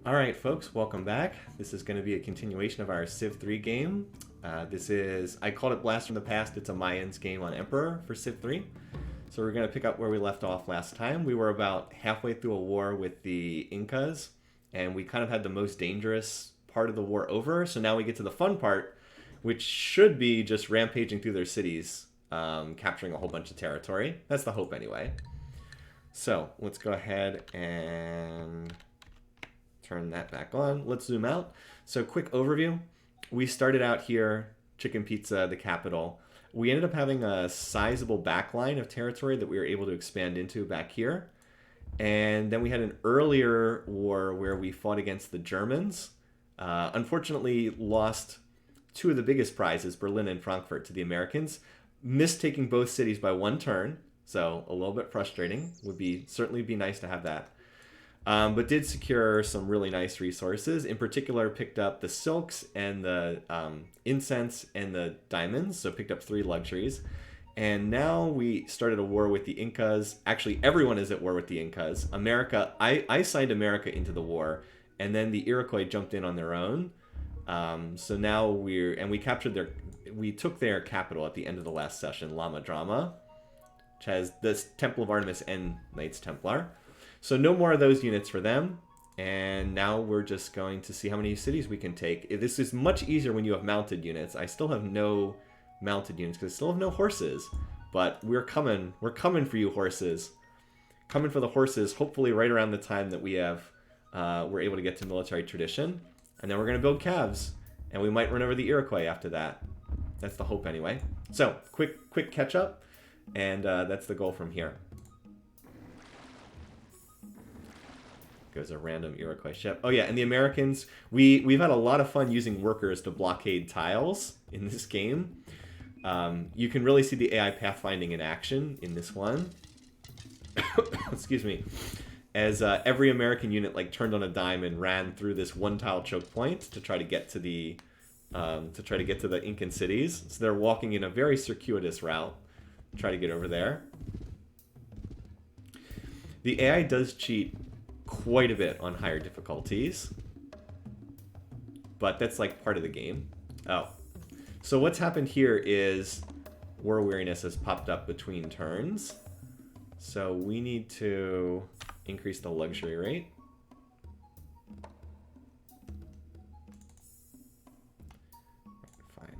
Alright folks, welcome back. This is going to be a continuation of our Civ 3 game. I called it Blast from the Past. It's a Mayans game on Emperor for Civ 3. So we're going to pick up where we left off last time. We were about halfway through a war with the Incas, and we kind of had the most dangerous part of the war over. So now we get to the fun part, which should be just rampaging through their cities, capturing a whole bunch of territory. That's the hope anyway. So let's go ahead and turn that back on. Let's zoom out. So quick overview. We started out here, Chicken Pizza, the capital. We ended up having a sizable backline of territory that we were able to expand into back here. And then we had an earlier war where we fought against the Germans. Unfortunately, lost two of the biggest prizes, Berlin and Frankfurt, to the Americans. Missed taking both cities by one turn, so a little bit frustrating. Certainly be nice to have that. But did secure some really nice resources. In particular, picked up the silks and the incense and the diamonds. So picked up 3 luxuries. And now we started a war with the Incas. Actually, everyone is at war with the Incas. America, I signed America into the war. And then the Iroquois jumped in on their own. So now we took their capital at the end of the last session, Lama Drama, which has this Temple of Artemis and Knights Templar. So no more of those units for them. And now we're just going to see how many cities we can take. This is much easier when you have mounted units. I still have no mounted units because I still have no horses. But we're coming. We're coming for you, horses. Coming for the horses, hopefully right around the time that we're able to get to military tradition. And then we're going to build calves. And we might run over the Iroquois after that. That's the hope anyway. So, quick catch up. And that's the goal from here. Goes a random Iroquois ship. Oh yeah, and the Americans, we've had a lot of fun using workers to blockade tiles in this game. You can really see the AI pathfinding in action in this one. Excuse me. As every American unit turned on a dime and ran through this one tile choke point to try to get to the Incan cities. So they're walking in a very circuitous route to try to get over there. The AI does cheat quite a bit on higher difficulties, but that's part of the game. Oh, so what's happened here is war weariness has popped up between turns, so we need to increase the luxury rate. Fine.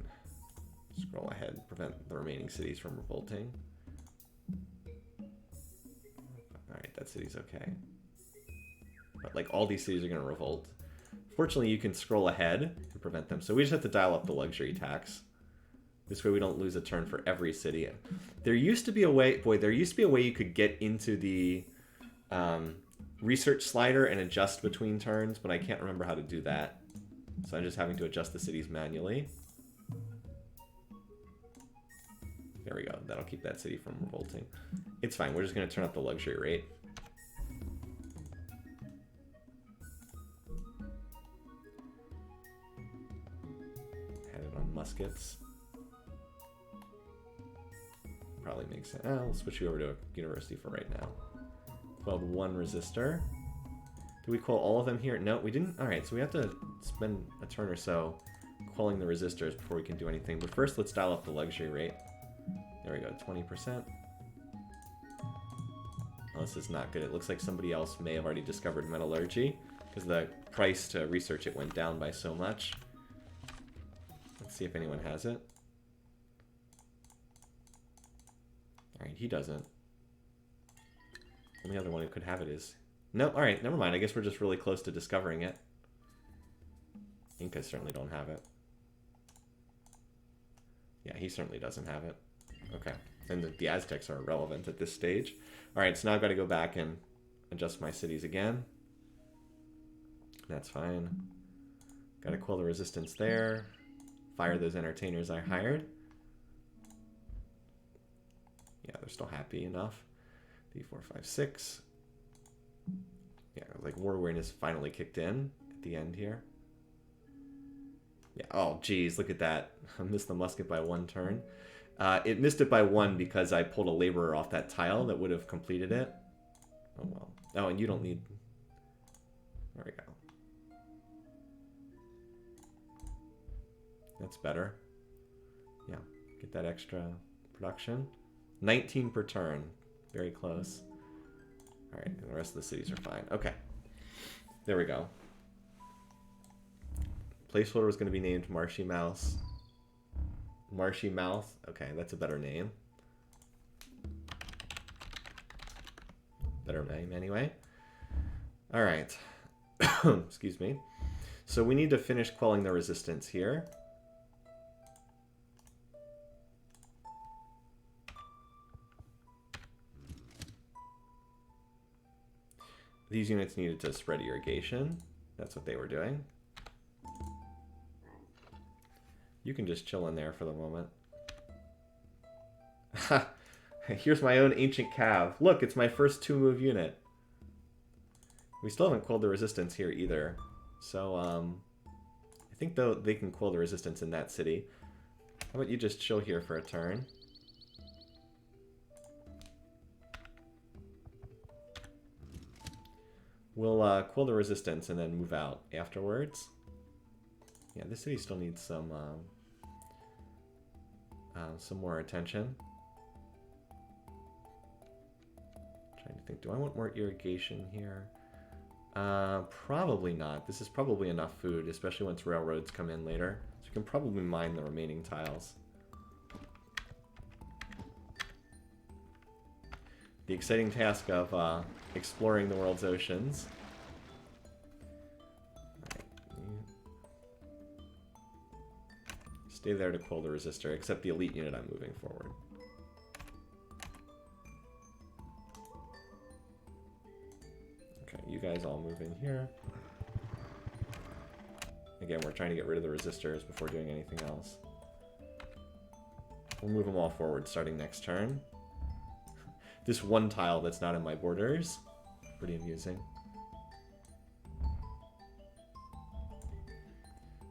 Scroll ahead, prevent the remaining cities from revolting. Alright, that city's okay. But all these cities are going to revolt. Fortunately, you can scroll ahead to prevent them. So we just have to dial up the luxury tax. This way we don't lose a turn for every city. There used to be a way, you could get into the research slider and adjust between turns, but I can't remember how to do that. So I'm just having to adjust the cities manually. There we go. That'll keep that city from revolting. It's fine. We're just going to turn up the luxury rate. Muskets. Probably makes sense. I'll switch you over to a university for right now. Quelled 1 resistor. Did we quell all of them here? No, we didn't. Alright, so we have to spend a turn or so quelling the resistors before we can do anything. But first, let's dial up the luxury rate. There we go, 20%. Oh, this is not good. It looks like somebody else may have already discovered metallurgy because the price to research it went down by so much. Let's see if anyone has it. Alright, he doesn't. Only other one who could have it is... No, alright, never mind. I guess we're just really close to discovering it. Incas certainly don't have it. Yeah, he certainly doesn't have it. Okay. And the Aztecs are irrelevant at this stage. Alright, so now I've got to go back and adjust my cities again. That's fine. Got to quell the resistance there. Fire those entertainers I hired. Yeah, they're still happy enough. D4, 5, 6. Yeah, war awareness finally kicked in at the end here. Yeah, oh geez, look at that. I missed the musket by 1 turn. It missed it by 1 because I pulled a laborer off that tile that would have completed it. Oh well. Oh, and you don't need... There we go. that's better. Yeah, get that extra production. 19 per turn. Very close. Alright, and the rest of the cities are fine. Okay. There we go. Placeholder was going to be named Marshy Mouse. Marshy Mouth? Okay, that's a better name. Better name anyway. Alright. Excuse me. So we need to finish quelling the resistance here. These units needed to spread irrigation. That's what they were doing. You can just chill in there for the moment. Here's my own ancient cav. Look, it's my first 2-move unit. We still haven't quelled the resistance here either. So, I think though they can quell the resistance in that city. How about you just chill here for a turn? We'll quell the resistance and then move out afterwards. Yeah, this city still needs some more attention. Trying to think, do I want more irrigation here? Probably not. This is probably enough food, especially once railroads come in later. So we can probably mine the remaining tiles. The exciting task of exploring the world's oceans. Stay there to quell the resistor, except the elite unit I'm moving forward. Okay, you guys all move in here. Again, we're trying to get rid of the resistors before doing anything else. We'll move them all forward starting next turn. This one tile that's not in my borders. Pretty amusing.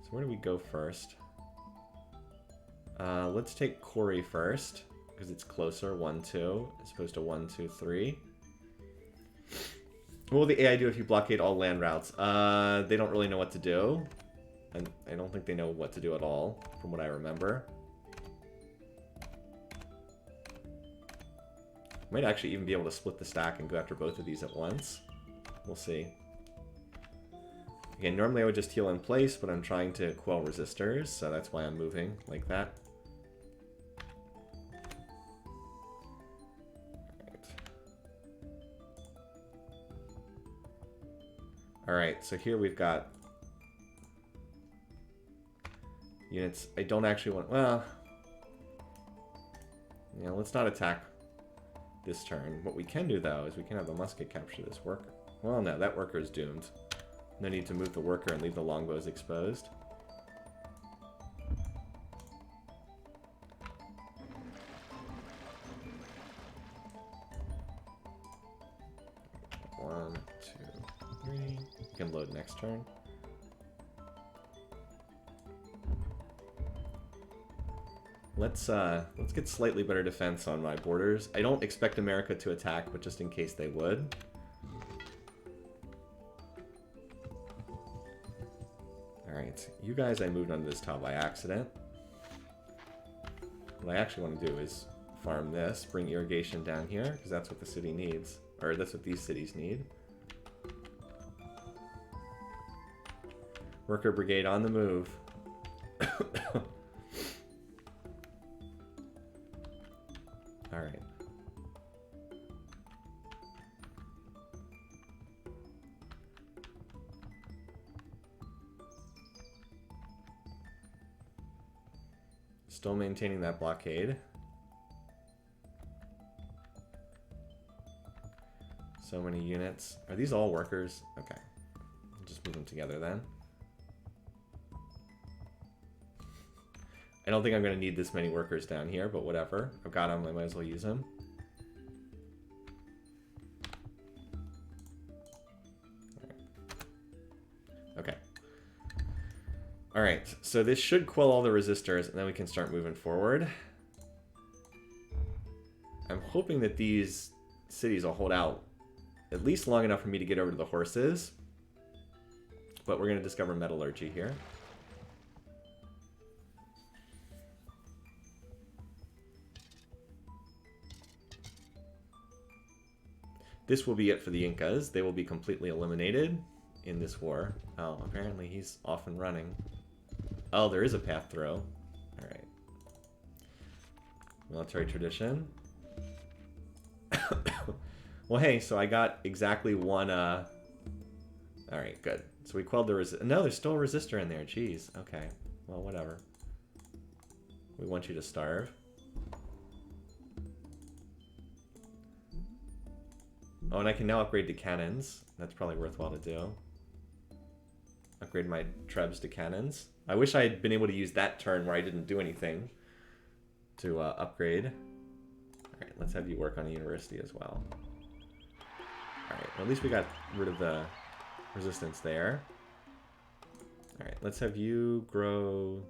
So where do we go first? Let's take Corey first, because it's closer, 1-2, as opposed to 1-2-3. What will the AI do if you blockade all land routes? They don't really know what to do. And I don't think they know what to do at all, from what I remember. Might actually even be able to split the stack and go after both of these at once. We'll see. Again, normally I would just heal in place, but I'm trying to quell resistors, so that's why I'm moving like that. Alright, so here we've got units. I don't actually want... Well... Yeah, let's not attack this turn. What we can do, though, is we can have the musket capture this worker. Well, no, that worker is doomed. No need to move the worker and leave the longbows exposed. One, two, three. You can load next turn. Let's get slightly better defense on my borders. I don't expect America to attack, but just in case they would. Alright, you guys I moved onto this tile by accident. What I actually want to do is farm this, bring irrigation down here, because that's what the city needs. Or that's what these cities need. Worker brigade on the move. Alright. Still maintaining that blockade. So many units. Are these all workers? Okay. I'll just move them together then. I don't think I'm going to need this many workers down here, but whatever. I've got them, I might as well use them. Okay. Alright, so this should quell all the resistors, and then we can start moving forward. I'm hoping that these cities will hold out at least long enough for me to get over to the horses. But we're going to discover metallurgy here. this will be it for the Incas. They will be completely eliminated in this war. Oh, apparently he's off and running. Oh, there is a path through. Alright. Military tradition. Well, hey, so I got exactly one, Alright, good. So we quelled the no, there's still a resistor in there. Jeez. Okay. Well, whatever. We want you to starve. Oh, and I can now upgrade to cannons. That's probably worthwhile to do. Upgrade my trebs to cannons. I wish I had been able to use that turn where I didn't do anything to upgrade. Alright, let's have you work on a university as well. Alright, well, at least we got rid of the resistance there. Alright, let's have you grow...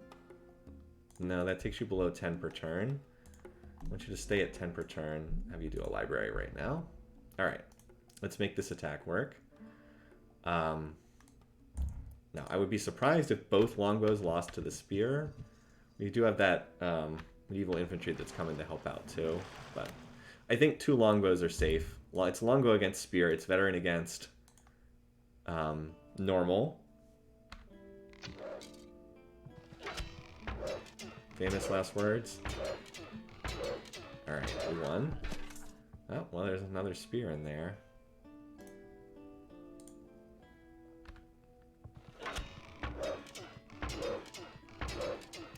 No, that takes you below 10 per turn. I want you to stay at 10 per turn. Have you do a library right now. Alright, let's make this attack work. Now, I would be surprised if both longbows lost to the spear. We do have that medieval infantry that's coming to help out too. But I think 2 longbows are safe. Well, it's longbow against spear. It's veteran against normal. Famous last words. Alright, we won. Oh, well, there's another spear in there.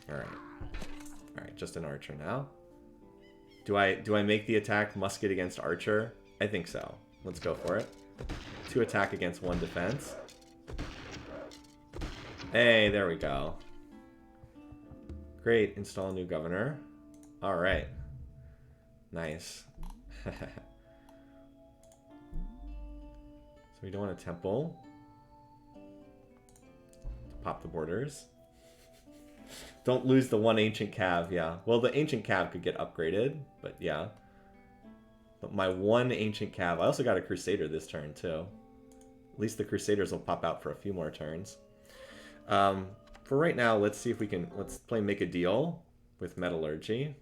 Alright. Alright, just an archer now. Do I make the attack musket against archer? I think so. Let's go for it. 2 attack against 1 defense. Hey, there we go. Great, install a new governor. Alright. Nice. So we don't want a temple. Pop the borders. Don't lose the 1 ancient cav, yeah. Well, the ancient cav could get upgraded, but yeah. But my 1 ancient cav... I also got a crusader this turn, too. At least the crusaders will pop out for a few more turns. For right now, let's see if we can... Let's play Make a Deal with Metallurgy.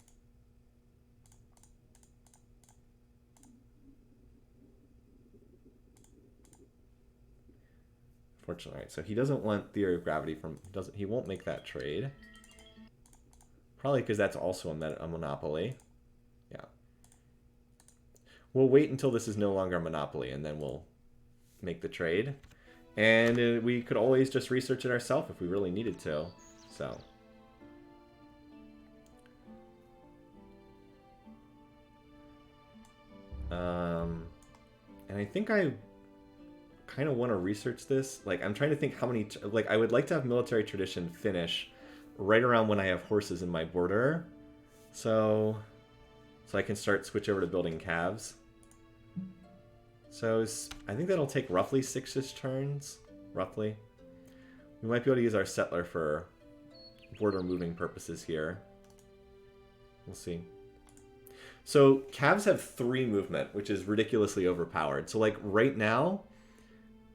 Fortunately, right, so he doesn't want Theory of Gravity from... He won't make that trade. Probably because that's also a monopoly. Yeah. We'll wait until this is no longer a monopoly, and then we'll make the trade. And we could always just research it ourselves if we really needed to. So. And I think I kind of want to research this. Like, I'm trying to think how many... Like, I would like to have military tradition finish right around when I have horses in my border. So I can switch over to building calves. So I think that'll take roughly 6-ish turns. Roughly. We might be able to use our settler for border moving purposes here. We'll see. So calves have 3 movement, which is ridiculously overpowered. So like right now,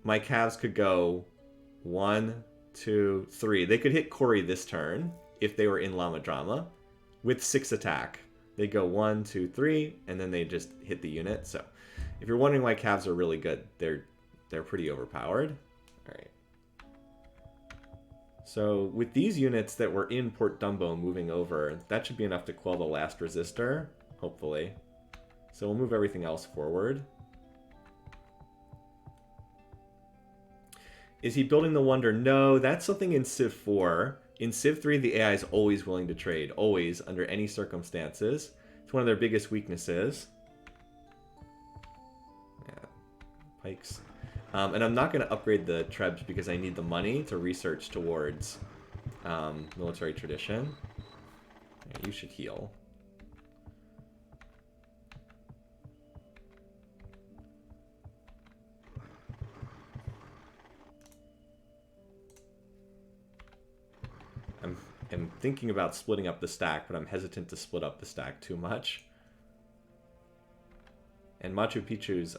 my calves could go 1, 2, 3. They could hit Cory this turn if they were in Llama Drama with 6 attack. They go 1, 2, 3, and then they just hit the unit. So if you're wondering why calves are really good, they're pretty overpowered. All right. So with these units that were in Port Dumbo moving over, that should be enough to quell the last resistor, hopefully. So we'll move everything else forward. Is he building the Wonder? No, that's something in Civ 4. In Civ 3, the AI is always willing to trade. Always, under any circumstances. It's one of their biggest weaknesses. Yeah. Pikes. And I'm not going to upgrade the Trebs because I need the money to research towards military tradition. Yeah, you should heal. I'm thinking about splitting up the stack, but I'm hesitant to split up the stack too much. And Machu Picchu's,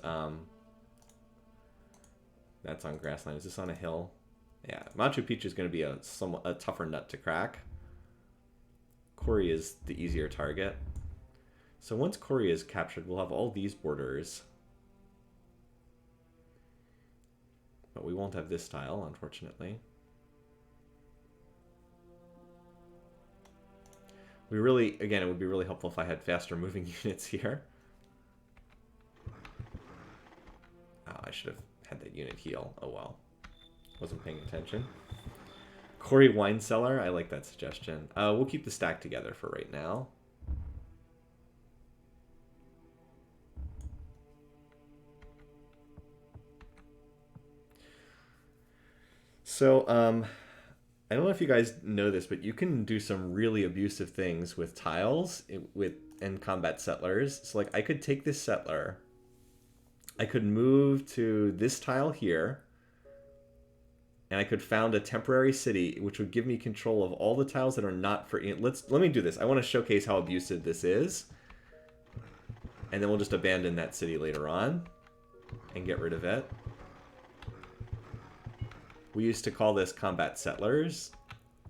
that's on grassland. Is this on a hill? Yeah, Machu Picchu is going to be a tougher nut to crack. Cory is the easier target. So once Cory is captured, we'll have all these borders. But we won't have this tile, unfortunately. We really, again, it would be really helpful if I had faster moving units here. Oh, I should have had that unit heal. Oh well. Wasn't paying attention. Corey Wine Cellar, I like that suggestion. We'll keep the stack together for right now. So, I don't know if you guys know this, but you can do some really abusive things with tiles and combat settlers. So, like, I could take this settler, I could move to this tile here, and I could found a temporary city, which would give me control of all the tiles that are not for... Let me do this. I want to showcase how abusive this is, and then we'll just abandon that city later on and get rid of it. We used to call this combat settlers.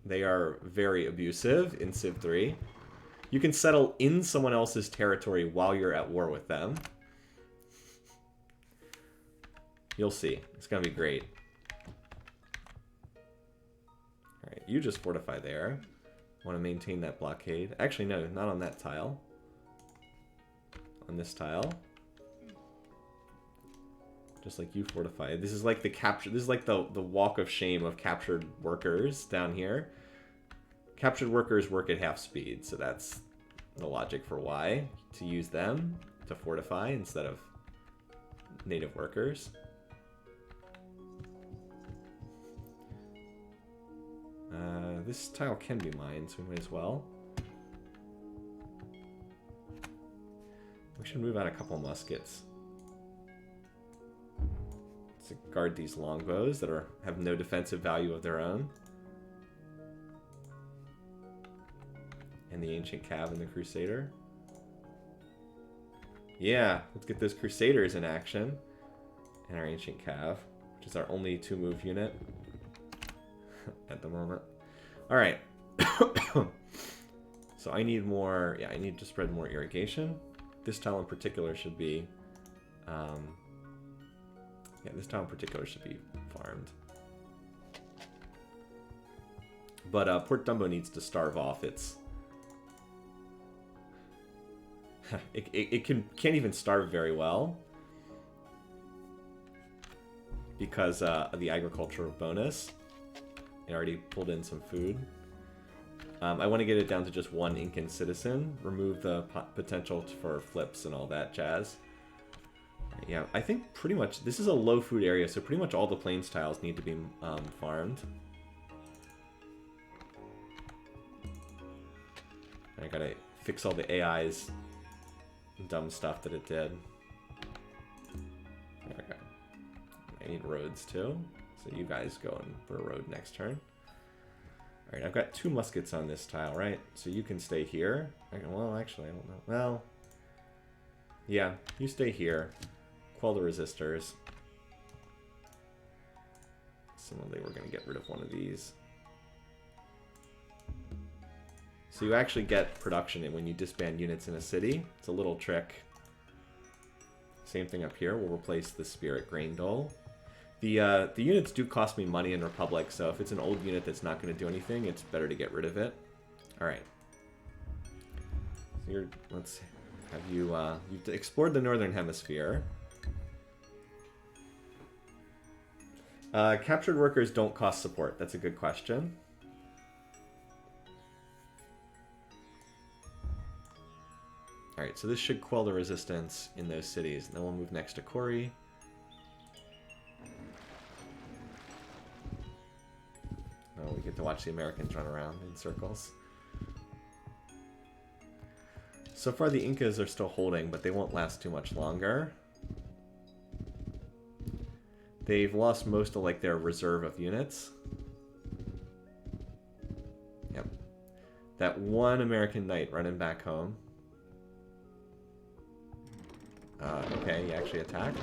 They are very abusive in Civ 3. You can settle in someone else's territory while you're at war with them. You'll see. It's going to be great. Alright, you just fortify there. Want to maintain that blockade. Actually, no, not on that tile. On this tile. Just like you fortify. This is like the capture. This is like the walk of shame of captured workers down here. Captured workers work at half speed, so that's the logic for why to use them to fortify instead of native workers. This tile can be mined, so we might as well. We should move out a couple muskets. To guard these longbows that have no defensive value of their own. And the ancient cav and the crusader. Yeah, let's get those crusaders in action. And our ancient cav, which is our only 2-move unit at the moment. Alright. So I need more, I need to spread more irrigation. This tile in particular should be this tile in particular should be farmed. But Port Dumbo needs to starve off its... it can't even starve very well. Because of the agricultural bonus. It already pulled in some food. I want to get it down to just 1 Incan citizen. Remove the potential for flips and all that jazz. Yeah, I think pretty much this is a low food area, so pretty much all the plains tiles need to be farmed. I gotta fix all the AI's dumb stuff that it did. There we go. I need roads too, so you guys go in for a road next turn. Alright, I've got 2 muskets on this tile, right? So you can stay here. Well, actually, I don't know. Well, yeah, you stay here. Quell the resistors. Similarly, we're going to get rid of one of these. So you actually get production in when you disband units in a city. It's a little trick. Same thing up here. We'll replace the Spirit Grain Dole. The units do cost me money in Republic, so if it's an old unit that's not going to do anything, it's better to get rid of it. Alright. So let's have you... you've explored the Northern Hemisphere. Captured workers don't cost support. That's a good question. Alright, so this should quell the resistance in those cities. And then we'll move next to Corey. Oh, we get to watch the Americans run around in circles. So far the Incas are still holding, but they won't last too much longer. They've lost most of like their reserve of units. Yep. That one American knight running back home. Okay, he actually attacked.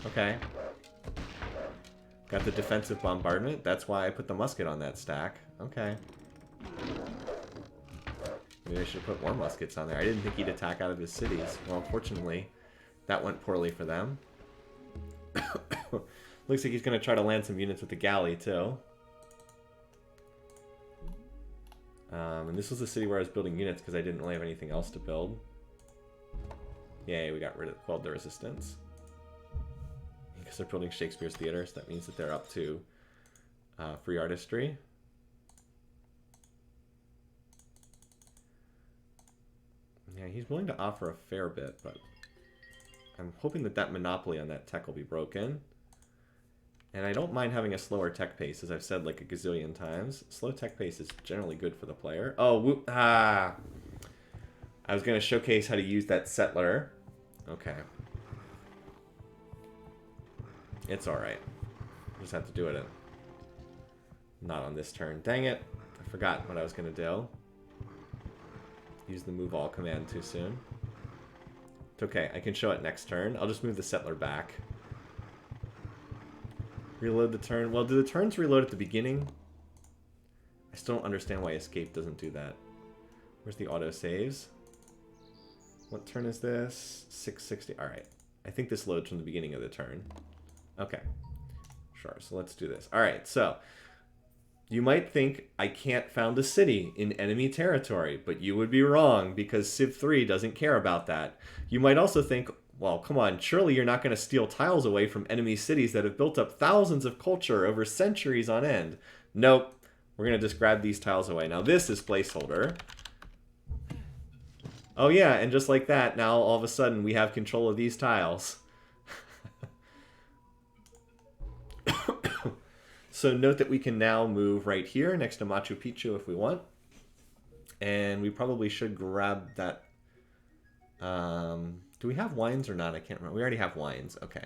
Okay. Got the defensive bombardment. That's why I put the musket on that stack. Okay. Maybe I should put more muskets on there. I didn't think he'd attack out of his cities. Well, unfortunately, that went poorly for them. Looks like he's going to try to land some units with the galley, too. And this was the city where I was building units because I didn't really have anything else to build. Yay, we got rid of quelled the resistance. Because they're building Shakespeare's theater, so that means that they're up to free artistry. Yeah, he's willing to offer a fair bit, but I'm hoping that that monopoly on that tech will be broken. And I don't mind having a slower tech pace, as I've said like a gazillion times. Slow tech pace is generally good for the player. Oh, I was going to showcase how to use that settler. Okay. It's alright. Just have to do it not on this turn. Dang it. I forgot what I was going to do. Use the move all command too soon. It's okay. I can show it next turn. I'll just move the settler back. Reload the turn. Well, do the turns reload at the beginning? I still don't understand why escape doesn't do that. Where's the auto saves? What turn is this? 660. Alright. I think this loads from the beginning of the turn. Okay. Sure. So let's do this. Alright. So you might think I can't found a city in enemy territory, but you would be wrong because Civ3 doesn't care about that. You might also think, well, come on, surely you're not going to steal tiles away from enemy cities that have built up thousands of culture over centuries on end. Nope. We're going to just grab these tiles away. Now this is placeholder. Oh yeah, and just like that, now all of a sudden we have control of these tiles. So note that we can now move right here next to Machu Picchu if we want. And we probably should grab that. Do we have wines or not? I can't remember. We already have wines. Okay.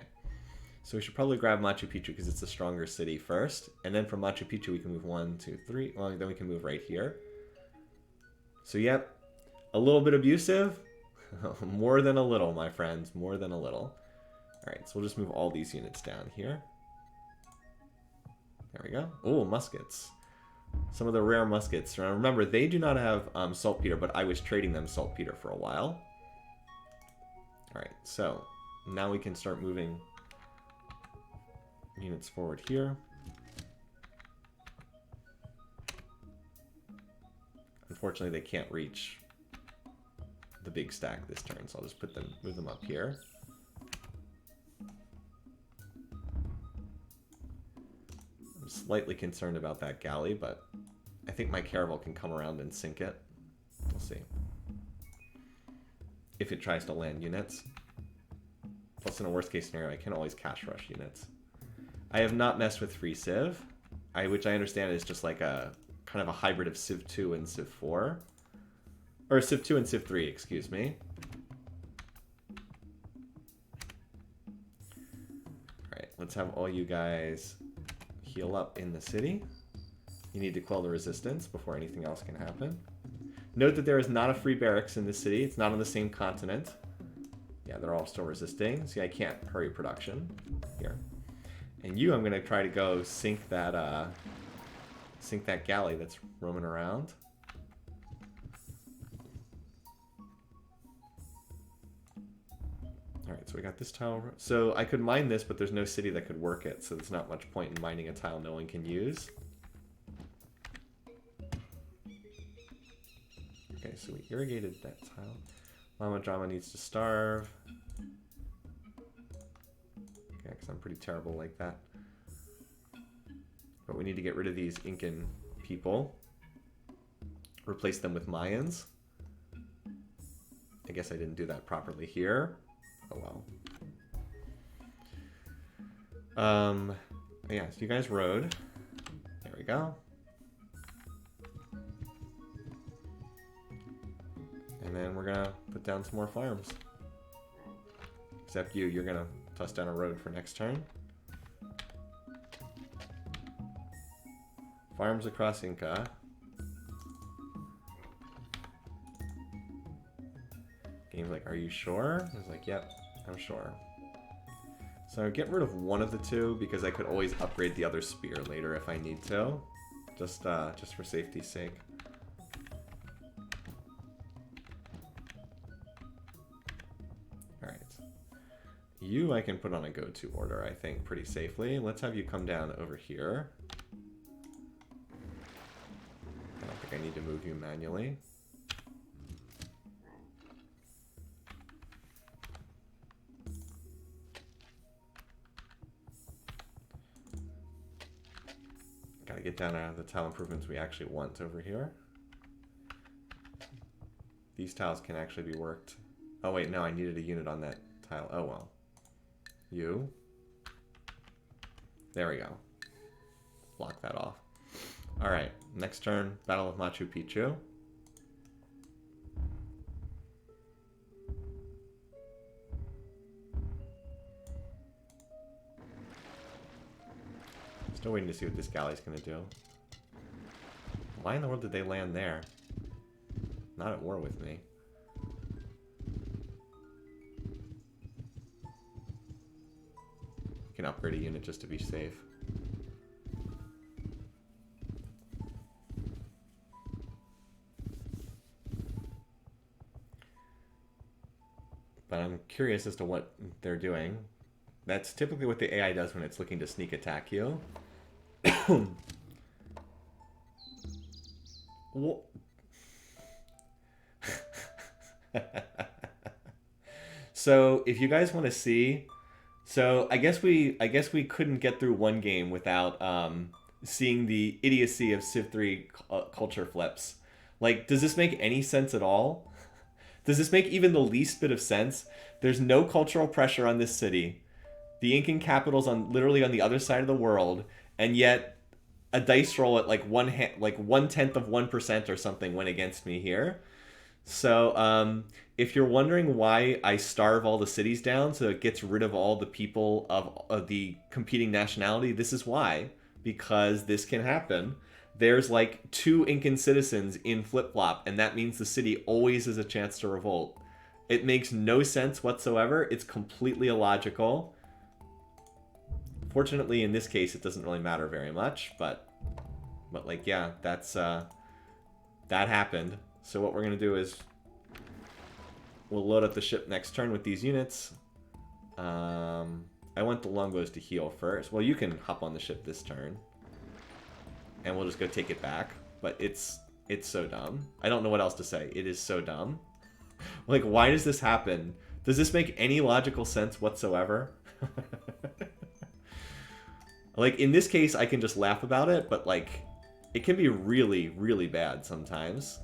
So we should probably grab Machu Picchu because it's a stronger city first. And then from Machu Picchu we can move 1, 2, 3. Well, then we can move right here. So yep. A little bit abusive. More than a little, my friends. More than a little. Alright, so we'll just move all these units down here. There we go. Oh, muskets. Some of the rare muskets. Now remember, they do not have saltpeter, but I was trading them saltpeter for a while. Alright, so now we can start moving units forward here. Unfortunately, they can't reach the big stack this turn, so I'll just move them up here. I'm slightly concerned about that galley, but I think my caravel can come around and sink it. We'll see. If it tries to land units. Plus, in a worst case scenario, I can always cash rush units. I have not messed with free Civ, which I understand is just like a kind of a hybrid of Civ 2 and Civ 4. Or Civ 2 and Civ 3, excuse me. Alright, let's have all you guys heal up in the city. You need to quell the resistance before anything else can happen. Note that there is not a free barracks in this city. It's not on the same continent. Yeah, they're all still resisting. See, I can't hurry production here. And you, I'm going to try to go sink that galley that's roaming around. Alright, so we got this tile. So I could mine this, but there's no city that could work it, so there's not much point in mining a tile no one can use. Okay, so we irrigated that tile. Mama Drama needs to starve. Okay, because I'm pretty terrible like that. But we need to get rid of these Incan people. Replace them with Mayans. I guess I didn't do that properly here. Oh well. Yeah, so you guys rode. There we go. And then we're gonna put down some more farms. Except you're gonna toss down a road for next turn. Farms across Inca. Game's like, are you sure? I was like, yep, I'm sure. So get rid of one of the two because I could always upgrade the other spear later if I need to. Just for safety's sake. You I can put on a go-to order, I think, pretty safely. Let's have you come down over here. I don't think I need to move you manually. Gotta get down to the tile improvements we actually want over here. These tiles can actually be worked. Oh wait, no, I needed a unit on that tile. Oh well. You. There we go. Block that off. Alright, next turn, Battle of Machu Picchu. Still waiting to see what this galley's gonna do. Why in the world did they land there? Not at war with me. You can upgrade a unit just to be safe. But I'm curious as to what they're doing. That's typically what the AI does when it's looking to sneak attack you. So if you guys want to see, so I guess we couldn't get through one game without seeing the idiocy of Civ3 culture flips. Like, does this make any sense at all? Does this make even the least bit of sense? There's no cultural pressure on this city. The Incan capital's literally on the other side of the world, and yet a dice roll at like 1/10 of 1% or something went against me here. So if you're wondering why I starve all the cities down so it gets rid of all the people of the competing nationality, this is why. Because this can happen. There's like 2 Incan citizens in flip-flop, and that means the city always has a chance to revolt. It makes no sense whatsoever. It's completely illogical. Fortunately, in this case, it doesn't really matter very much, but like, yeah, that's that happened. So what we're gonna do is we'll load up the ship next turn with these units. I want the longbows to heal first. Well, you can hop on the ship this turn, and we'll just go take it back. But it's so dumb. I don't know what else to say. It is so dumb. Like, why does this happen? Does this make any logical sense whatsoever? Like, in this case, I can just laugh about it, but, like, it can be really, really bad sometimes.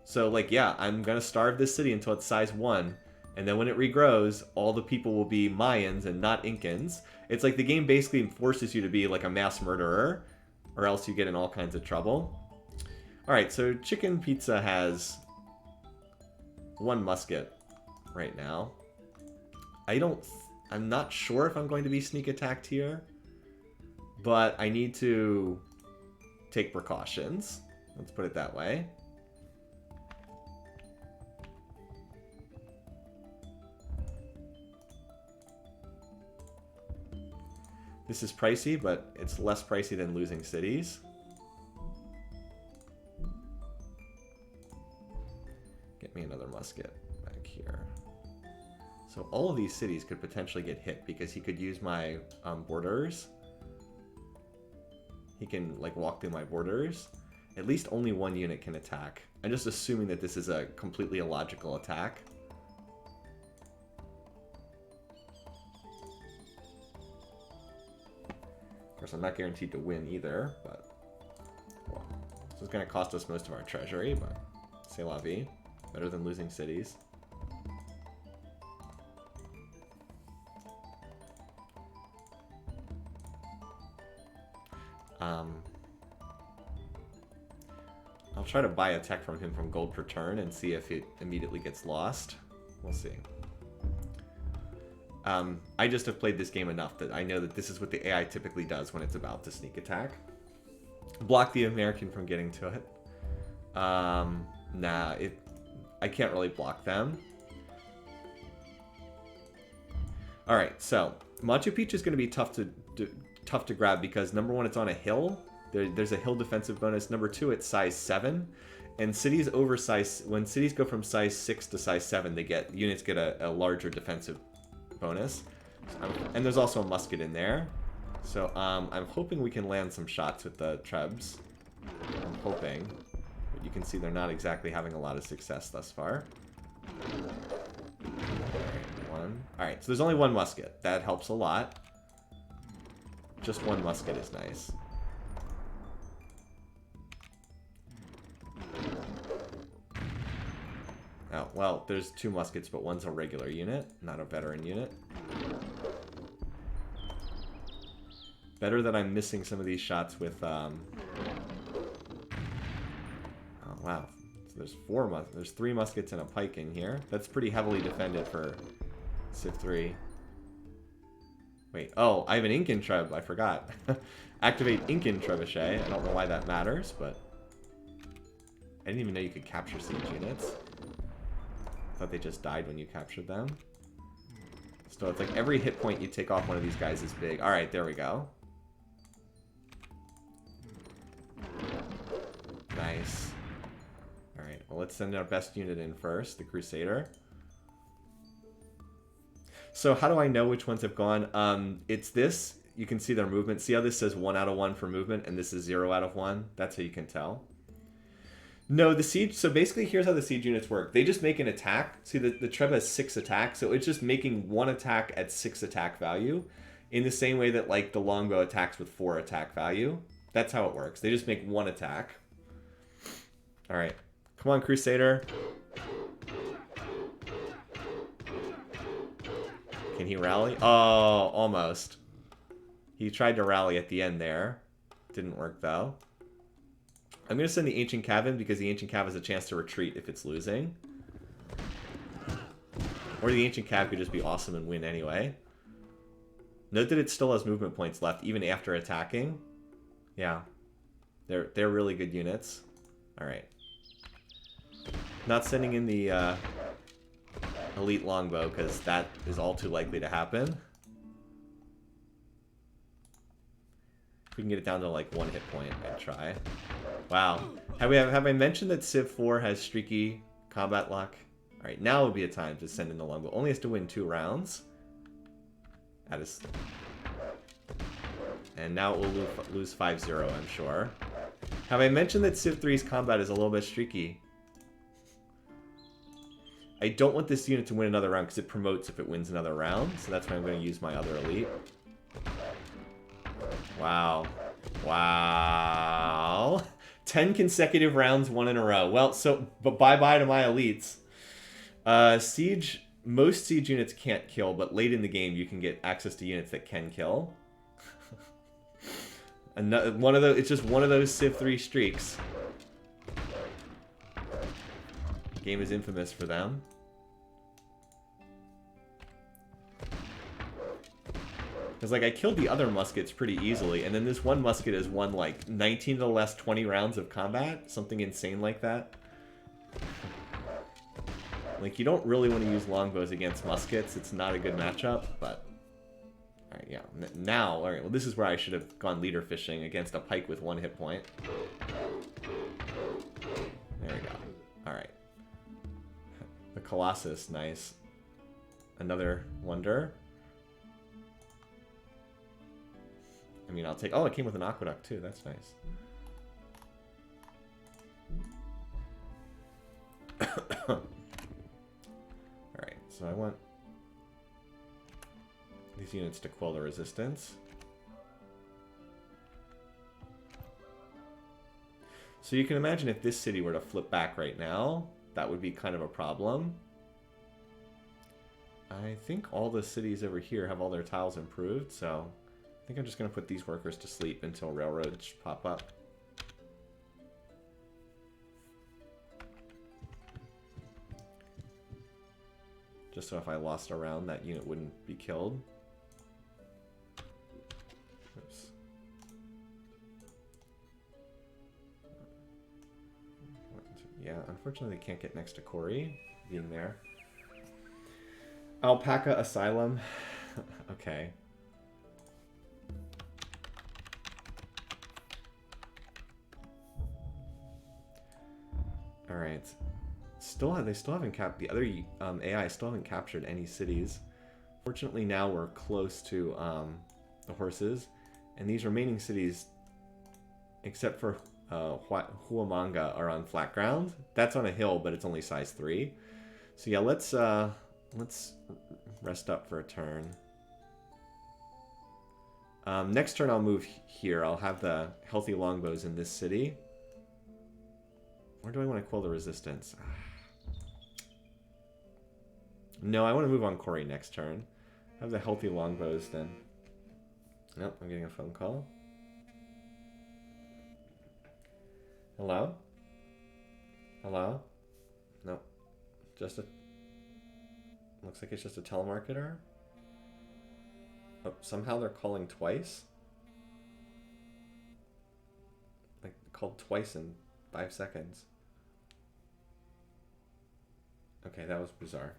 So, like, yeah, I'm gonna starve this city until it's size 1, and then when it regrows, all the people will be Mayans and not Incans. It's like the game basically forces you to be, like, a mass murderer, or else you get in all kinds of trouble. Alright, so Chicken Pizza has 1 musket right now. I'm not sure if I'm going to be sneak attacked here, but I need to take precautions. Let's put it that way. This is pricey, but it's less pricey than losing cities. Get me another musket back here. So all of these cities could potentially get hit because he could use my borders. He can, like, walk through my borders. At least only 1 unit can attack. I'm just assuming that this is a completely illogical attack. Of course, I'm not guaranteed to win either, but... Well, this is going to cost us most of our treasury, but... C'est la vie. Better than losing cities. I'll try to buy a tech from him from gold per turn and see if it immediately gets lost. We'll see. I just have played this game enough that I know that this is what the AI typically does when it's about to sneak attack. Block the American from getting to it. Nah, I can't really block them. Alright, so Machu Picchu is going to be tough to grab because, number one, it's on a hill, There's a hill defensive bonus. Number 2, it's size 7. And cities over size, when cities go from size 6 to size 7, units get a larger defensive bonus. And there's also a musket in there. So I'm hoping we can land some shots with the trebs. I'm hoping. But you can see they're not exactly having a lot of success thus far. Alright, so there's only one musket. That helps a lot. Just one musket is nice. Oh, well, there's 2 muskets, but one's a regular unit, not a veteran unit. Better that I'm missing some of these shots with, Oh, wow. So there's 3 muskets and a pike in here. That's pretty heavily defended for Civ3. Wait, oh, I have an Incan treb, I forgot. Activate Incan trebuchet. I don't know why that matters, but... I didn't even know you could capture siege units. I thought they just died when you captured them. So it's like every hit point you take off one of these guys is big. Alright, there we go. Nice. Alright, well let's send our best unit in first, the Crusader. So how do I know which ones have gone? It's this. You can see their movement. See how this says 1 out of 1 for movement, and this is 0 out of 1? That's how you can tell. No, the siege... So basically, here's how the siege units work. They just make an attack. See, the Treb has 6 attacks, so it's just making 1 attack at 6 attack value. In the same way that, like, the longbow attacks with 4 attack value. That's how it works. They just make 1 attack. Alright. Come on, Crusader. Can he rally? Oh, almost. He tried to rally at the end there. Didn't work, though. I'm going to send the Ancient Cav because the Ancient Cav has a chance to retreat if it's losing. Or the Ancient Cav could just be awesome and win anyway. Note that it still has movement points left, even after attacking. Yeah. They're really good units. Alright. Not sending in the... elite longbow, because that is all too likely to happen. If we can get it down to like 1 hit point, I'd try. Wow. Have I mentioned that Civ 4 has streaky combat luck? Alright, now would be a time to send in the longbow. Only has to win 2 rounds. That is... And now it will lose 5-0, I'm sure. Have I mentioned that Civ 3's combat is a little bit streaky? I don't want this unit to win another round because it promotes if it wins another round. So that's why I'm going to use my other elite. Wow. Wow. 10 consecutive rounds, 1 in a row. Well, so but bye-bye to my elites. Siege, most siege units can't kill, but late in the game you can get access to units that can kill. Another, one of those, it's just one of those Civ 3 streaks. Game is infamous for them. Because, like, I killed the other muskets pretty easily, and then this one musket has won, like, 19 of the last 20 rounds of combat. Something insane like that. Like, you don't really want to use longbows against muskets. It's not a good matchup, but... Alright, yeah. Now, alright, well, this is where I should have gone leader fishing against a pike with 1 hit point. There we go. Alright. The Colossus, nice. Another wonder. I mean, I'll take... Oh, it came with an aqueduct, too. That's nice. Alright, so I want these units to quell the resistance. So you can imagine if this city were to flip back right now, that would be kind of a problem. I think all the cities over here have all their tiles improved, so... I think I'm just going to put these workers to sleep until railroads pop up. Just so if I lost a round, that unit wouldn't be killed. Oops. Yeah, unfortunately they can't get next to Corey being there. Alpaca Asylum. Okay. All right. They still haven't the other AI still haven't captured any cities. Fortunately, now we're close to the horses, and these remaining cities, except for Huamanga, are on flat ground. That's on a hill, but it's only size 3. So yeah, let's rest up for a turn. Next turn I'll move here. I'll have the healthy longbows in this city. Where do I want to quell the resistance? No, I want to move on Corey next turn. Have the healthy longbows then. Nope, I'm getting a phone call. Hello? Hello? Nope. Just a... Looks like it's just a telemarketer. Oh, somehow they're calling twice? Like, called twice in 5 seconds. Okay, that was bizarre.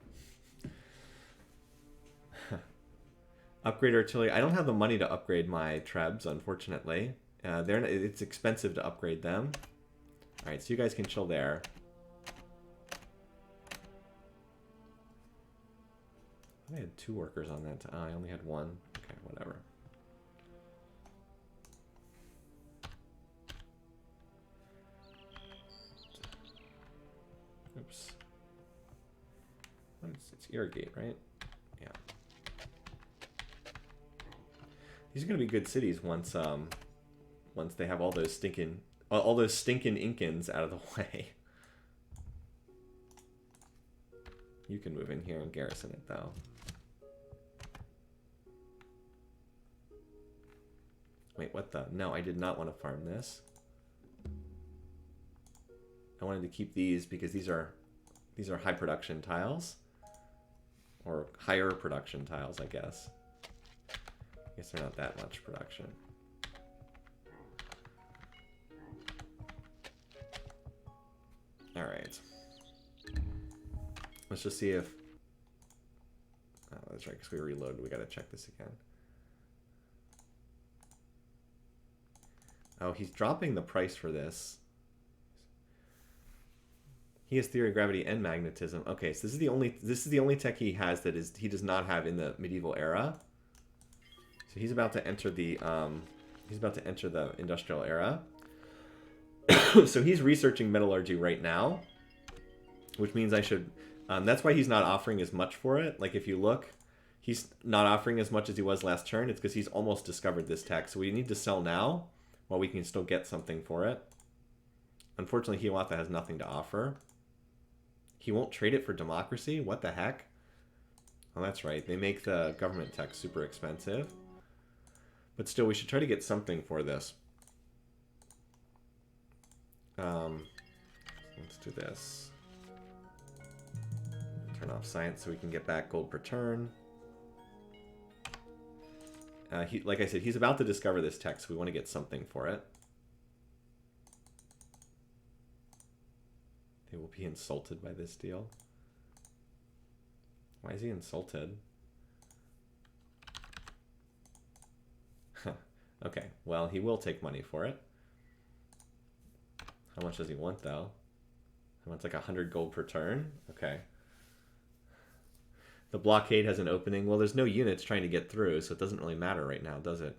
Upgrade artillery. I don't have the money to upgrade my trebs, unfortunately. It's expensive to upgrade them. Alright, so you guys can chill there. I had 2 workers on that. Oh, I only had 1. Okay, whatever. Oops. It's irrigate, right? Yeah. These are gonna be good cities once they have all those stinking Incans out of the way. You can move in here and garrison it though. Wait, what the? No, I did not want to farm this. I wanted to keep these because these are high production tiles. Or higher production tiles, I guess. I guess they're not that much production. Alright. Let's just see if... Oh, that's right, because we reloaded. We gotta check this again. Oh, he's dropping the price for this. He has theory of gravity and magnetism. Okay, so this is the only tech he has that he does not have in the medieval era. So he's about to enter the industrial era. So he's researching metallurgy right now, which means I should. That's why he's not offering as much for it. Like if you look, he's not offering as much as he was last turn. It's because he's almost discovered this tech. So we need to sell now while we can still get something for it. Unfortunately, Hiawatha has nothing to offer. He won't trade it for democracy? What the heck? Oh, that's right. They make the government tech super expensive. But still, we should try to get something for this. Let's do this. Turn off science so we can get back gold per turn. Like I said, he's about to discover this tech, so we want to get something for it. They will be insulted by this deal. Why is he insulted? Okay, well, he will take money for it. How much does he want, though? He wants like 100 gold per turn? Okay. The blockade has an opening. Well, there's no units trying to get through, so it doesn't really matter right now, does it?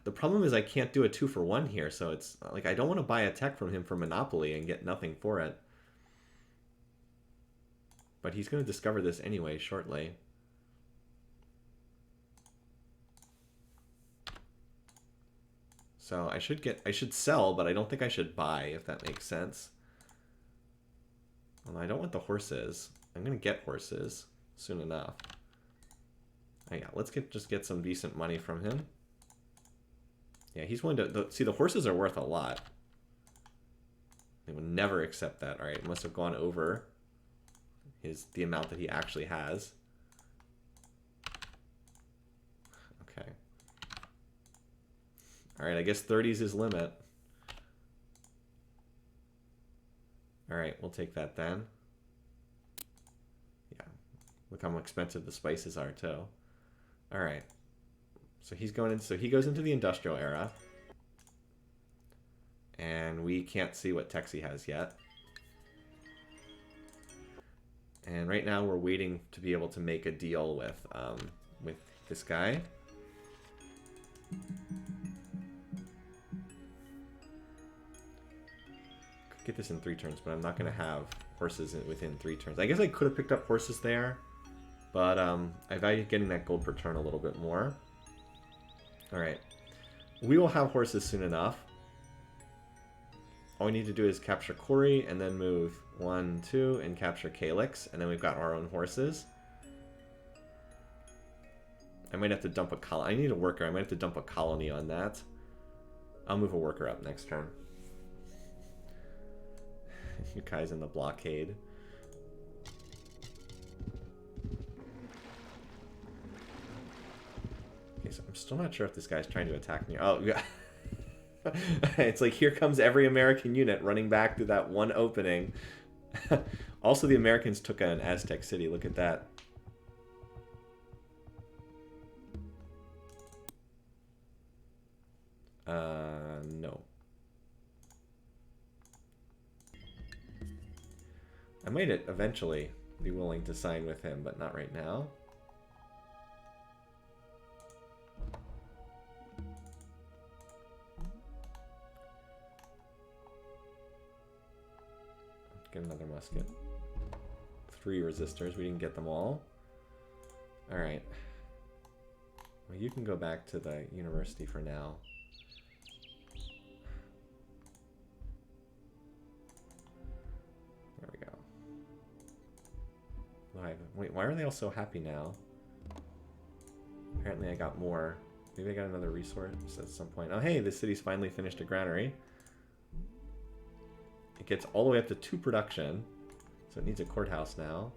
The problem is I can't do a 2-for-1 here, so it's like I don't want to buy a tech from him for Monopoly and get nothing for it. But he's going to discover this anyway shortly. So I should sell, but I don't think I should buy, if that makes sense. Well, I don't want the horses. I'm going to get horses soon enough. Oh, yeah, let's just get some decent money from him. Yeah, he's willing to... See, the horses are worth a lot. They would never accept that. All right, it must have gone over the amount that he actually has. Okay. All right, I guess 30 is his limit. All right, we'll take that then. Yeah, look how expensive the spices are too. All right. So he's going in. So he goes into the industrial era, And we can't see what techs he has yet. And right now we're waiting to be able to make a deal with this guy. Could get this in 3 turns, but I'm not going to have horses within 3 turns. I guess I could have picked up horses there, but I value getting that gold per turn a little bit more. Alright. We will have horses soon enough. All we need to do is capture Corey and then move 1, 2 and capture Calyx, and then we've got our own horses. I might have to dump a colony. I need a worker. I might have to dump a colony on that. I'll move a worker up next turn. You guys in the blockade. Okay, so I'm still not sure if this guy's trying to attack me. Oh, yeah. It's like here comes every American unit running back to that one opening. Also, the Americans took an Aztec city. Look at that. No. I might eventually be willing to sign with him, but not right now. Get another musket. 3 resistors. We didn't get them all. Alright. Well, you can go back to the university for now. There we go. Wait, why are they all so happy now? Apparently I got more. Maybe I got another resource at some point. Oh hey, this city's finally finished a granary. It gets all the way up to 2 production, so it needs a courthouse now.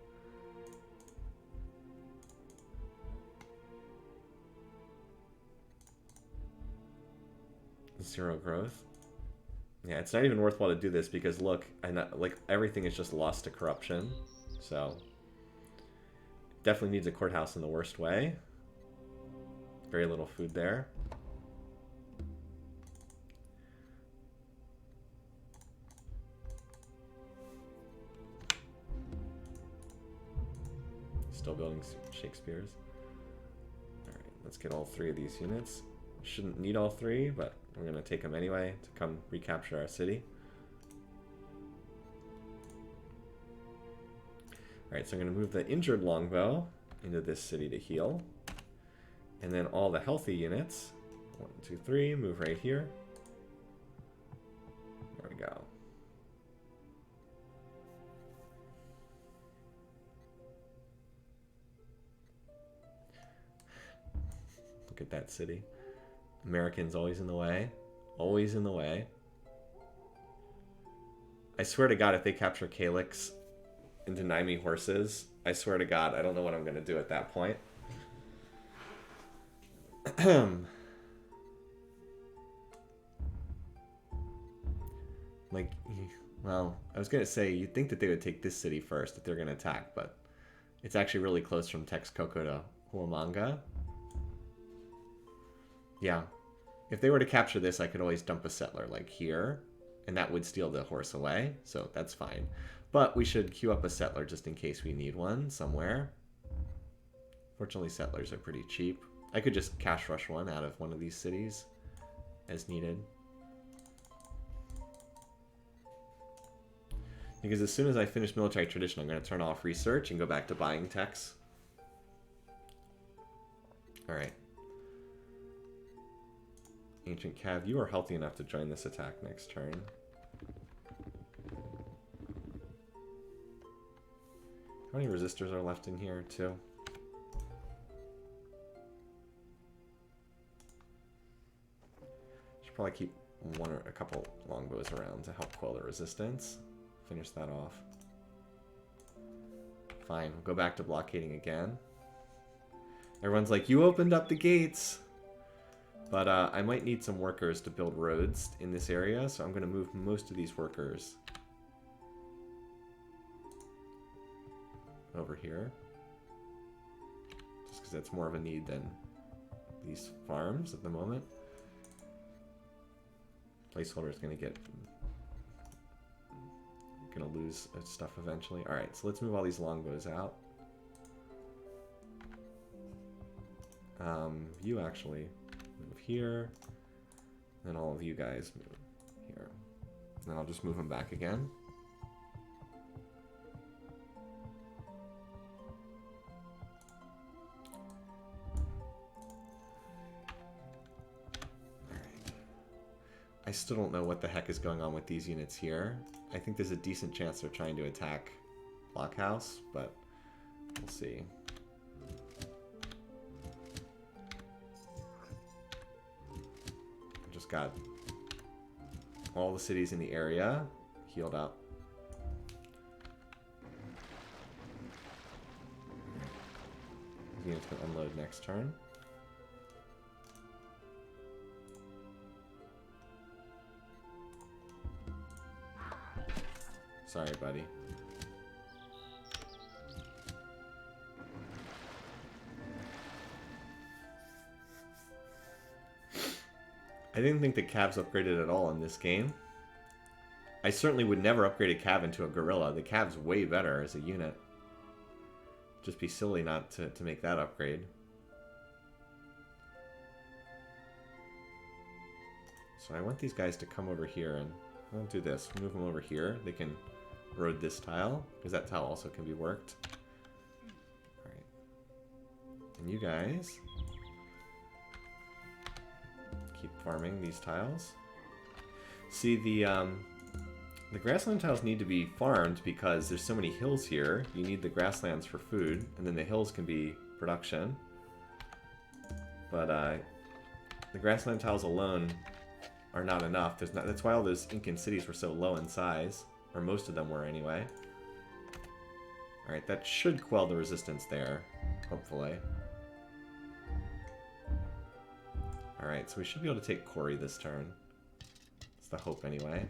Zero growth. Yeah, it's not even worthwhile to do this because look, like everything is just lost to corruption. So definitely needs a courthouse in the worst way. Very little food there. Still building Shakespeare's. Alright, let's get all 3 of these units. Shouldn't need all 3, but we're going to take them anyway to come recapture our city. Alright, so I'm going to move the injured longbow into this city to heal. And then all the healthy units, 1, 2, 3, move right here. There we go. Look at that city. Americans always in the way. Always in the way. I swear to God, if they capture Calyx and deny me horses, I swear to God, I don't know what I'm going to do at that point. Like, well, I was going to say, you'd think that they would take this city first if they're going to attack, but it's actually really close from Texcoco to Huamanga. Yeah. If they were to capture this, I could always dump a settler, like here, and that would steal the horse away, so that's fine. But we should queue up a settler just in case we need one somewhere. Fortunately, settlers are pretty cheap. I could just cash rush one out of one of these cities as needed. Because as soon as I finish military tradition, I'm going to turn off research and go back to buying techs. Alright. Ancient Cav, you are healthy enough to join this attack next turn. How many resistors are left in here, too? Should probably keep one or a couple longbows around to help quell the resistance. Finish that off. Fine, we'll go back to blockading again. Everyone's like, you opened up the gates! But I might need some workers to build roads in this area, so I'm going to move most of these workers over here. Just because that's more of a need than these farms at the moment. Placeholder is going to lose stuff eventually. All right, so let's move all these longbows out. You actually move here, and all of you guys move here. And then I'll just move them back again. I still don't know what the heck is going on with these units here. I think there's a decent chance they're trying to attack Blockhouse, but we'll see. Just got all the cities in the area healed up. These units can unload next turn. Sorry, buddy. I didn't think the Cavs upgraded at all in this game. I certainly would never upgrade a Cav into a Gorilla. The Cav's way better as a unit. Just be silly not to make that upgrade. So I want these guys to come over here, and I'll do this. Move them over here. They can road this tile, because that tile also can be worked. Alright. And you guys keep farming these tiles. See, the grassland tiles need to be farmed because there's so many hills here. You need the grasslands for food, and then the hills can be production. But the grassland tiles alone are not enough. That's why all those Incan cities were so low in size. Or most of them were, anyway. Alright, that should quell the resistance there, hopefully. Alright, so we should be able to take Corey this turn. That's the hope, anyway.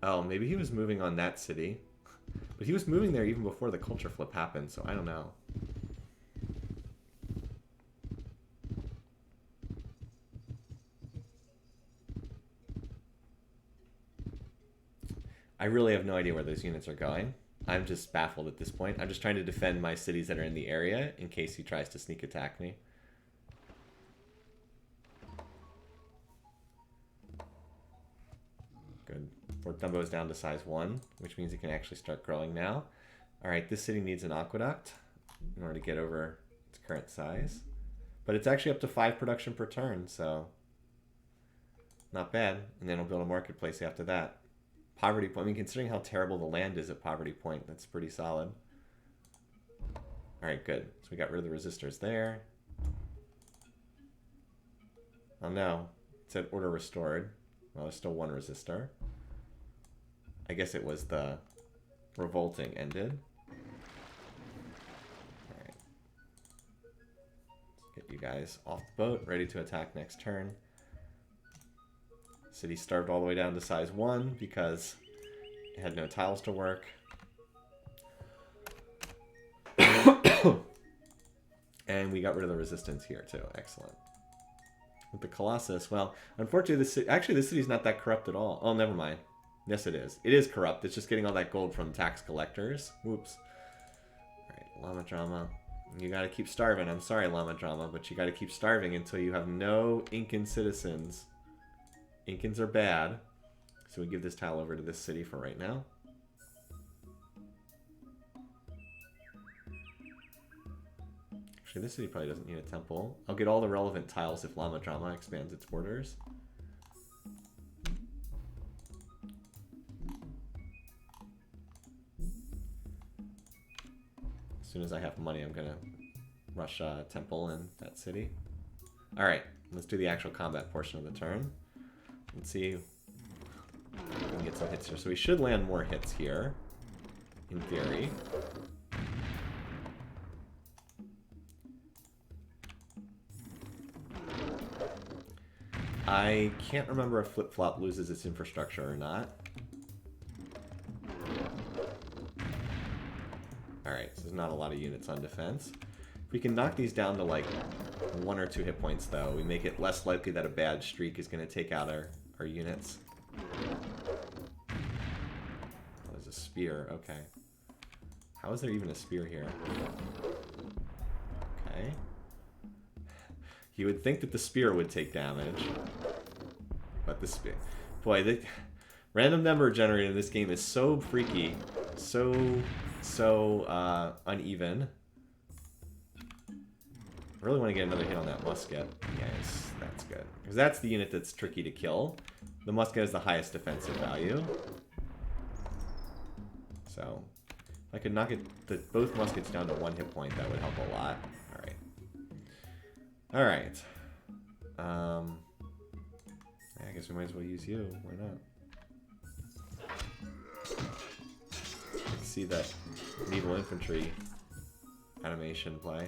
Oh, maybe he was moving on that city. But he was moving there even before the culture flip happened, so I don't know. I really have no idea where those units are going. I'm just baffled at this point. I'm just trying to defend my cities that are in the area in case he tries to sneak attack me. Good. Fort Dumbo is down to size 1, which means it can actually start growing now. Alright, this city needs an aqueduct in order to get over its current size. But it's actually up to 5 production per turn, so not bad. And then we'll build a marketplace after that. Poverty point. I mean, considering how terrible the land is at Poverty Point, that's pretty solid. Alright, good. So we got rid of the resistors there. Oh no. It said order restored. Well, there's still 1 resistor. I guess it was the revolting ended. Alright. Let's get you guys off the boat, ready to attack next turn. City starved all the way down to size 1 because it had no tiles to work. And we got rid of the resistance here too. Excellent. With the Colossus, well, unfortunately, this city's not that corrupt at all. Oh, never mind. Yes, it is. It is corrupt. It's just getting all that gold from tax collectors. Whoops. Alright, Llama Drama. You gotta keep starving. I'm sorry, Llama Drama, but you gotta keep starving until you have no Incan citizens. Incans are bad, so we give this tile over to this city for right now. Actually, this city probably doesn't need a temple. I'll get all the relevant tiles if Llama Drama expands its borders. As soon as I have money, I'm gonna rush a temple in that city. Alright, let's do the actual combat portion of the turn. Let's see if we can get some hits here. So we should land more hits here, in theory. I can't remember if Flip-Flop loses its infrastructure or not. Alright, so there's not a lot of units on defense. If we can knock these down to like 1 or 2 hit points, though. We make it less likely that a bad streak is going to take out our units. Oh, there's a spear. Okay. How is there even a spear here? Okay. You would think that the spear would take damage. But the spear... Boy, the random number generator in this game is so freaky. So uneven. I really want to get another hit on that musket. Yes, that's good. Because that's the unit that's tricky to kill. The musket has the highest defensive value. So, if I could knock both muskets down to 1 hit point, that would help a lot. Alright. Alright. I guess we might as well use you. Why not? Let's see that medieval infantry animation play.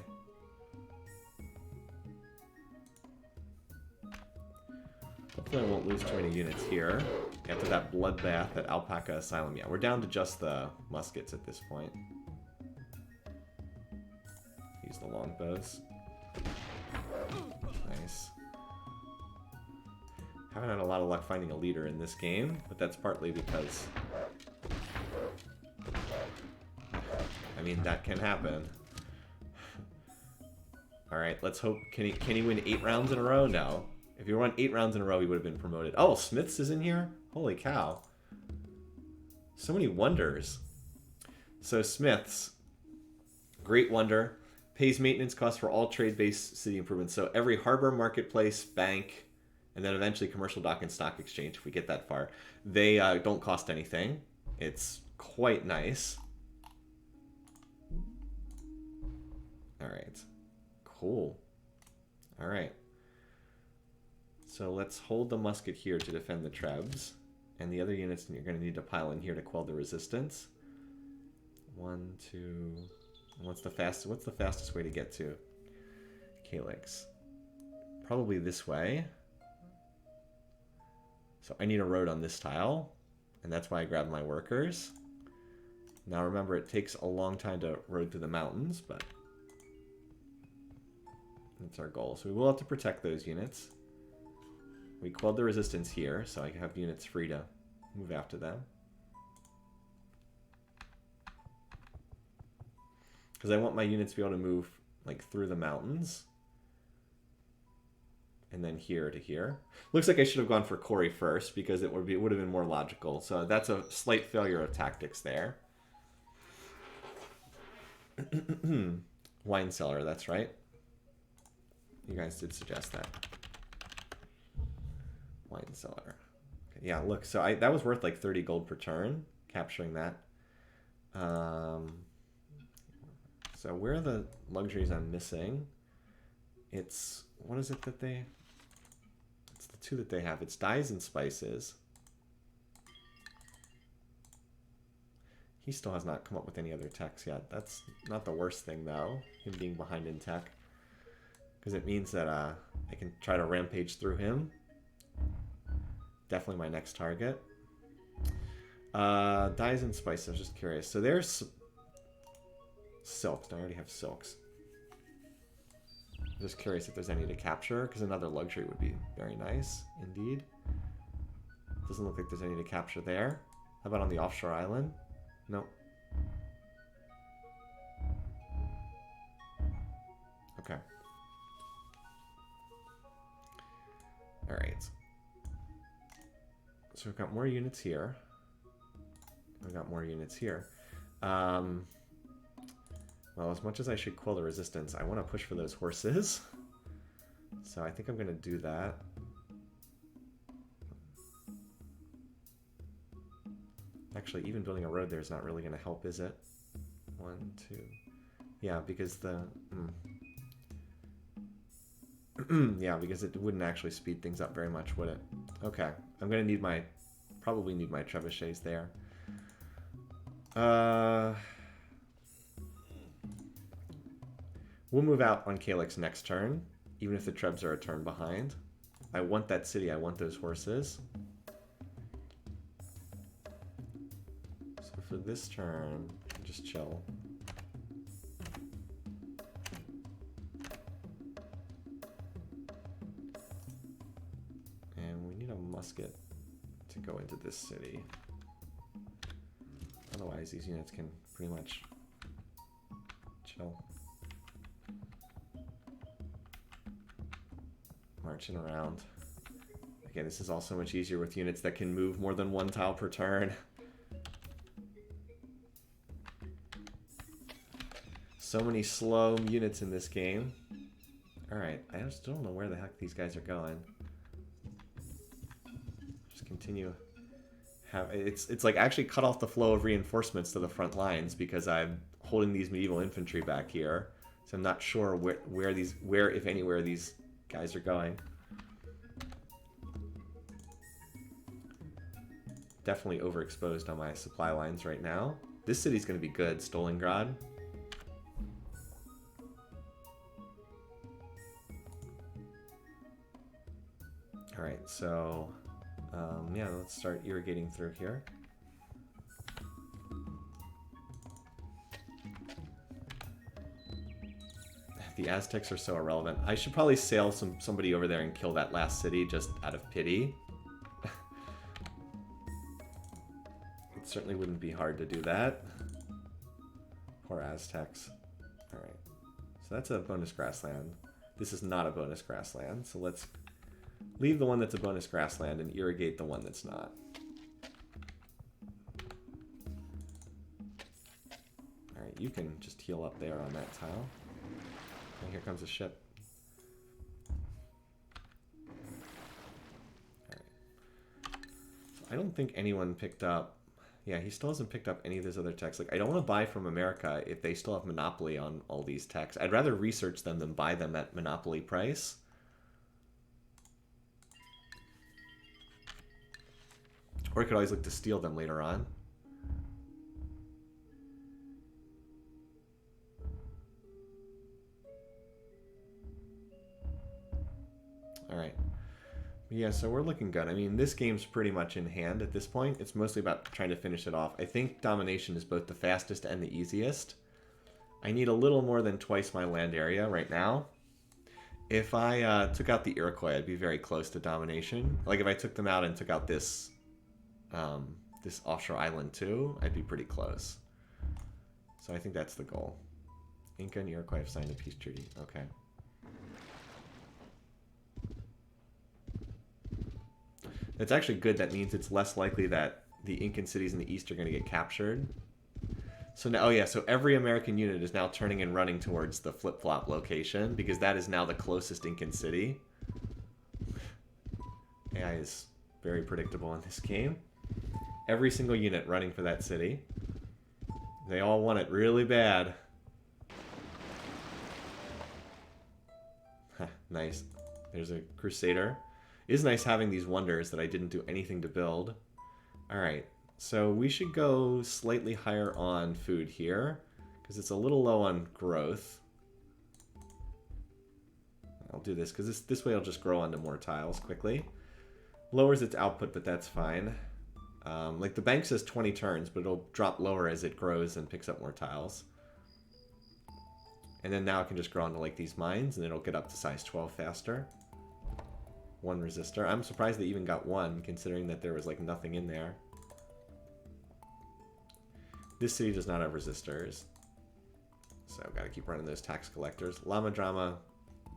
Hopefully I won't lose too many units here. After that bloodbath at Alpaca Asylum. Yeah, we're down to just the muskets at this point. Use the longbows. Nice. Haven't had a lot of luck finding a leader in this game, but that's partly because... I mean, that can happen. Alright, let's hope... Can he win 8 rounds in a row? No. If he won 8 rounds in a row, he would have been promoted. Oh, Smiths is in here? Holy cow. So many wonders. So Smiths. Great wonder. Pays maintenance costs for all trade-based city improvements. So every harbor, marketplace, bank, and then eventually commercial dock and stock exchange, if we get that far. They don't cost anything. It's quite nice. Alright. Cool. Alright. So let's hold the musket here to defend the trebs. And the other units you're going to need to pile in here to quell the resistance. 1, 2... What's the fastest way to get to Calyx? Probably this way. So I need a road on this tile, and that's why I grabbed my workers. Now remember, it takes a long time to road through the mountains, but that's our goal. So we will have to protect those units. We quelled the resistance here, so I can have units free to move after them. Because I want my units to be able to move like through the mountains. And then here to here. Looks like I should have gone for Corey first because it would have been more logical. So that's a slight failure of tactics there. Wine cellar, that's right. You guys did suggest that. Wine cellar. Okay, yeah, look, so that was worth like 30 gold per turn, capturing that. So where are the luxuries I'm missing? It's, what is it that they, it's the 2 that they have. It's dyes and spices. He still has not come up with any other techs yet. That's not the worst thing though, him being behind in tech. Because it means that I can try to rampage through him. Definitely my next target. Dyes and spices, I was just curious. So there's silks. I already have silks. I'm just curious if there's any to capture, because another luxury would be very nice, indeed. Doesn't look like there's any to capture there. How about on the offshore island? Nope. Okay. Alright. So we've got more units here. We've got more units here. Well, as much as I should quell the resistance, I want to push for those horses. So I think I'm going to do that. Actually, even building a road there is not really going to help, is it? 1, 2... Yeah, because the... yeah, because it wouldn't actually speed things up very much, would it? Okay. I'm going to need my... Probably need my trebuchets there. We'll move out on Calyx next turn, even if the Trebs are a turn behind. I want that city, I want those horses. So for this turn, just chill. musket to go into this city. Otherwise, these units can pretty much chill. Marching around. Again, this is all so much easier with units that can move more than one tile per turn. So many slow units in this game. Alright, I just don't know where the heck these guys are going. Just continue. It's like actually cut off the flow of reinforcements to the front lines because I'm holding these medieval infantry back here. So I'm not sure where if anywhere these guys are going. Definitely overexposed on my supply lines right now. This city's going to be good, Stalingrad. Alright, so yeah, let's start irrigating through here. The Aztecs are so irrelevant. I should probably sail somebody over there and kill that last city just out of pity. It certainly wouldn't be hard to do that. Poor Aztecs. Alright, so that's a bonus grassland. This is not a bonus grassland, so let's leave the one that's a bonus grassland and irrigate the one that's not. Alright, you can just heal up there on that tile. And here comes a ship. Alright. So I don't think anyone picked up... Yeah, he still hasn't picked up any of those other techs. Like, I don't want to buy from America if they still have monopoly on all these techs. I'd rather research them than buy them at monopoly price. Or I could always look to steal them later on. Alright. Yeah, so we're looking good. I mean, this game's pretty much in hand at this point. It's mostly about trying to finish it off. I think domination is both the fastest and the easiest. I need a little more than twice my land area right now. If I took out the Iroquois, I'd be very close to domination. Like, if I took them out and took out this this offshore island too, I'd be pretty close. So I think that's the goal. Inca and Iroquois have signed a peace treaty. Okay. It's actually good. That means it's less likely that the Incan cities in the east are going to get captured. So now, oh yeah, so every American unit is now turning and running towards the flip-flop location because that is now the closest Incan city. AI is very predictable in this game. Every single unit running for that city. They all want it really bad. Nice. There's a Crusader. It is nice having these wonders that I didn't do anything to build. Alright, so we should go slightly higher on food here, because it's a little low on growth. I'll do this, because this way I'll just grow onto more tiles quickly. Lowers its output, but that's fine. Like the bank says 20 turns, but it'll drop lower as it grows and picks up more tiles. And then now it can just grow onto like these mines, and it'll get up to size 12 faster. One resistor. I'm surprised they even got one, considering that there was like nothing in there. This city does not have resistors, so I've got to keep running those tax collectors. Lama Drama is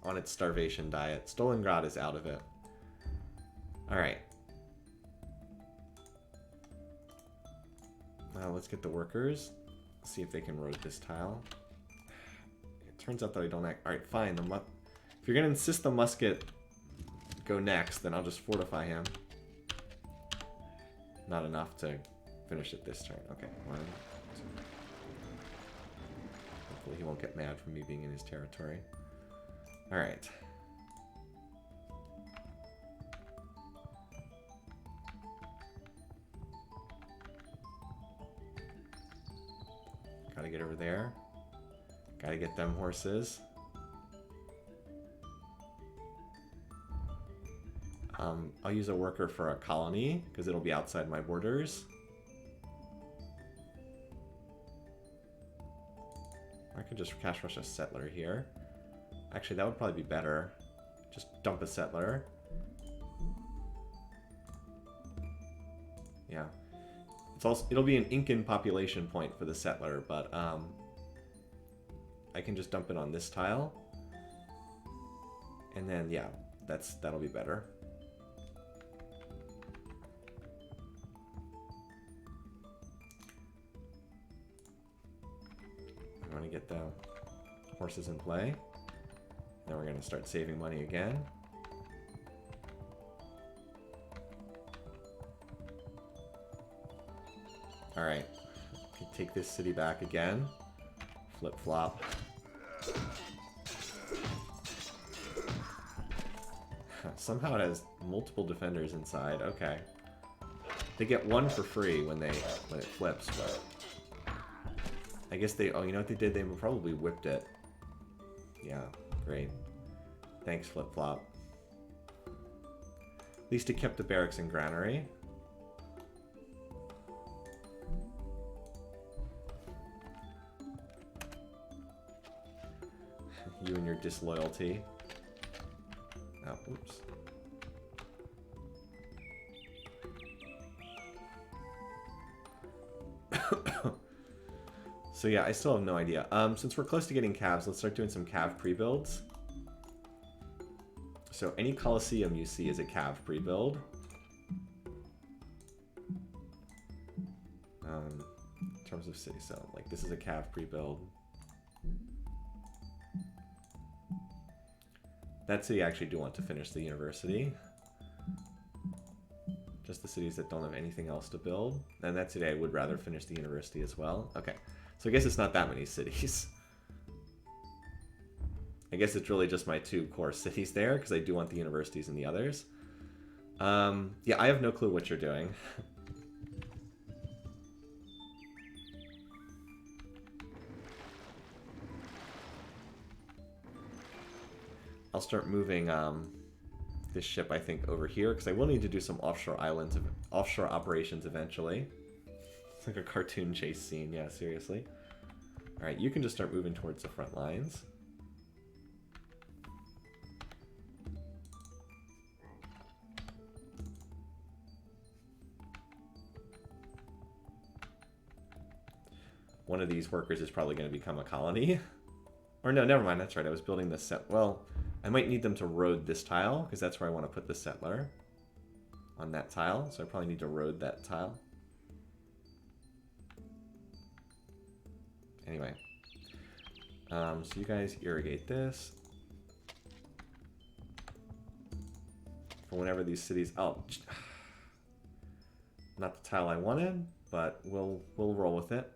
on its starvation diet. Stalingrad is out of it. Alright. Now let's get the workers. See if they can road this tile. It turns out that I don't act... Alright, fine. If you're going to insist the musket go next, then I'll just fortify him. Not enough to finish it this turn. Okay, 1, 2. Hopefully he won't get mad from me being in his territory. Alright. Gotta get over there. Gotta get them horses. I'll use a worker for a colony, because it'll be outside my borders. I could just cash rush a settler here. Actually, that would probably be better. Just dump a settler. Yeah. It's also, it'll be an Incan population point for the settler, but I can just dump it on this tile. And then, yeah, that'll be better. I want to get the horses in play. Then we're going to start saving money again. Alright. Take this city back again. Flip-flop. Somehow it has multiple defenders inside. Okay. They get one for free when it flips, but I guess they... Oh, you know what they did? They probably whipped it. Yeah, great. Thanks, flip-flop. At least it kept the barracks and granary. You and your disloyalty. Oh, oops. So yeah, I still have no idea. Since we're close to getting calves, let's start doing some cav pre-builds. So any Coliseum you see is a cav pre-build. In terms of city, so like this is a cav pre-build. That city I actually do want to finish the university. Just the cities that don't have anything else to build. And that city I would rather finish the university as well. Okay, so I guess it's not that many cities. I guess it's really just my two core cities there, because I do want the universities and the others. Yeah, I have no clue what you're doing. I'll start moving this ship, I think, over here, because I will need to do some offshore operations eventually. It's like a cartoon chase scene, yeah, seriously. Alright, you can just start moving towards the front lines. One of these workers is probably going to become a colony. Or no, never mind, that's right, I was building this set. Well, I might need them to road this tile, because that's where I want to put the settler. On that tile, so I probably need to road that tile. Anyway. So you guys irrigate this. For whenever these cities... Oh, not the tile I wanted, but we'll roll with it.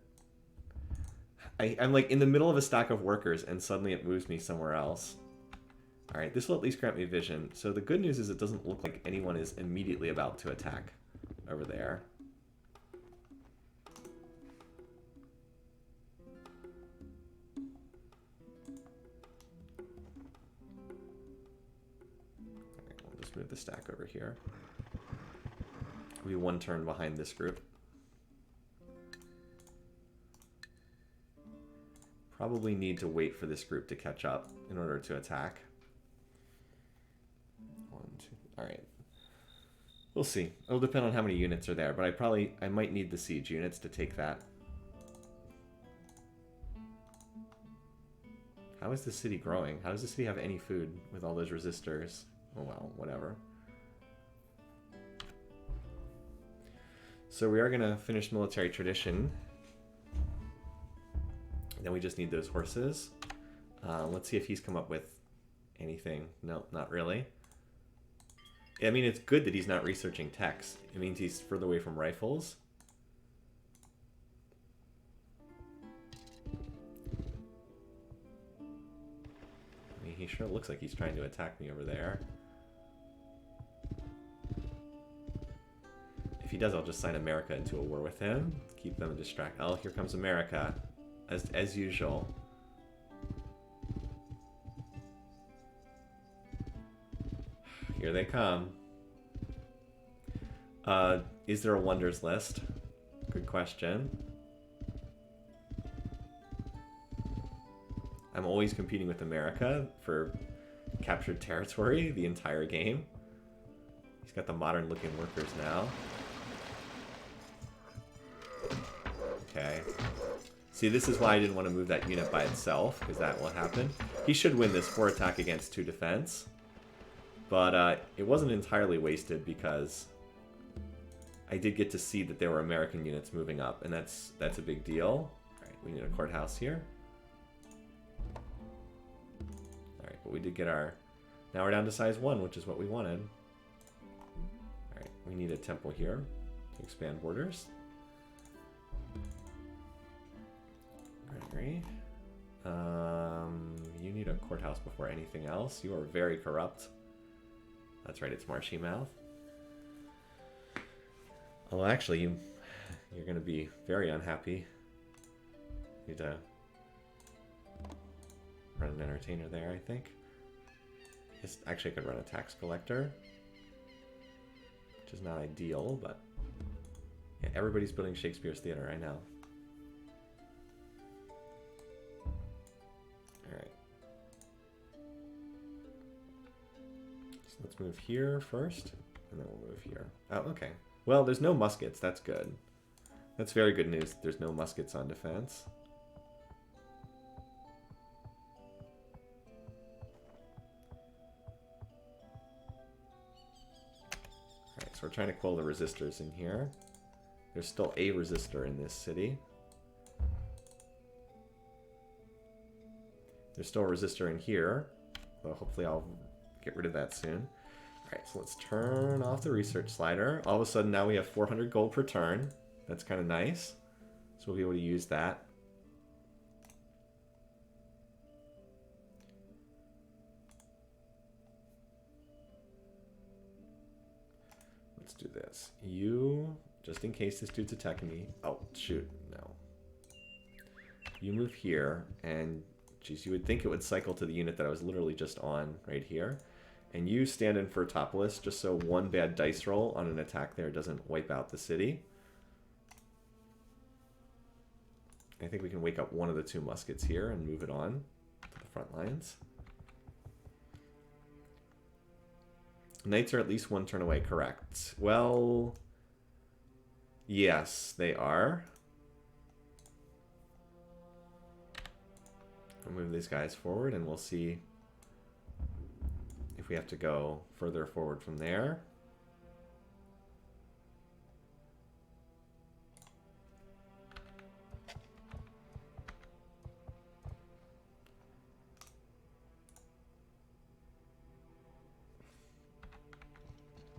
I'm like in the middle of a stack of workers and suddenly it moves me somewhere else. Alright, this will at least grant me vision. So the good news is it doesn't look like anyone is immediately about to attack over there. Alright, we'll just move the stack over here. We'll be one turn behind this group. Probably need to wait for this group to catch up in order to attack. 1, 2, alright. We'll see. It'll depend on how many units are there, but I might need the siege units to take that. How is the city growing? How does the city have any food with all those resistors? Oh well, whatever. So we are gonna finish military tradition. Then we just need those horses. Let's see if he's come up with anything. No, not really. I mean, it's good that he's not researching techs. It means he's further away from rifles. I mean, he sure looks like he's trying to attack me over there. If he does, I'll just sign America into a war with him. Keep them distracted. Oh, here comes America. As usual. Here they come. Is there a wonders list? Good question. I'm always competing with America for captured territory the entire game. He's got the modern looking workers now. Okay. See, this is why I didn't want to move that unit by itself, because that will happen. He should win this 4 attack against 2 defense. But it wasn't entirely wasted because I did get to see that there were American units moving up, and that's a big deal. Alright, we need a courthouse here. Alright, but we did get our... Now we're down to size 1, which is what we wanted. Alright, we need a temple here to expand borders. Gregory. You need a courthouse before anything else. You are very corrupt. That's right, it's Marshy Mouth. Although actually, you're going to be very unhappy. You need to run an entertainer there, I think. Actually, I could run a tax collector, which is not ideal, but yeah, everybody's building Shakespeare's Theater right now. Alright. So let's move here first, and then we'll move here. Oh, okay. Well, there's no muskets. That's good. That's very good news. There's no muskets on defense. Alright, so we're trying to quell the resistors in here. There's still a resistor in this city. There's still a resistor in here. Well, hopefully I'll get rid of that soon. Alright, so let's turn off the research slider. All of a sudden now we have 400 gold per turn. That's kind of nice. So we'll be able to use that. Let's do this. You, just in case this dude's attacking me. Oh, shoot, no. You move here, and geez, you would think it would cycle to the unit that I was literally just on right here. And you stand in for Topolis, just so one bad dice roll on an attack there doesn't wipe out the city. I think we can wake up one of the 2 muskets here and move it on to the front lines. Knights are at least 1 turn away, correct. Well, yes, they are. I'll move these guys forward and we'll see if we have to go further forward from there.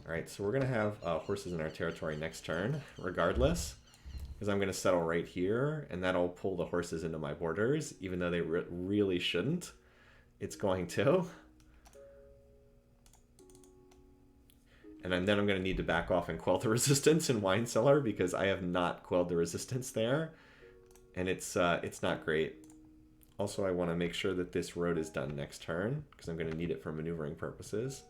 Alright, so we're going to have horses in our territory next turn, regardless. Because I'm going to settle right here, and that'll pull the horses into my borders, even though they really shouldn't. It's going to. And then I'm going to need to back off and quell the resistance in Wine Cellar, because I have not quelled the resistance there. And it's not great. Also, I want to make sure that this road is done next turn, because I'm going to need it for maneuvering purposes.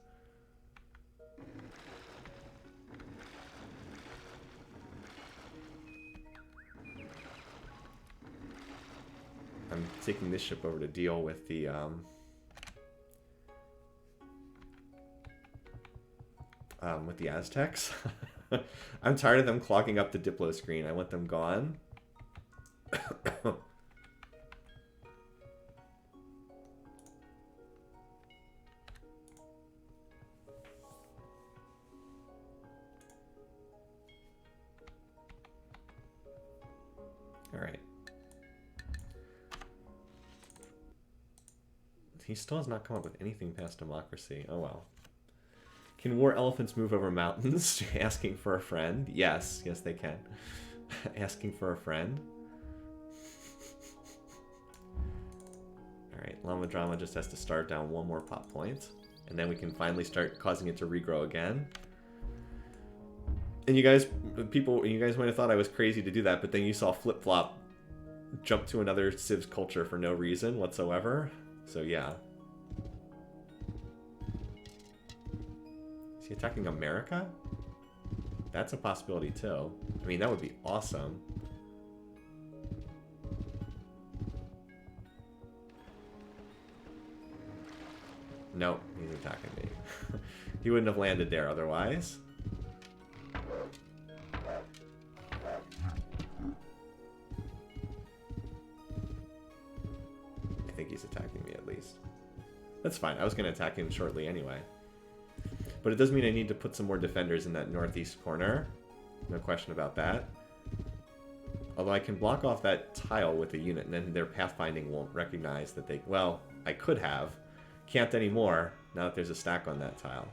I'm taking this ship over to deal with the Aztecs. I'm tired of them clogging up the Diplo screen. I want them gone. All right. He still has not come up with anything past democracy. Oh well. Can war elephants move over mountains? Asking for a friend? Yes. Yes, they can. Asking for a friend. Alright, Llama Drama just has to start down 1 more pop point. And then we can finally start causing it to regrow again. And you guys might have thought I was crazy to do that, but then you saw Flip Flop jump to another Civ's culture for no reason whatsoever. So yeah. Is he attacking America? That's a possibility too. I mean, that would be awesome. Nope, he's attacking me. He wouldn't have landed there That's fine. I was going to attack him shortly anyway. But it does mean I need to put some more defenders in that northeast corner. No question about that. Although I can block off that tile with a unit, and then their pathfinding won't recognize that they... Well, I could have. Can't anymore, now that there's a stack on that tile.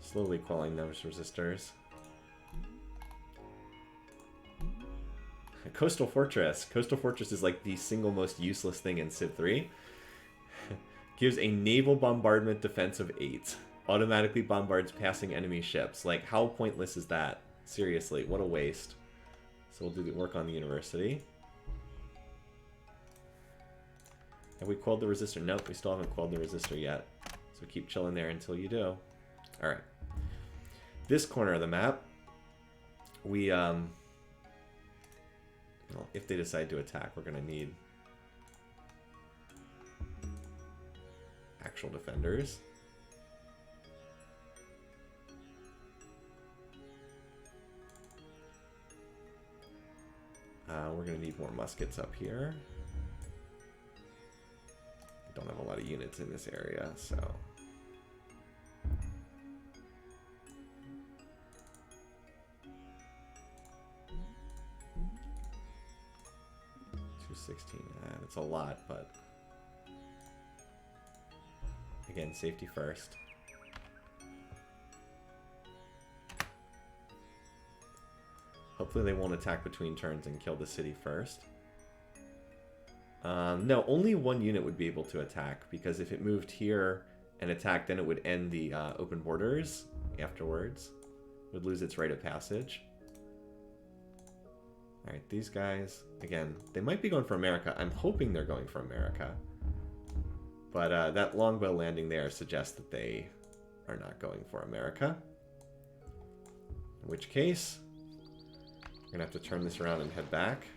Slowly quelling those resistors. Coastal Fortress. Coastal Fortress is like the single most useless thing in Civ 3. Gives a naval bombardment defense of 8. Automatically bombards passing enemy ships. Like, how pointless is that? Seriously, what a waste. So we'll do the work on the university. Have we quelled the resistor? Nope, we still haven't quelled the resistor yet. So keep chilling there until you do. Alright. This corner of the map, we, well, if they decide to attack, we're going to need actual defenders. We're going to need more muskets up here. I don't have a lot of units in this area, so... 216, that's a lot, but... Again, safety first. Hopefully they won't attack between turns and kill the city first. No, only one unit would be able to attack, because if it moved here and attacked, then it would end the open borders afterwards. It would lose its right of passage. Alright, these guys, again, they might be going for America. I'm hoping they're going for America. But that longbow landing there suggests that they are not going for America. In which case... We're going to have to turn this around and head back.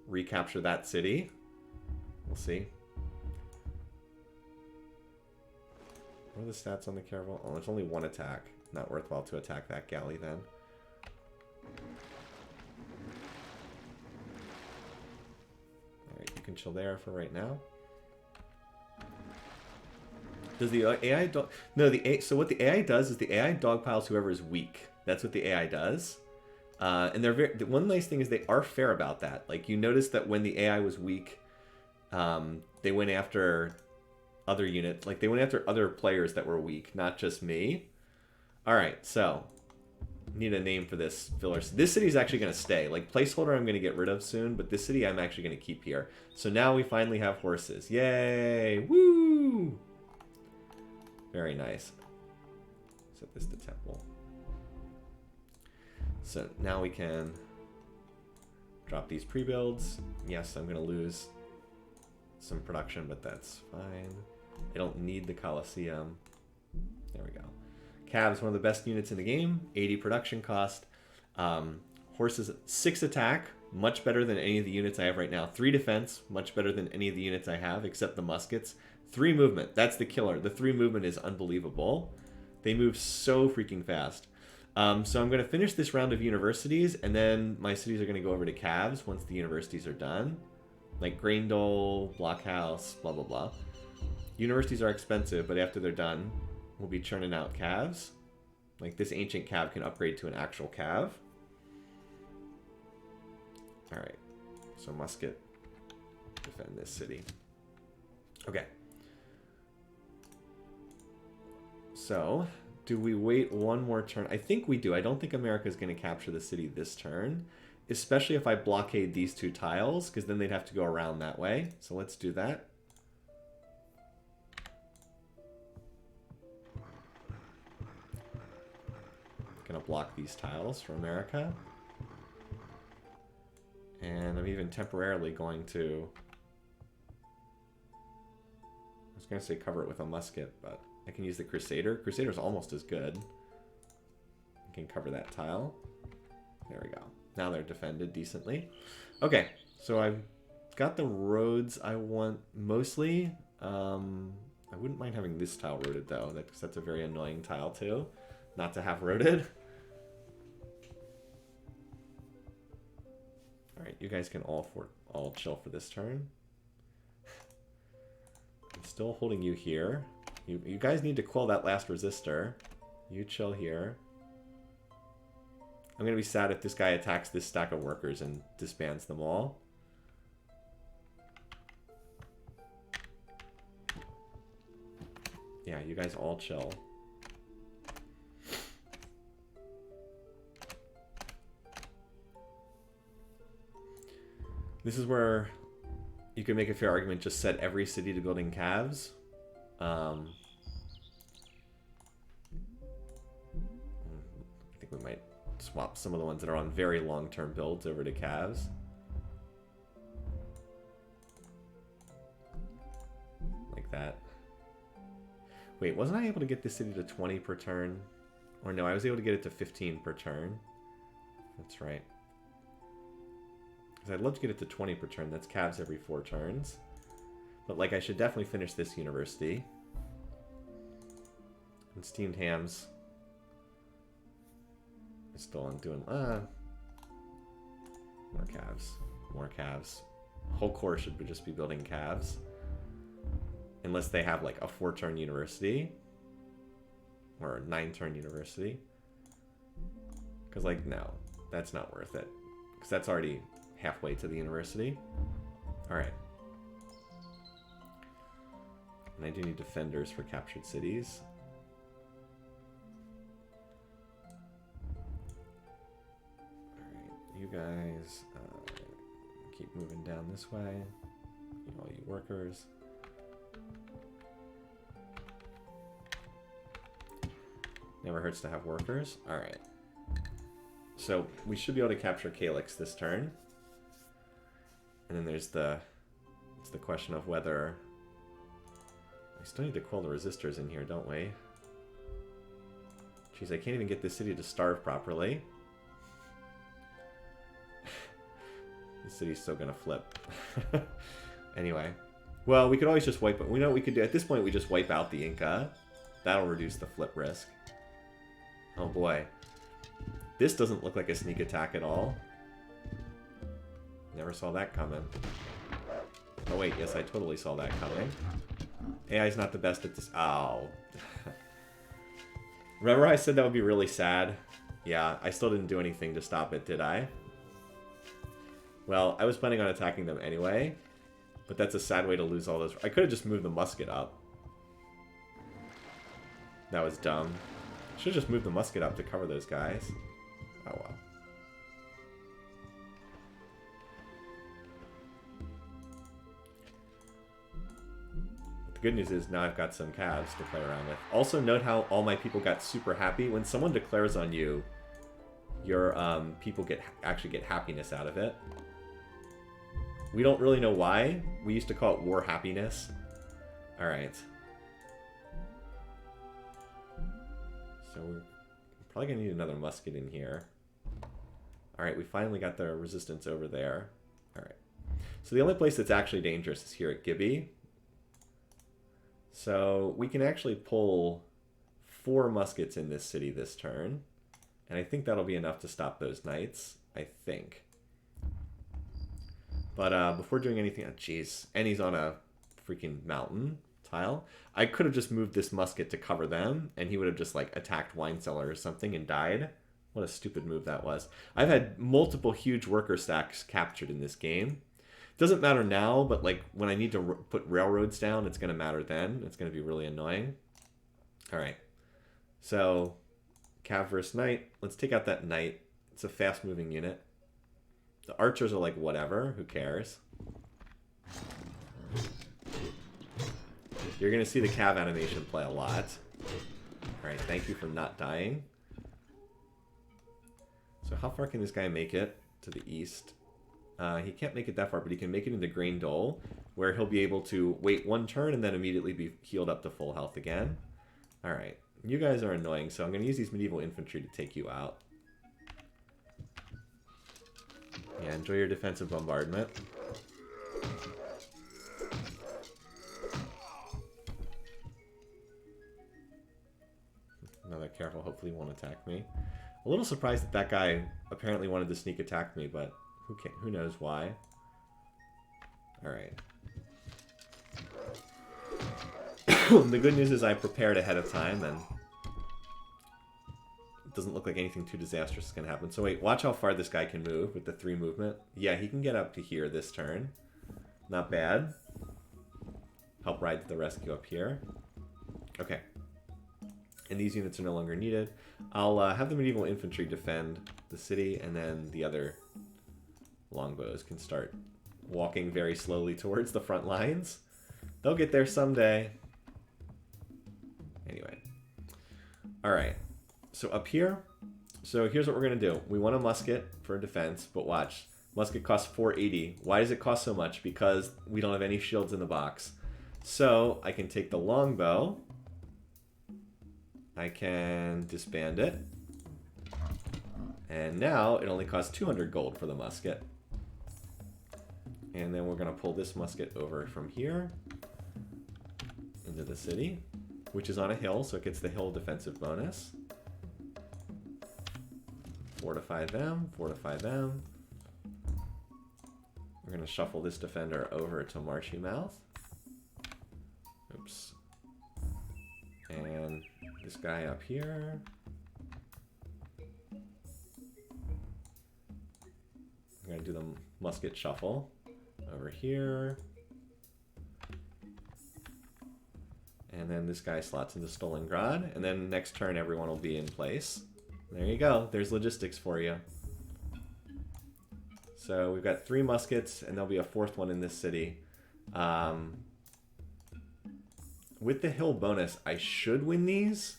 Recapture that city. We'll see. What are the stats on the caravel? Oh, it's only one attack. Not worthwhile to attack that galley then. Alright, you can chill there for right now. Does the AI dog... No, so what the AI does is the AI dogpiles whoever is weak. That's what the AI does. And they're one nice thing is they are fair about that. Like, you notice that when the AI was weak, they went after other units. Like, they went after other players that were weak, not just me. Alright, so, need a name for this filler. This city is actually going to stay. Like, placeholder I'm going to get rid of soon, but this city I'm actually going to keep here. So now we finally have horses. Yay! Woo! Very nice. Set this to temple. So now we can drop these pre-builds. Yes, I'm going to lose some production, but that's fine. I don't need the Colosseum. There we go. Cavs, one of the best units in the game. 80 production cost. Horses, 6 attack. Much better than any of the units I have right now. 3 defense. Much better than any of the units I have, except the muskets. 3 movement. That's the killer. The 3 movement is unbelievable. They move so freaking fast. So I'm going to finish this round of universities, and then my cities are going to go over to Cavs once the universities are done. Like Graindole, Blockhouse, blah, blah, blah. Universities are expensive, but after they're done, we'll be churning out Cavs. Like, this ancient Cav can upgrade to an actual Cav. Alright. So musket. Defend this city. Okay. So... do we wait one more turn? I think we do. I don't think America is going to capture the city this turn, especially if I blockade these 2 tiles, because then they'd have to go around that way. So let's do that. Going to block these tiles for America. And I'm even temporarily going to... I was going to say cover it with a musket, but... I can use the Crusader. Crusader's almost as good. I can cover that tile. There we go. Now they're defended decently. Okay, so I've got the roads I want mostly. I wouldn't mind having this tile roaded, though, because that's a very annoying tile, too. Not to have roaded. Alright, you guys can all chill for this turn. Still holding you here. You guys need to quell that last resistor. You chill here. I'm going to be sad if this guy attacks this stack of workers and disbands them all. Yeah, you guys all chill. This is where you can make a fair argument, just set every city to building calves. I think we might swap some of the ones that are on very long-term builds over to calves. Like that. Wait, wasn't I able to get this city to 20 per turn? Or no, I was able to get it to 15 per turn. That's right. Because I'd love to get it to 20 per turn. That's calves every 4 turns. But, like, I should definitely finish this university. And steamed hams. I still am doing... more calves. More calves. Whole core should just be building calves. Unless they have, like, a 4-turn university. Or a 9-turn university. Because, like, no. That's not worth it. Because that's already halfway to the university. Alright. And I do need defenders for captured cities. Alright, you guys keep moving down this way. All you workers. Never hurts to have workers. Alright. So we should be able to capture Calyx this turn. And then there's it's the question of whether... We still need to quell the resistors in here, don't we? Jeez, I can't even get this city to starve properly. This city's still gonna flip. Anyway. Well, we could always just wipe it. We know what we could do. At this point, we just wipe out the Inca. That'll reduce the flip risk. Oh boy. This doesn't look like a sneak attack at all. Never saw that coming. Oh wait, yes, I totally saw that coming. AI's not the best at this. Oh. Remember I said that would be really sad? Yeah, I still didn't do anything to stop it, did I? Well, I was planning on attacking them anyway. But that's a sad way to lose all those. I could have just moved the musket up. That was dumb. Should have just moved the musket up to cover those guys. Oh well. The good news is now I've got some calves to play around with. Also note how all my people got super happy. When someone declares on you, your people actually get happiness out of it. We don't really know why. We used to call it war happiness. Alright. So we're probably going to need another musket in here. Alright, we finally got the resistance over there. Alright. So the only place that's actually dangerous is here at Gibby. So we can actually pull 4 muskets in this city this turn. And I think that'll be enough to stop those knights. I think. But before doing anything... Oh, jeez. And he's on a freaking mountain tile. I could have just moved this musket to cover them, and he would have just, like, attacked Wine Cellar or something and died. What a stupid move that was. I've had multiple huge worker stacks captured in this game. Doesn't matter now, but, like, when I need to put railroads down, it's going to matter then. It's going to be really annoying. Alright. So, Cav versus Knight. Let's take out that Knight. It's a fast-moving unit. The archers are like, whatever. Who cares? You're going to see the Cav animation play a lot. Alright, thank you for not dying. So how far can this guy make it to the east? He can't make it that far, but he can make it into Grain Dole, where he'll be able to wait 1 turn and then immediately be healed up to full health again. Alright, you guys are annoying, so I'm going to use these medieval infantry to take you out. Yeah, enjoy your defensive bombardment. Another careful, hopefully he won't attack me. A little surprised that that guy apparently wanted to sneak attack me, but who knows why. Alright. The good news is I prepared ahead of time, and it doesn't look like anything too disastrous is going to happen. So wait, watch how far this guy can move with the 3 movement. Yeah, he can get up to here this turn. Not bad. Help ride to the rescue up here. Okay. And these units are no longer needed. I'll have the medieval infantry defend the city, and then the other longbows can start walking very slowly towards the front lines. They'll get there someday. Anyway. Alright. So up here. So here's what we're going to do. We want a musket for defense, but watch. Musket costs 480. Why does it cost so much? Because we don't have any shields in the box. So I can take the longbow. I can disband it. And now it only costs 200 gold for the musket. And then we're going to pull this musket over from here into the city, which is on a hill, so it gets the hill defensive bonus. Fortify them, fortify them. We're going to shuffle this defender over to Marshy Mouth. Oops. And this guy up here. I'm going to do the musket shuffle over here. And then this guy slots into Stalingrad. And then next turn everyone will be in place. There you go. There's logistics for you. So we've got 3 muskets, and there'll be a 4th one in this city. With the hill bonus, I should win these,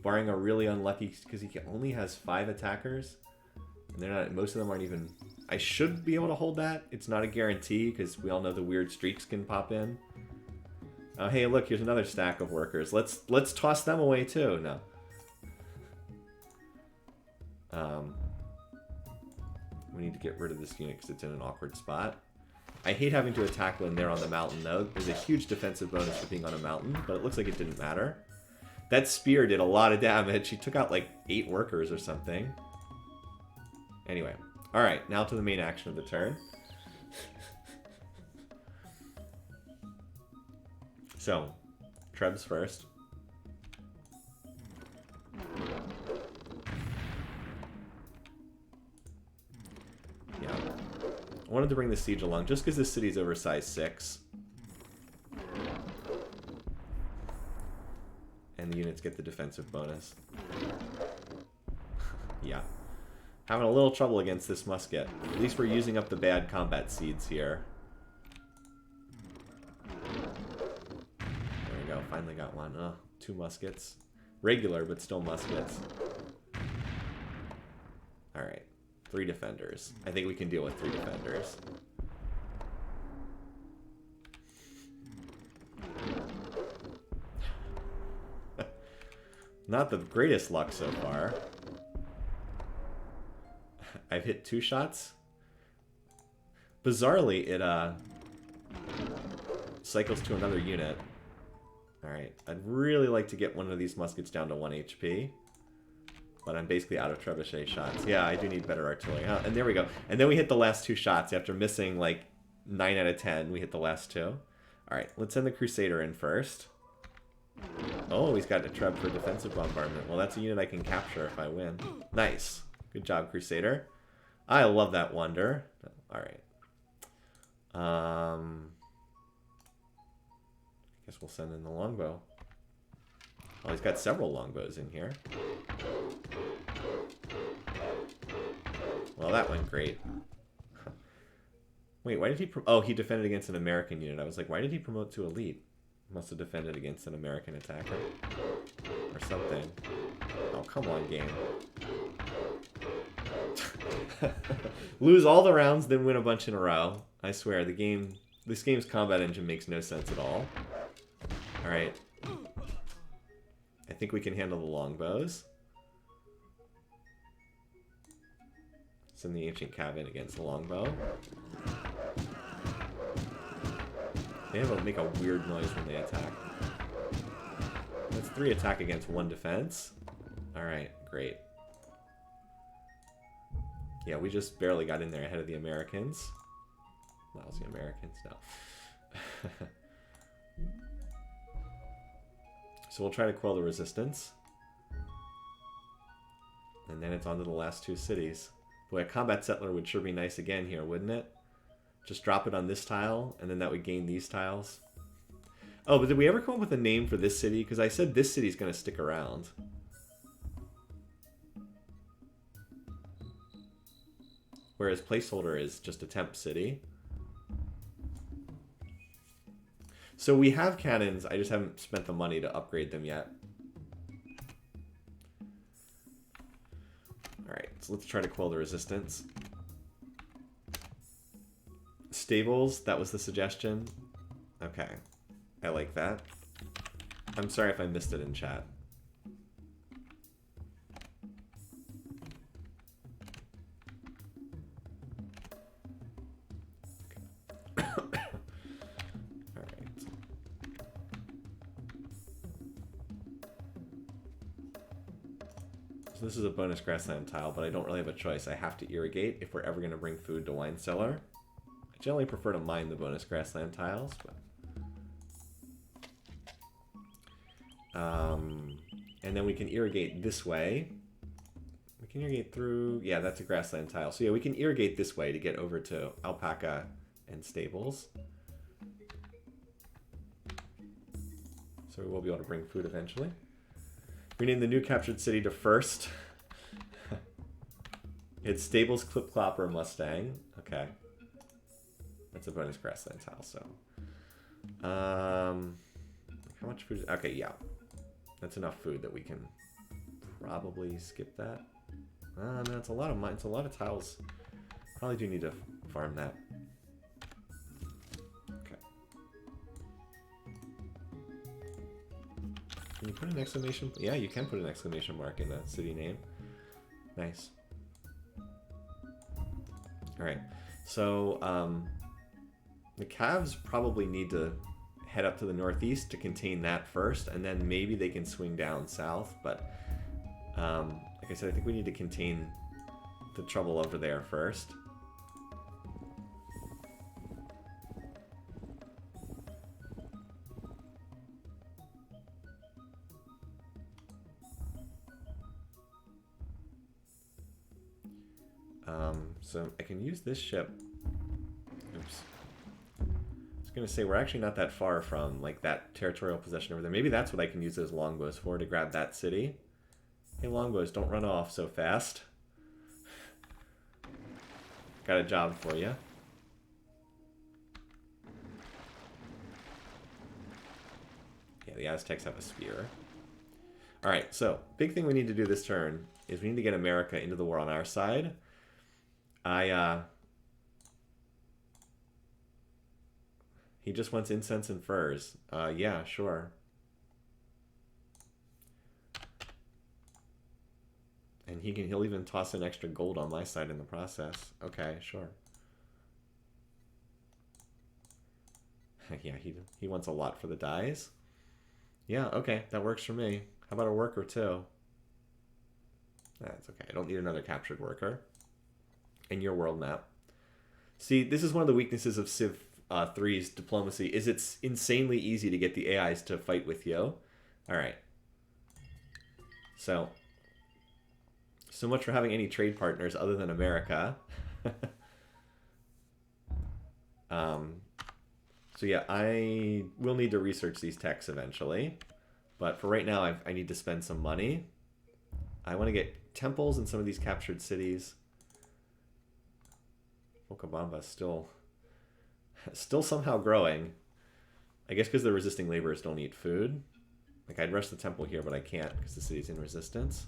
barring a really unlucky, because he only has 5 attackers. And they're not. Most of them aren't even. I should be able to hold that. It's not a guarantee, because we all know the weird streaks can pop in. Oh, hey, look, here's another stack of workers. Let's toss them away too. No. We need to get rid of this unit because it's in an awkward spot. I hate having to attack when they're on the mountain, though. There's a huge defensive bonus for being on a mountain, but it looks like it didn't matter. That spear did a lot of damage. He took out like 8 workers or something. Anyway. Alright, now to the main action of the turn. So, Trebs first. Yeah. I wanted to bring the siege along just because this city's oversized 6. And the units get the defensive bonus. Yeah. Having a little trouble against this musket. At least we're using up the bad combat seeds here. There we go. Finally got one. 2 muskets. Regular, but still muskets. Alright. 3 defenders. I think we can deal with 3 defenders. Not the greatest luck so far. I've hit 2 shots. Bizarrely, it cycles to another unit. Alright, I'd really like to get one of these muskets down to 1 HP. But I'm basically out of trebuchet shots. Yeah, I do need better artillery. And there we go. And then we hit the last 2 shots. After missing like 9 out of 10, we hit the last 2. Alright, let's send the Crusader in first. Oh, he's got a Treb for defensive bombardment. Well, that's a unit I can capture if I win. Nice. Good job, Crusader. I love that wonder. Alright. I guess we'll send in the longbow. Oh, he's got several longbows in here. Well, that went great. Wait, why did he... Oh, he defended against an American unit. I was like, why did he promote to elite? Must have defended against an American attacker. Or something. Oh, come on, game. Lose all the rounds, then win a bunch in a row. I swear, this game's combat engine makes no sense at all. Alright. I think we can handle the longbows. Send the ancient cav in against the longbow. They make a weird noise when they attack. That's 3 attack against 1 defense. Alright, great. Yeah, we just barely got in there ahead of the Americans. Lousy Americans, no. So we'll try to quell the resistance. And then it's on to the last two cities. Boy, a combat settler would sure be nice again here, wouldn't it? Just drop it on this tile, and then that would gain these tiles. Oh, but did we ever come up with a name for this city? Because I said this city's going to stick around. Whereas placeholder is just a temp city. So we have cannons, I just haven't spent the money to upgrade them yet. Alright, so let's try to quell the resistance. Stables, that was the suggestion. Okay, I like that. I'm sorry if I missed it in chat. This is a bonus grassland tile, but I don't really have a choice. I have to irrigate if we're ever going to bring food to Wine Cellar. I generally prefer to mine the bonus grassland tiles, but... and then we can irrigate this way. We can irrigate through... Yeah, that's a grassland tile. So yeah, we can irrigate this way to get over to alpaca and stables. So we will be able to bring food eventually. Rename the new captured city to first. It's Stables, Clip Clopper, Mustang. Okay. That's a bonus grassland tile, so. How much food? Okay, yeah. That's enough food that we can probably skip that. No, it's a lot of mine. It's a lot of tiles. Probably do need to farm that. Can you put an exclamation? Yeah, you can put an exclamation mark in the city name. Nice. All right. So the Cavs probably need to head up to the northeast to contain that first, and then maybe they can swing down south. But like I said, I think we need to contain the trouble over there first. So I can use this ship. Oops. I was going to say, we're actually not that far from like that territorial possession over there. Maybe that's what I can use those longbows for, to grab that city. Hey, longbows, don't run off so fast. Got a job for you. Yeah, the Aztecs have a spear. Alright, so big thing we need to do this turn is we need to get America into the war on our side. He just wants incense and furs. Yeah, sure. And he'll even toss in extra gold on my side in the process. Okay, sure. Yeah, he wants a lot for the dyes. Yeah, okay, that works for me. How about a worker too? That's okay. I don't need another captured worker. In your world map. See, this is one of the weaknesses of Civ 3's diplomacy, is it's insanely easy to get the AIs to fight with you. Alright. So much for having any trade partners other than America. So yeah, I will need to research these techs eventually. But for right now, I need to spend some money. I want to get temples in some of these captured cities. Okabamba still somehow growing. I guess because the resisting laborers don't eat food. Like, I'd rush the temple here, but I can't because the city's in resistance.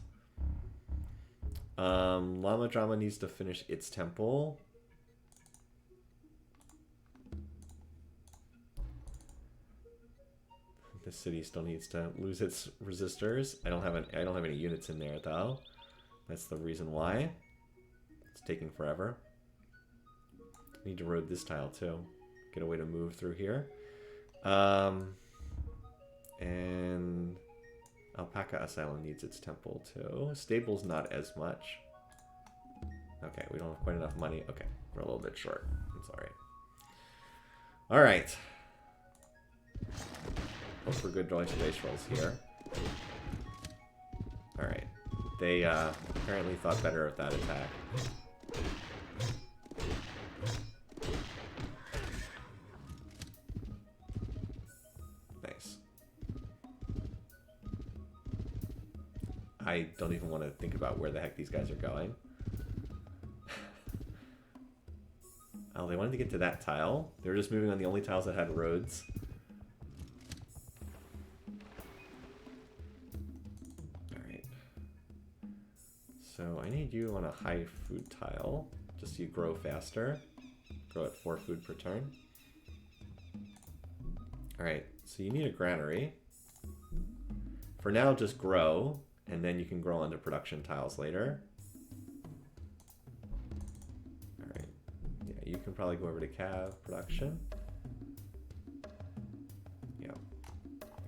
Lama Drama needs to finish its temple. This city still needs to lose its resistors. I don't have any units in there though. That's the reason why. It's taking forever. Need to road this tile too. Get a way to move through here. And Alpaca Asylum needs its temple too. Stable's not as much. Okay, we don't have quite enough money. Okay, we're a little bit short. I'm sorry. Alright. Hope for good dice rolls here. Alright. They apparently thought better of that attack. Nice. I don't even want to think about where the heck these guys are going. Oh, they wanted to get to that tile. They were just moving on the only tiles that had roads. Alright. So I need you on a high food tile, just so you grow faster. Grow at 4 food per turn. Alright, so you need a granary. For now, just grow, and then you can grow onto production tiles later. Alright, yeah, you can probably go over to Cav production. Yeah,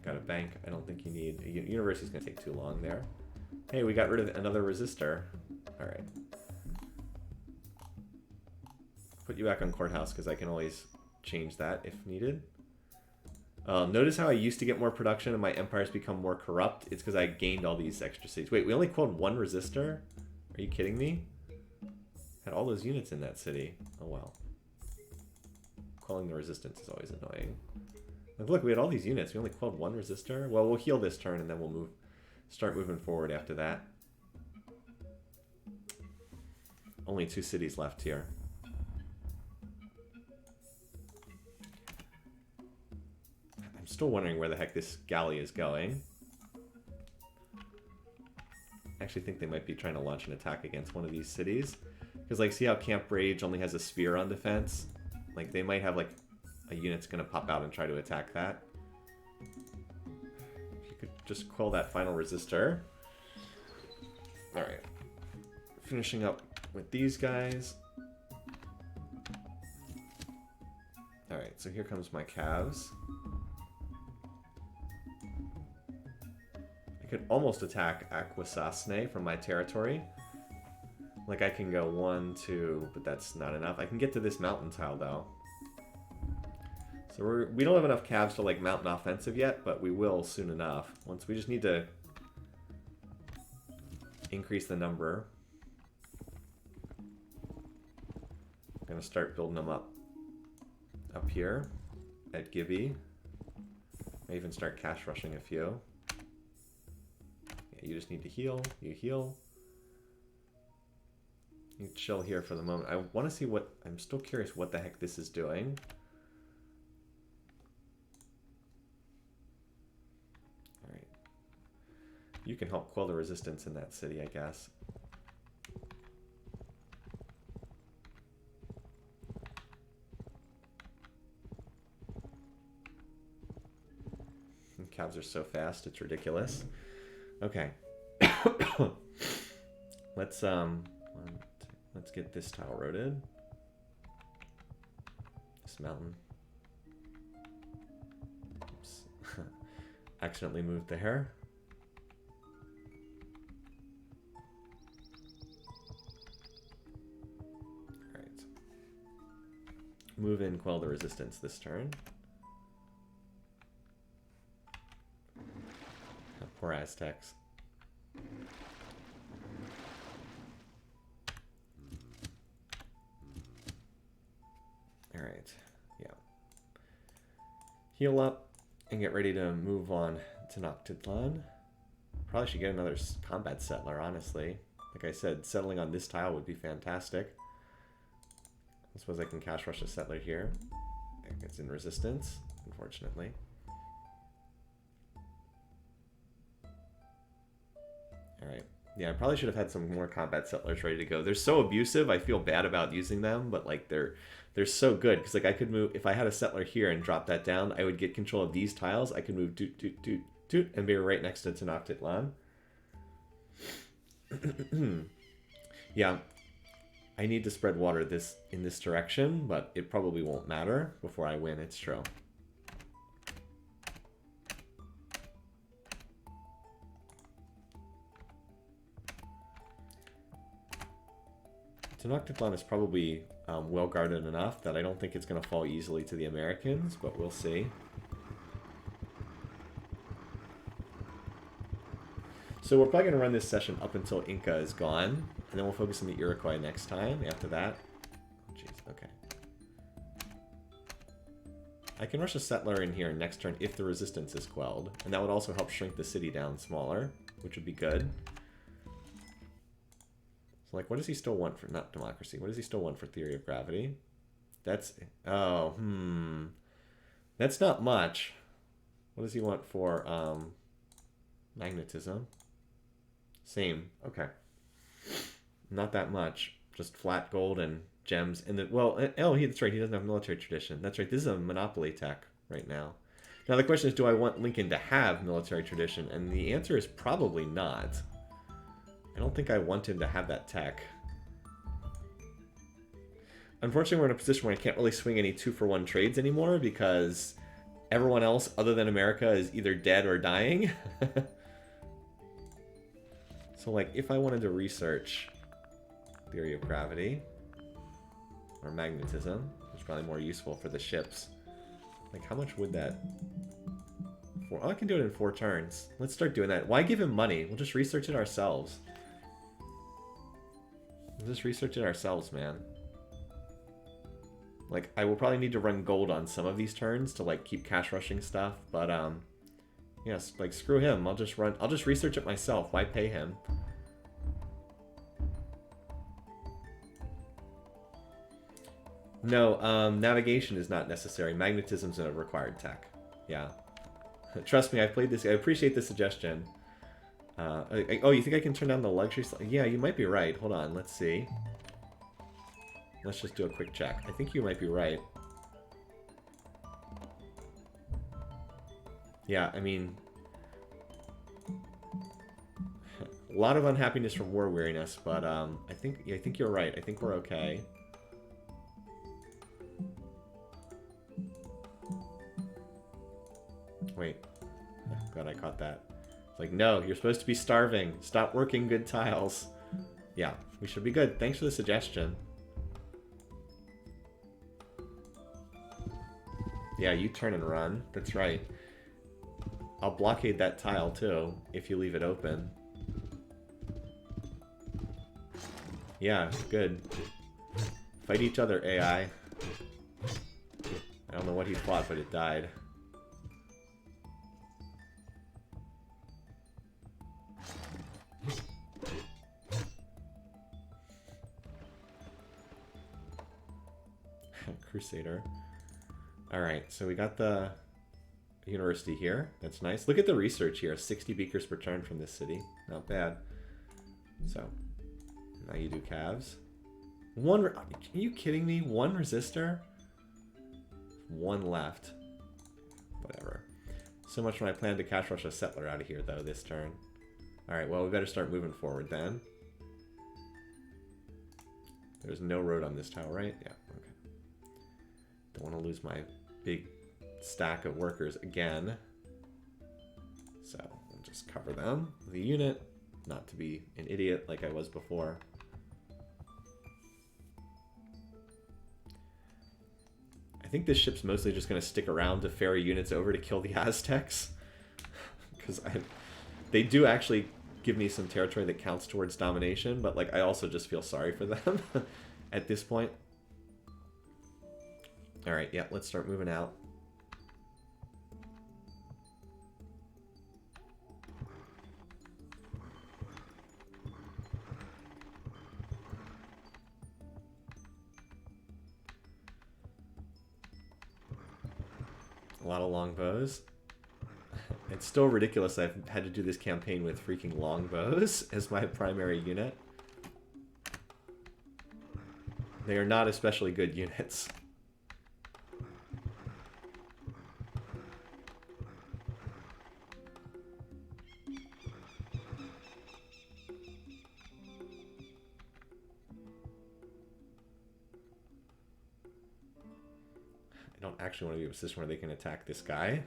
got a bank. I don't think you need... University's going to take too long there. Hey, we got rid of another resistor. Alright. Put you back on courthouse, because I can always change that if needed. Notice how I used to get more production and my empire's become more corrupt? It's because I gained all these extra cities. Wait, we only quelled 1 resistor? Are you kidding me? Had all those units in that city. Oh well. Quelling the resistance is always annoying. Like, look, we had all these units. We only quelled 1 resistor? Well, we'll heal this turn and then we'll start moving forward after that. Only 2 cities left here. I'm still wondering where the heck this galley is going. I actually think they might be trying to launch an attack against one of these cities. Because, like, see how Camp Rage only has a spear on defense? Like, they might have, like, a unit's going to pop out and try to attack that. If you could just quell that final resistor. Alright. Finishing up with these guys. Alright, so here comes my calves. I could almost attack Aquasasne from my territory. Like, I can go 1, 2, but that's not enough. I can get to this mountain tile, though. So we don't have enough calves to, like, mount an offensive yet, but we will soon enough. Once we just need to increase the number. I'm going to start building them up here at Gibby. I even start cash rushing a few. You just need to heal. You heal. You chill here for the moment. I want to see what... I'm still curious what the heck this is doing. Alright. You can help quell the resistance in that city, I guess. And calves are so fast, it's ridiculous. Okay. Let's get this tile roaded. This mountain. Oops. Accidentally moved the hair. Alright. Move in, quell the resistance this turn. Poor Aztecs. Alright, yeah. Heal up and get ready to move on to Tenochtitlan. Probably should get another combat settler, honestly. Like I said, settling on this tile would be fantastic. I suppose I can cash rush a settler here. It's in resistance, unfortunately. Alright. Yeah, I probably should have had some more combat settlers ready to go. They're so abusive, I feel bad about using them, but like they're so good. Because like I could move, if I had a settler here and drop that down, I would get control of these tiles. I could move doot, doot, doot, doot, and be right next to Tenochtitlan. Yeah. I need to spread water in this direction, but it probably won't matter before I win, it's true. Tenochtitlan is probably well guarded enough that I don't think it's going to fall easily to the Americans, but we'll see. So we're probably going to run this session up until Inca is gone, and then we'll focus on the Iroquois next time after that. Oh, jeez, okay. I can rush a settler in here next turn if the resistance is quelled, and that would also help shrink the city down smaller, which would be good. So, like, what does he still want for, not democracy, what does he still want for theory of gravity? That's, oh, that's not much. What does he want for, magnetism? Same. Okay. Not that much. Just flat gold and gems. And the well, oh, that's right. He doesn't have military tradition. That's right. This is a monopoly tech right now. Now the question is, do I want Lincoln to have military tradition? And the answer is probably not. I don't think I want him to have that tech. Unfortunately, we're in a position where I can't really swing any 2-for-1 trades anymore because everyone else other than America is either dead or dying. So, like, if I wanted to research theory of gravity or magnetism, which is probably more useful for the ships, like, how much would that... Oh, I can do it in 4 turns. Let's start doing that. Why give him money? We'll just research it ourselves. We'll just research it ourselves, man. Like, I will probably need to run gold on some of these turns to, like, keep cash rushing stuff, but, yes, like, screw him. I'll just research it myself. Why pay him? No, navigation is not necessary. Magnetism's a required tech. Yeah. Trust me, I've played this. I appreciate the suggestion. Oh, you think I can turn down the luxury? Yeah, you might be right. Hold on, let's see. Let's just do a quick check. I think you might be right. Yeah, I mean... a lot of unhappiness from war weariness, but I think you're right. I think we're okay. Wait. Glad I caught that. It's like, no, you're supposed to be starving. Stop working good tiles. Yeah, we should be good. Thanks for the suggestion. Yeah, you turn and run. That's right. I'll blockade that tile, too, if you leave it open. Yeah, good. Fight each other, AI. I don't know what he fought, but it died. Crusader. Alright, so we got the university here. That's nice. Look at the research here. 60 beakers per turn from this city. Not bad. So, now you do calves. Are you kidding me? 1 resistor? 1 left. Whatever. So much when I plan to cash rush a settler out of here, though, this turn. Alright, well, we better start moving forward then. There's no road on this tile, right? Yeah, okay. Don't want to lose my big stack of workers again. So, we'll just cover them with a unit. Not to be an idiot like I was before. I think this ship's mostly just going to stick around to ferry units over to kill the Aztecs. Because they do actually give me some territory that counts towards domination, but like I also just feel sorry for them at this point. Alright, yeah, let's start moving out. A lot of longbows. It's still ridiculous I've had to do this campaign with freaking longbows as my primary unit. They are not especially good units. I don't actually want to be in a position where they can attack this guy.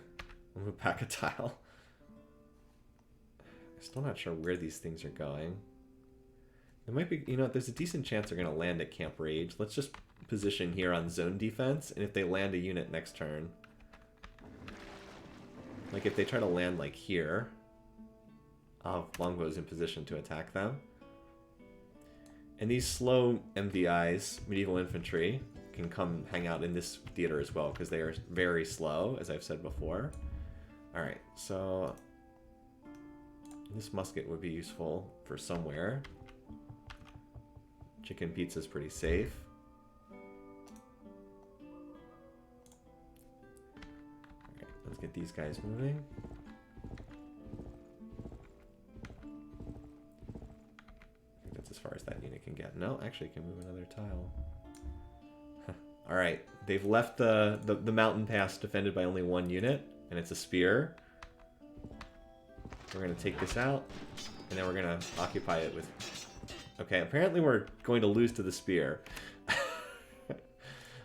I'll move back a tile. I'm still not sure where these things are going. It might be, you know, there's a decent chance they're going to land at Camp Rage. Let's just position here on zone defense, and if they land a unit next turn. Like if they try to land like here, I'll have longbows in position to attack them. And these slow MDIs, medieval infantry, can come hang out in this theater as well, because they are very slow, as I've said before. Alright, so this musket would be useful for somewhere. Chicken pizza's pretty safe. Alright, let's get these guys moving. I think that's as far as that unit can get. No, actually it can move another tile. Alright, they've left the mountain pass defended by only one unit, and it's a spear. We're going to take this out, and then we're going to occupy it with... Okay, apparently we're going to lose to the spear.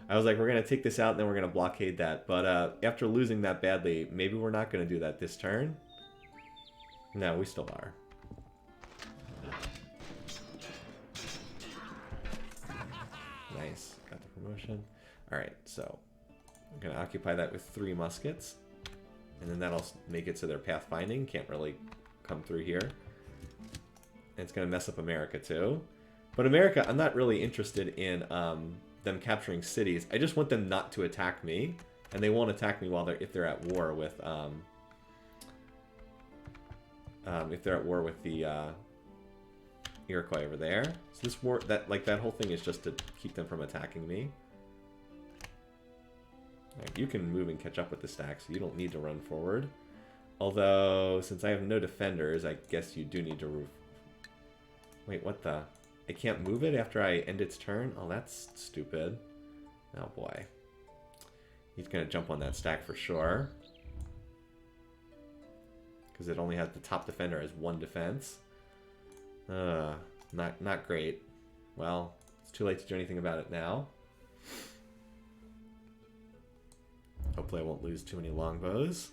I was like, we're going to take this out, and then we're going to blockade that. But after losing that badly, maybe we're not going to do that this turn. No, we still are. Nice, got the promotion. Alright, so I'm going to occupy that with 3 muskets. And then that'll make it so their pathfinding can't really come through here. And it's going to mess up America too. But America, I'm not really interested in them capturing cities. I just want them not to attack me. And they won't attack me while if they're at war with the Iroquois over there. So this war, that whole thing is just to keep them from attacking me. Right, you can move and catch up with the stack, so you don't need to run forward. Although, since I have no defenders, I guess you do need to move. Wait, what the? I can't move it after I end its turn? Oh, that's stupid. Oh boy. He's going to jump on that stack for sure. Because it only has the top defender as 1 defense. Not great. Well, it's too late to do anything about it now. Hopefully I won't lose too many longbows.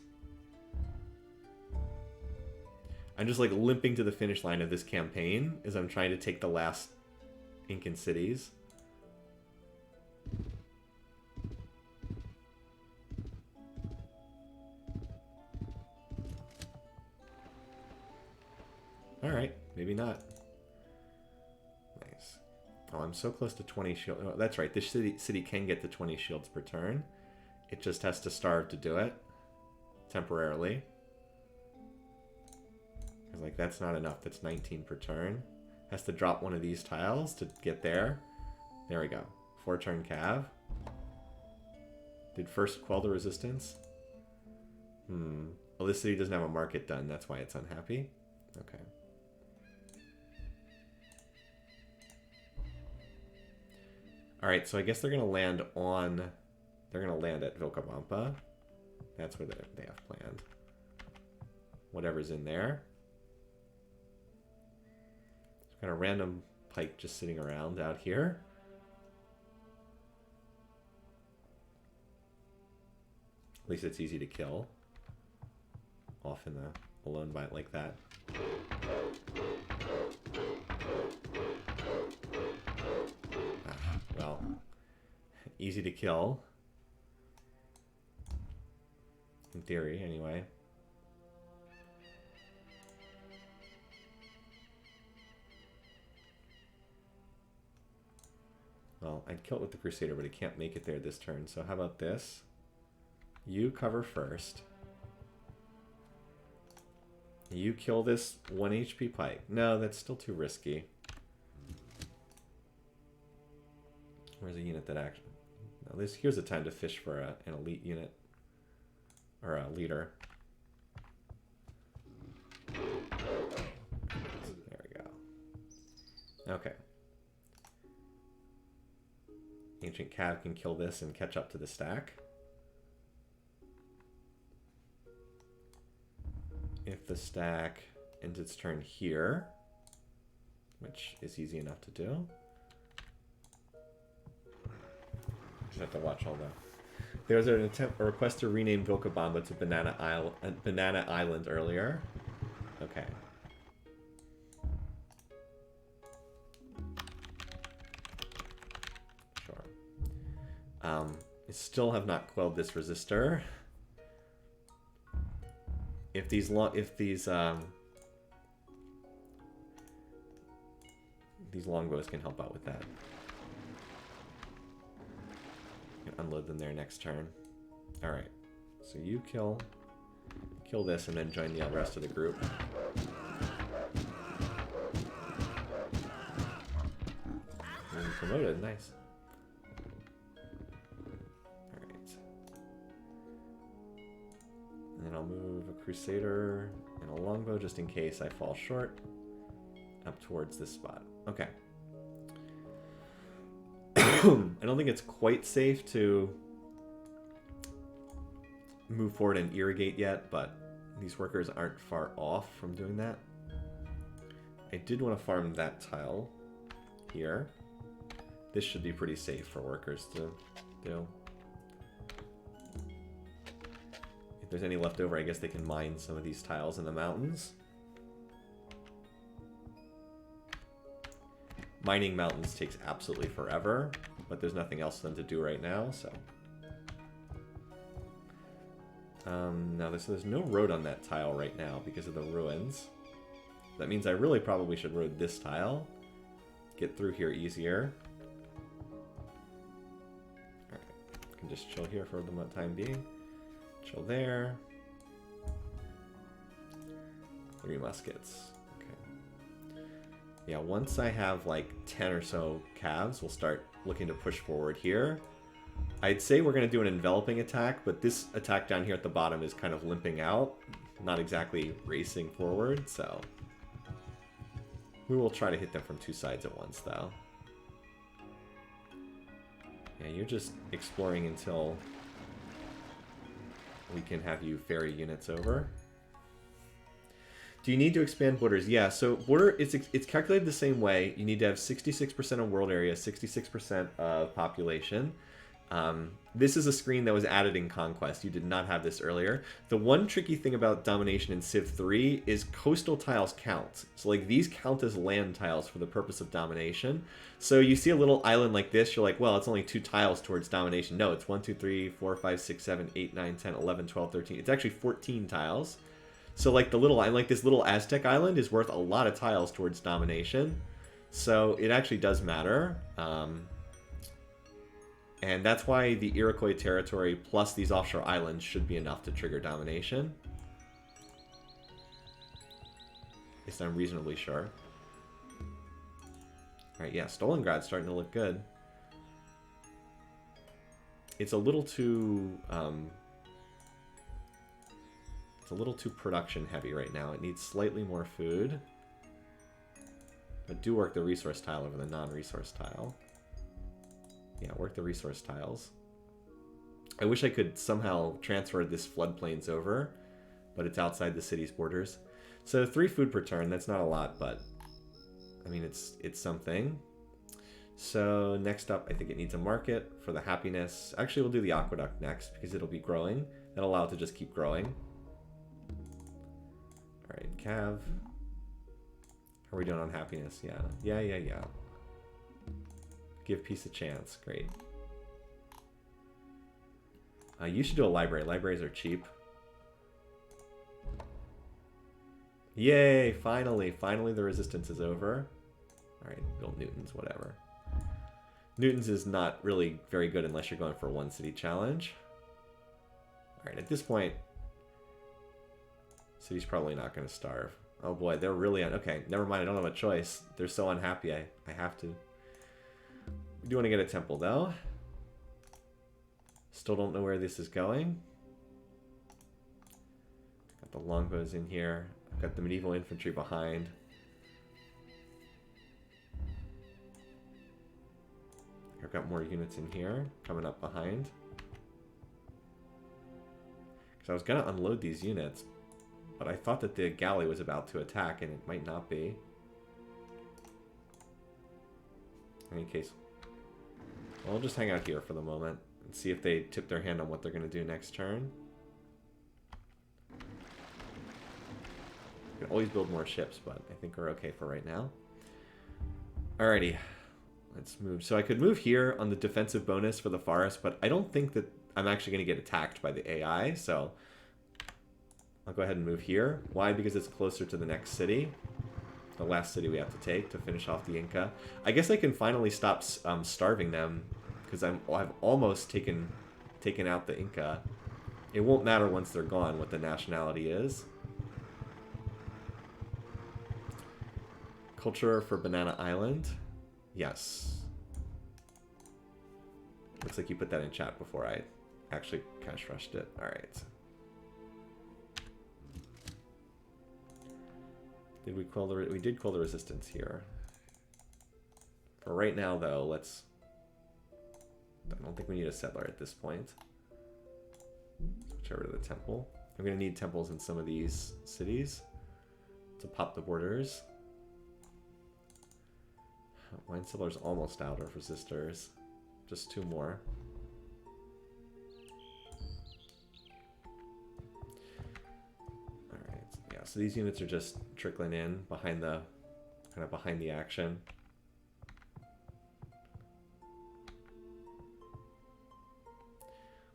I'm just like limping to the finish line of this campaign as I'm trying to take the last Incan cities. Alright, maybe not. Nice. Oh, I'm so close to 20 shields. Oh, that's right, this city can get to 20 shields per turn. It just has to starve to do it. Temporarily. Because, like, that's not enough. That's 19 per turn. Has to drop one of these tiles to get there. There we go. 4-turn cav. Did first quell the resistance? Well, this city doesn't have a market done. That's why it's unhappy. Okay. Alright, so I guess they're going to land on... They're going to land at Vilcabamba. That's where they have planned. Whatever's in there. There's got a random pike just sitting around out here. At least it's easy to kill. Off in the alone bite like that. Well, easy to kill. In theory, anyway. Well, I'd kill it with the Crusader, but it can't make it there this turn. So how about this? You cover first. You kill this 1 HP pike. No, that's still too risky. Where's a unit that actually... No, here's a time to fish for an elite unit. Or a leader. There we go. Okay. Ancient Cav can kill this and catch up to the stack. If the stack ends its turn here, which is easy enough to do. Just have to watch all that. There was a request to rename Vilcabamba to Banana Island earlier. Okay. Sure. I still have not quelled this resistor. If these these longbows can help out with that. You can unload them there next turn. Alright, so you kill this and then join the rest of the group. And promoted, nice. Alright. And then I'll move a Crusader and a longbow just in case I fall short. Up towards this spot. Okay. I don't think it's quite safe to move forward and irrigate yet, but these workers aren't far off from doing that. I did want to farm that tile here. This should be pretty safe for workers to do. If there's any left over, I guess they can mine some of these tiles in the mountains. Mining mountains takes absolutely forever, but there's nothing else for them to do right now, so. Now there's no road on that tile right now because of the ruins. That means I really probably should road this tile. Get through here easier. Alright, can just chill here for the time being. Chill there. 3 muskets. Yeah, once I have like 10 or so calves, we'll start looking to push forward here. I'd say we're going to do an enveloping attack, but this attack down here at the bottom is kind of limping out. Not exactly racing forward, so... we will try to hit them from 2 sides at once, though. Yeah, you're just exploring until we can have you ferry units over. Do you need to expand borders? Yeah, so border, it's calculated the same way. You need to have 66% of world area, 66% of population. This is a screen that was added in Conquest. You did not have this earlier. The one tricky thing about domination in Civ 3 is coastal tiles count. So like these count as land tiles for the purpose of domination. So you see a little island like this, you're like, well, it's only 2 tiles towards domination. No, it's 1, 2, 3, 4, 5, 6, 7, 8, 9, 10, 11, 12, 13. It's actually 14 tiles. So like this little Aztec island is worth a lot of tiles towards domination. So it actually does matter. And that's why the Iroquois territory plus these offshore islands should be enough to trigger domination. At least I'm reasonably sure. Alright, yeah, Stalingrad's starting to look good. It's a little too... it's a little too production heavy right now. It needs slightly more food. But do work the resource tile over the non-resource tile. Yeah, work the resource tiles. I wish I could somehow transfer this floodplains over, but it's outside the city's borders. So 3 food per turn, that's not a lot, but I mean, it's something. So next up, I think it needs a market for the happiness. Actually, we'll do the aqueduct next because it'll be growing. That'll allow it to just keep growing. All right, Cav. How are we doing on happiness? Yeah. Give peace a chance. Great. You should do a library. Libraries are cheap. Yay! Finally the resistance is over. Alright, build Newtons, whatever. Newtons is not really very good unless you're going for a 1 city challenge. Alright, at this point, city's probably not going to starve. Oh boy, they're really okay, never mind, I don't have a choice. They're so unhappy, I have to. We do want to get a temple, though. Still don't know where this is going. Got the longbows in here. I've got the medieval infantry behind. I've got more units in here coming up behind. Because I was going to unload these units, but I thought that the galley was about to attack, and it might not be. In any case, I'll just hang out here for the moment and see if they tip their hand on what they're going to do next turn. You can always build more ships, but I think we're okay for right now. Alrighty, let's move. So I could move here on the defensive bonus for the forest, but I don't think that I'm actually going to get attacked by the AI, so I'll go ahead and move here. Why? Because it's closer to the next city. the last city we have to take to finish off the Inca. I guess I can finally stop starving them, because I've almost taken out the Inca. It won't matter once they're gone what the nationality is. Culture for Banana Island. Yes. Looks like you put that in chat before I actually cash rushed it. Alright. Did we quell the... We did quell the resistance here. For right now, though, let's... I don't think we need a settler at this point. Switch over to the temple. I'm going to need temples in some of these cities to pop the borders. Wine cellar's almost out of resistors. Just 2 more. Alright, yeah, so these units are just trickling in behind the behind the action.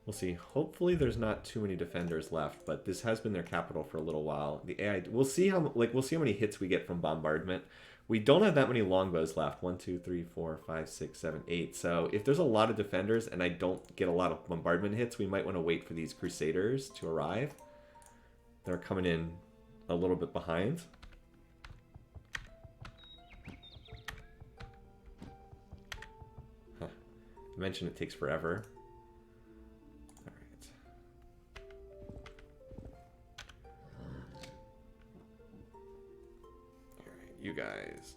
We'll see. Hopefully there's not too many defenders left, but this has been their capital for a little while. The AI, we'll see how many hits we get from bombardment. We don't have that many longbows left. 1, 2, 3, 4, 5, 6, 7, 8. So if there's a lot of defenders and I don't get a lot of bombardment hits, we might want to wait for these crusaders to arrive. They're coming in a little bit behind. Huh. I mentioned it takes forever. You guys.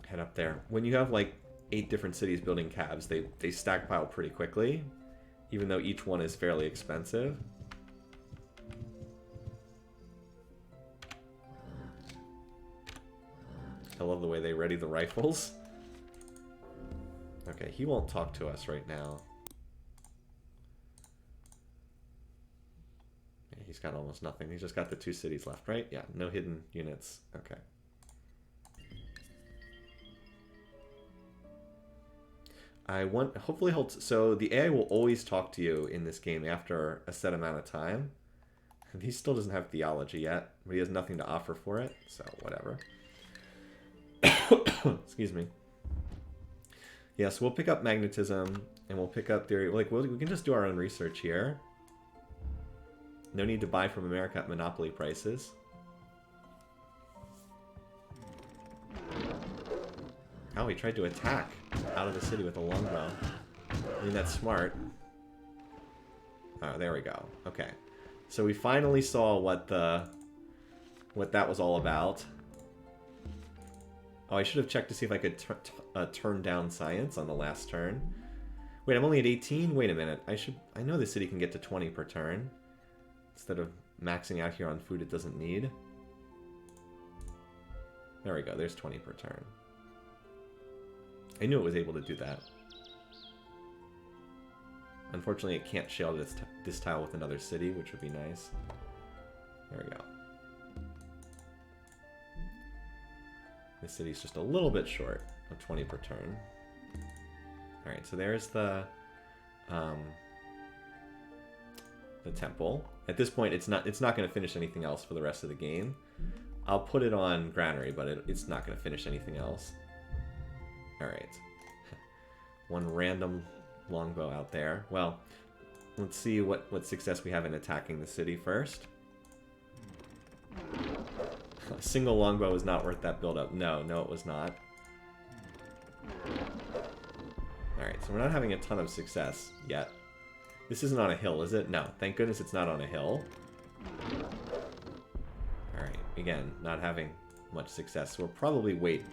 Head up there. When you have like 8 different cities building cabs, they stackpile pretty quickly, even though each one is fairly expensive. I love the way they ready the rifles. Okay, he won't talk to us right now. He's got almost nothing. He's just got the 2 cities left, right? Yeah, no hidden units. Okay. Hopefully so the AI will always talk to you in this game after a set amount of time. And he still doesn't have theology yet, but he has nothing to offer for it, so whatever. Excuse me. Yeah, so we'll pick up magnetism, and we'll pick up theory. Like, we can just do our own research here. No need to buy from America at monopoly prices. Oh, he tried to attack out of the city with a longbow. I mean, that's smart. Oh, there we go. Okay. So we finally saw what that was all about. Oh, I should have checked to see if I could turn down science on the last turn. Wait, I'm only at 18? Wait a minute. I know the city can get to 20 per turn. Instead of maxing out here on food it doesn't need. There we go, there's 20 per turn. I knew it was able to do that. Unfortunately, it can't shell this tile with another city, which would be nice. There we go. This city's just a little bit short of 20 per turn. Alright, so there's the temple. At this point, it's not going to finish anything else for the rest of the game. I'll put it on granary, but it's not going to finish anything else. Alright. One random longbow out there. Well, let's see what success we have in attacking the city first. A single longbow is not worth that build-up. No, it was not. Alright, so we're not having a ton of success yet. This isn't on a hill, is it? No. Thank goodness it's not on a hill. Alright, again, not having much success. So we'll probably wait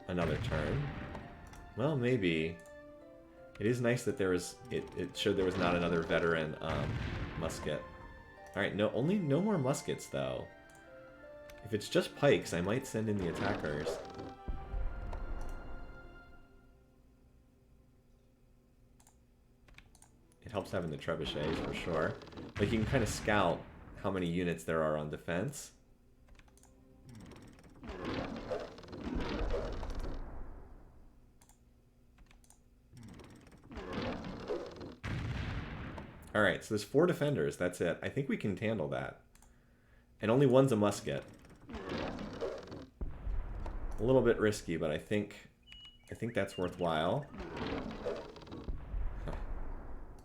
another turn. Well, maybe. It is nice that there was... It showed there was not another veteran musket. Alright, no more muskets, though. If it's just pikes, I might send in the attackers. It helps having the trebuchets, for sure. Like, you can kind of scout how many units there are on defense. Alright, so there's 4 defenders. That's it. I think we can handle that. And only one's a musket. A little bit risky, but I think that's worthwhile.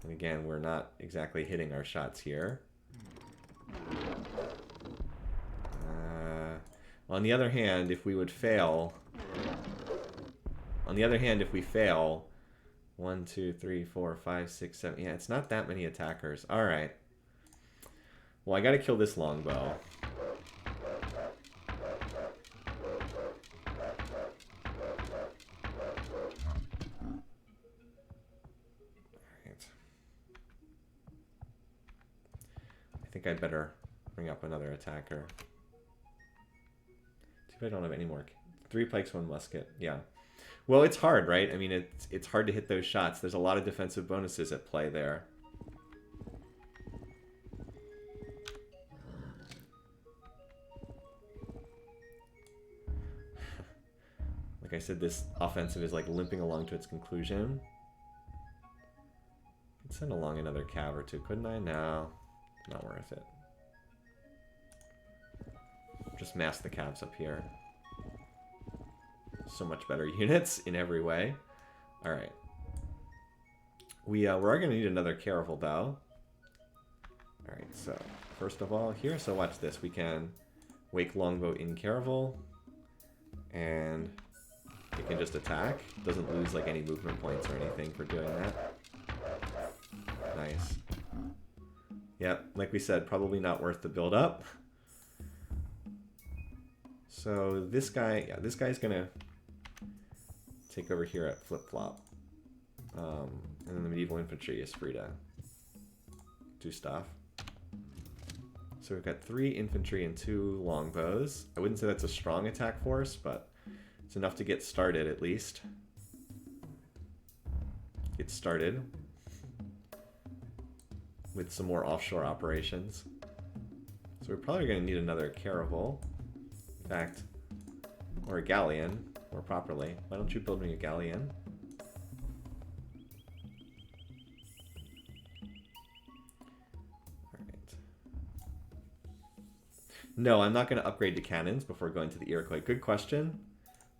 And again, we're not exactly hitting our shots here. On the other hand, if we would fail... On the other hand, if we fail... 1, 2, 3, 4, 5, 6, 7... Yeah, it's not that many attackers. Alright. Well, I gotta kill this longbow. I think I'd better bring up another attacker. Too bad I don't have any more. 3 pikes, 1 musket. Yeah. Well, it's hard, right? I mean, it's hard to hit those shots. There's a lot of defensive bonuses at play there. Like I said, this offensive is like limping along to its conclusion. I'd send along another cav or 2, couldn't I? No. Not worth it. Just mass the cavs up here. So much better units in every way. Alright. We are going to need another caravel, though. Alright, so first of all here, so watch this. We can wake longbow in caravel. And it can just attack. Doesn't lose like any movement points or anything for doing that. Nice. Yep, like we said, probably not worth the build up. So this guy, yeah, this guy's gonna take over here at flip-flop. And then the medieval infantry is free to do stuff. So we've got 3 infantry and 2 longbows. I wouldn't say that's a strong attack force, but it's enough to get started at least. Get started with some more offshore operations. So we're probably going to need another caravel. In fact, or a galleon, more properly. Why don't you build me a galleon? Alright. No, I'm not going to upgrade to cannons before going to the Iroquois. Good question.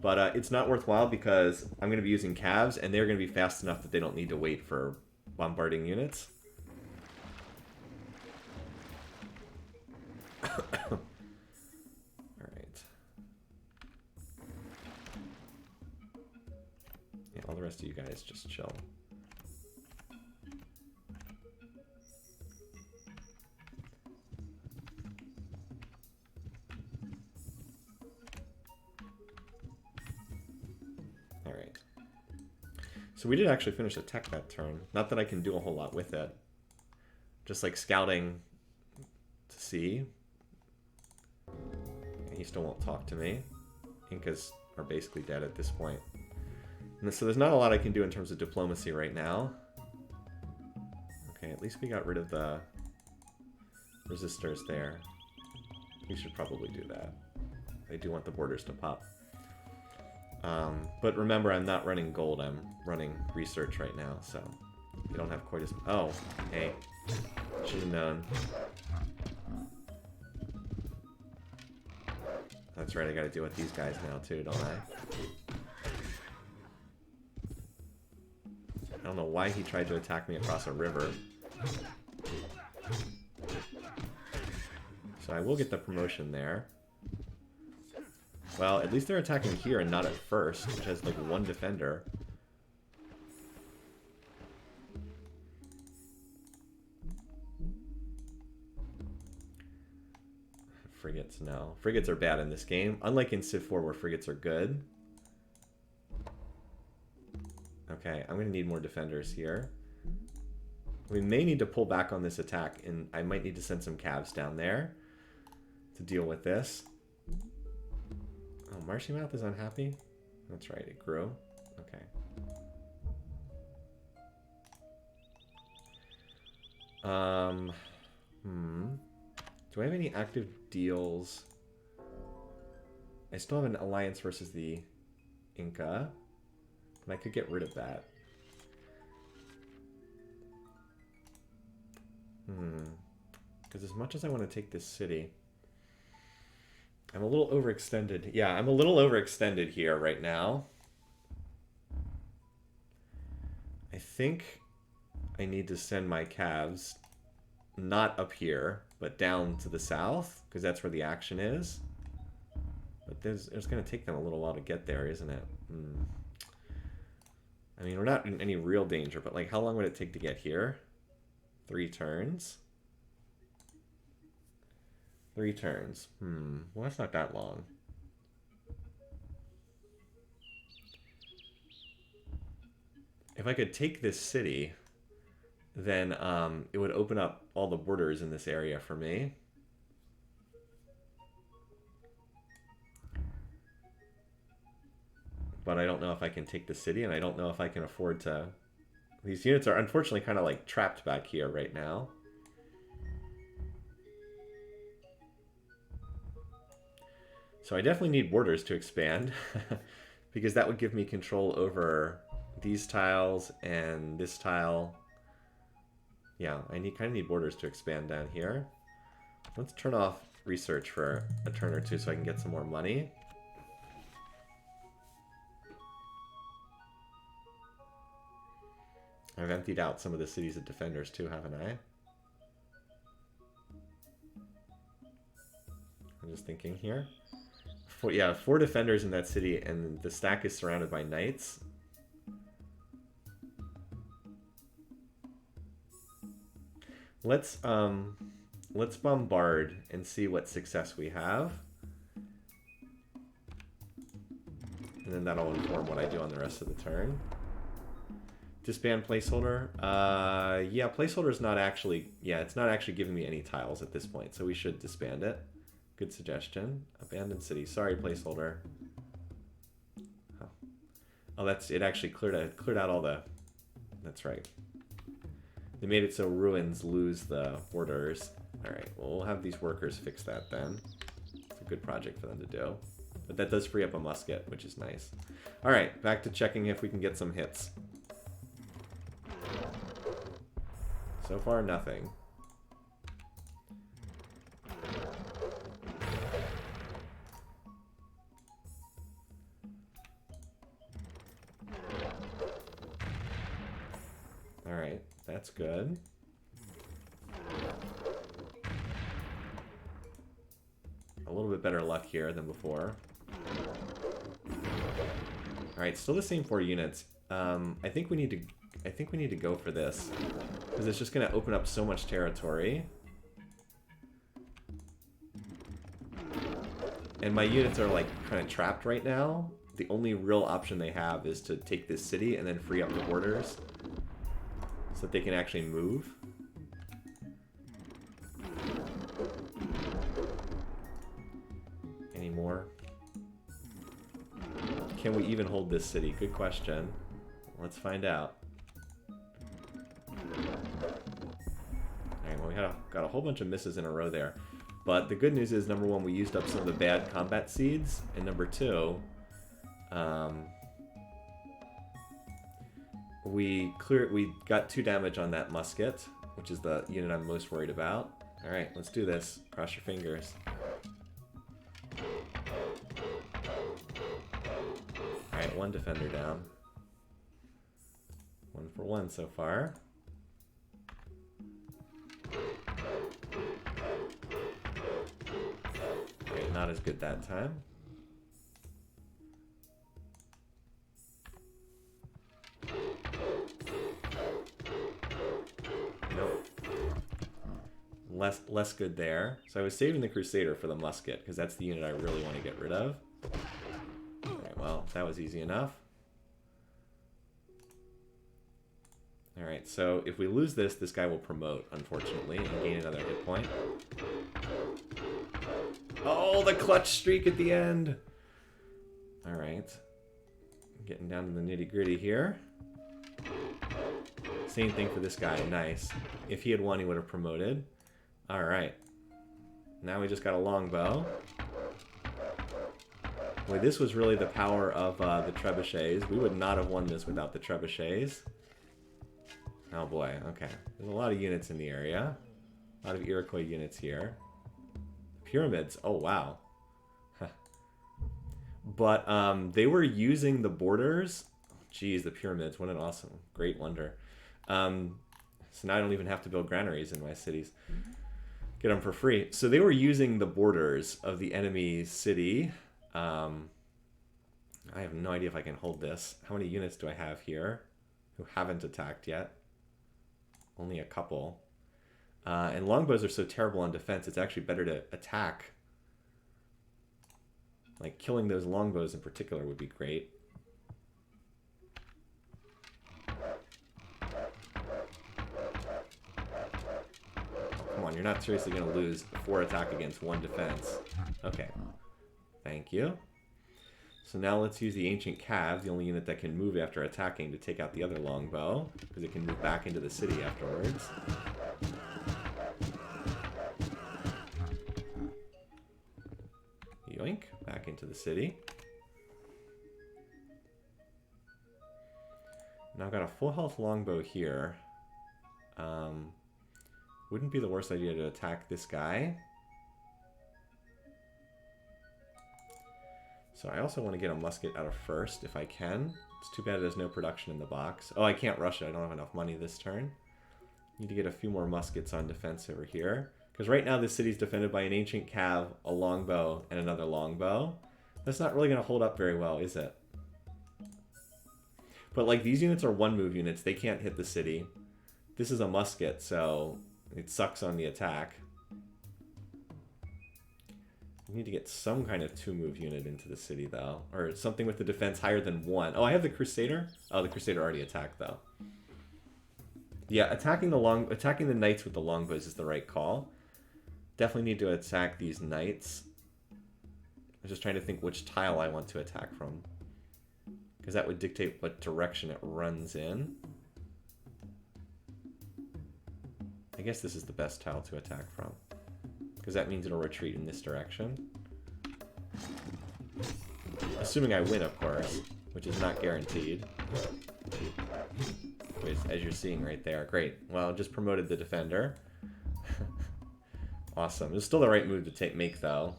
But it's not worthwhile because I'm going to be using calves, and they're going to be fast enough that they don't need to wait for bombarding units. Alright. Yeah, all the rest of you guys just chill. Alright. So we did actually finish a tech that turn. Not that I can do a whole lot with it. Just like scouting to see. He still won't talk to me. Incas are basically dead at this point. And so there's not a lot I can do in terms of diplomacy right now. Okay, at least we got rid of the resistors there. We should probably do that. I do want the borders to pop. But remember, I'm not running gold, I'm running research right now, so you don't have quite as... Oh, hey. Should have known. That's right, I gotta deal with these guys now too, don't I? I don't know why he tried to attack me across a river. So I will get the promotion there. Well, at least they're attacking here and not at first, which has like 1 defender. Frigates, no. Frigates are bad in this game. Unlike in Civ 4 where frigates are good. Okay, I'm going to need more defenders here. We may need to pull back on this attack, and I might need to send some calves down there to deal with this. Oh, Marshy Mouth is unhappy? That's right, it grew. Okay. Do I have any active deals? I still have an alliance versus the Inca. And I could get rid of that. Because as much as I want to take this city, I'm a little overextended. Yeah, I'm a little overextended here right now. I think I need to send my calves not up here, but down to the south, because that's where the action is. But it's going to take them a little while to get there, isn't it? I mean, we're not in any real danger, but like, how long would it take to get here? 3 turns. 3 turns. Well, that's not that long. If I could take this city, then it would open up all the borders in this area for me. But I don't know if I can take the city, and I don't know if I can afford to... These units are unfortunately kind of like trapped back here right now. So I definitely need borders to expand, because that would give me control over these tiles and this tile. Yeah, I kind of need borders to expand down here. Let's turn off research for a turn or two so I can get some more money. I've emptied out some of the cities of defenders too, haven't I? I'm just thinking here. Yeah, 4 defenders in that city, and the stack is surrounded by knights. Let's bombard and see what success we have. And then that'll inform what I do on the rest of the turn. Disband placeholder. Yeah, placeholder is not actually... Yeah, it's not actually giving me any tiles at this point, so we should disband it. Good suggestion. Abandoned city. Sorry, placeholder. Oh, that's... It actually cleared out all the... That's right. They made it so ruins lose the borders. Alright, well, we'll have these workers fix that then. It's a good project for them to do. But that does free up a musket, which is nice. Alright, back to checking if we can get some hits. So far, nothing. Alright, that's good. A little bit better luck here than before. Alright, still the same 4 units. I think we need to go for this, because it's just going to open up so much territory. And my units are like kind of trapped right now. The only real option they have is to take this city and then free up the borders so that they can actually move. Any more? Can we even hold this city? Good question. Let's find out. Alright, well, we got a whole bunch of misses in a row there. But the good news is, number 1, we used up some of the bad combat seeds. And number 2, we got 2 damage on that musket, which is the unit I'm most worried about. Alright, let's do this. Cross your fingers. Alright, 1 defender down. 1 for 1 so far. Okay, not as good that time. Nope. Less good there. So I was saving the Crusader for the musket, because that's the unit I really want to get rid of. Alright, well, that was easy enough. Alright, so if we lose this, this guy will promote, unfortunately, and gain another hit point. Oh, the clutch streak at the end! Alright. Getting down to the nitty-gritty here. Same thing for this guy, nice. If he had won, he would have promoted. Alright. Now we just got a longbow. Boy, this was really the power of the trebuchets. We would not have won this without the trebuchets. Oh boy, okay. There's a lot of units in the area. A lot of Iroquois units here. Pyramids. Oh, wow. But they were using the borders. Geez, the pyramids. What an awesome, great wonder. So now I don't even have to build granaries in my cities. Get them for free. So they were using the borders of the enemy city. I have no idea if I can hold this. How many units do I have here who haven't attacked yet? Only a couple. And longbows are so terrible on defense, it's actually better to attack. Like, killing those longbows in particular would be great. Come on, you're not seriously going to lose 4 attack against 1 defense. Okay. Thank you. So now let's use the Ancient Cav, the only unit that can move after attacking, to take out the other longbow, because it can move back into the city afterwards. Yoink, back into the city. Now I've got a full health longbow here. Wouldn't be the worst idea to attack this guy. So I also want to get a musket out of first if I can. It's too bad there's no production in the box. Oh, I can't rush it. I don't have enough money this turn. Need to get a few more muskets on defense over here. Because right now this city's defended by an Ancient Cav, a longbow, and another longbow. That's not really going to hold up very well, is it? But like, these units are 1-move units. They can't hit the city. This is a musket, so it sucks on the attack. We need to get some kind of 2-move unit into the city, though. Or something with the defense higher than 1. Oh, I have the Crusader? Oh, the Crusader already attacked, though. Yeah, attacking the knights with the longbows is the right call. Definitely need to attack these knights. I'm just trying to think which tile I want to attack from, because that would dictate what direction it runs in. I guess this is the best tile to attack from, because that means it'll retreat in this direction. Assuming I win, of course, which is not guaranteed. As you're seeing right there. Great. Well, just promoted the defender. Awesome. It's still the right move to make, though,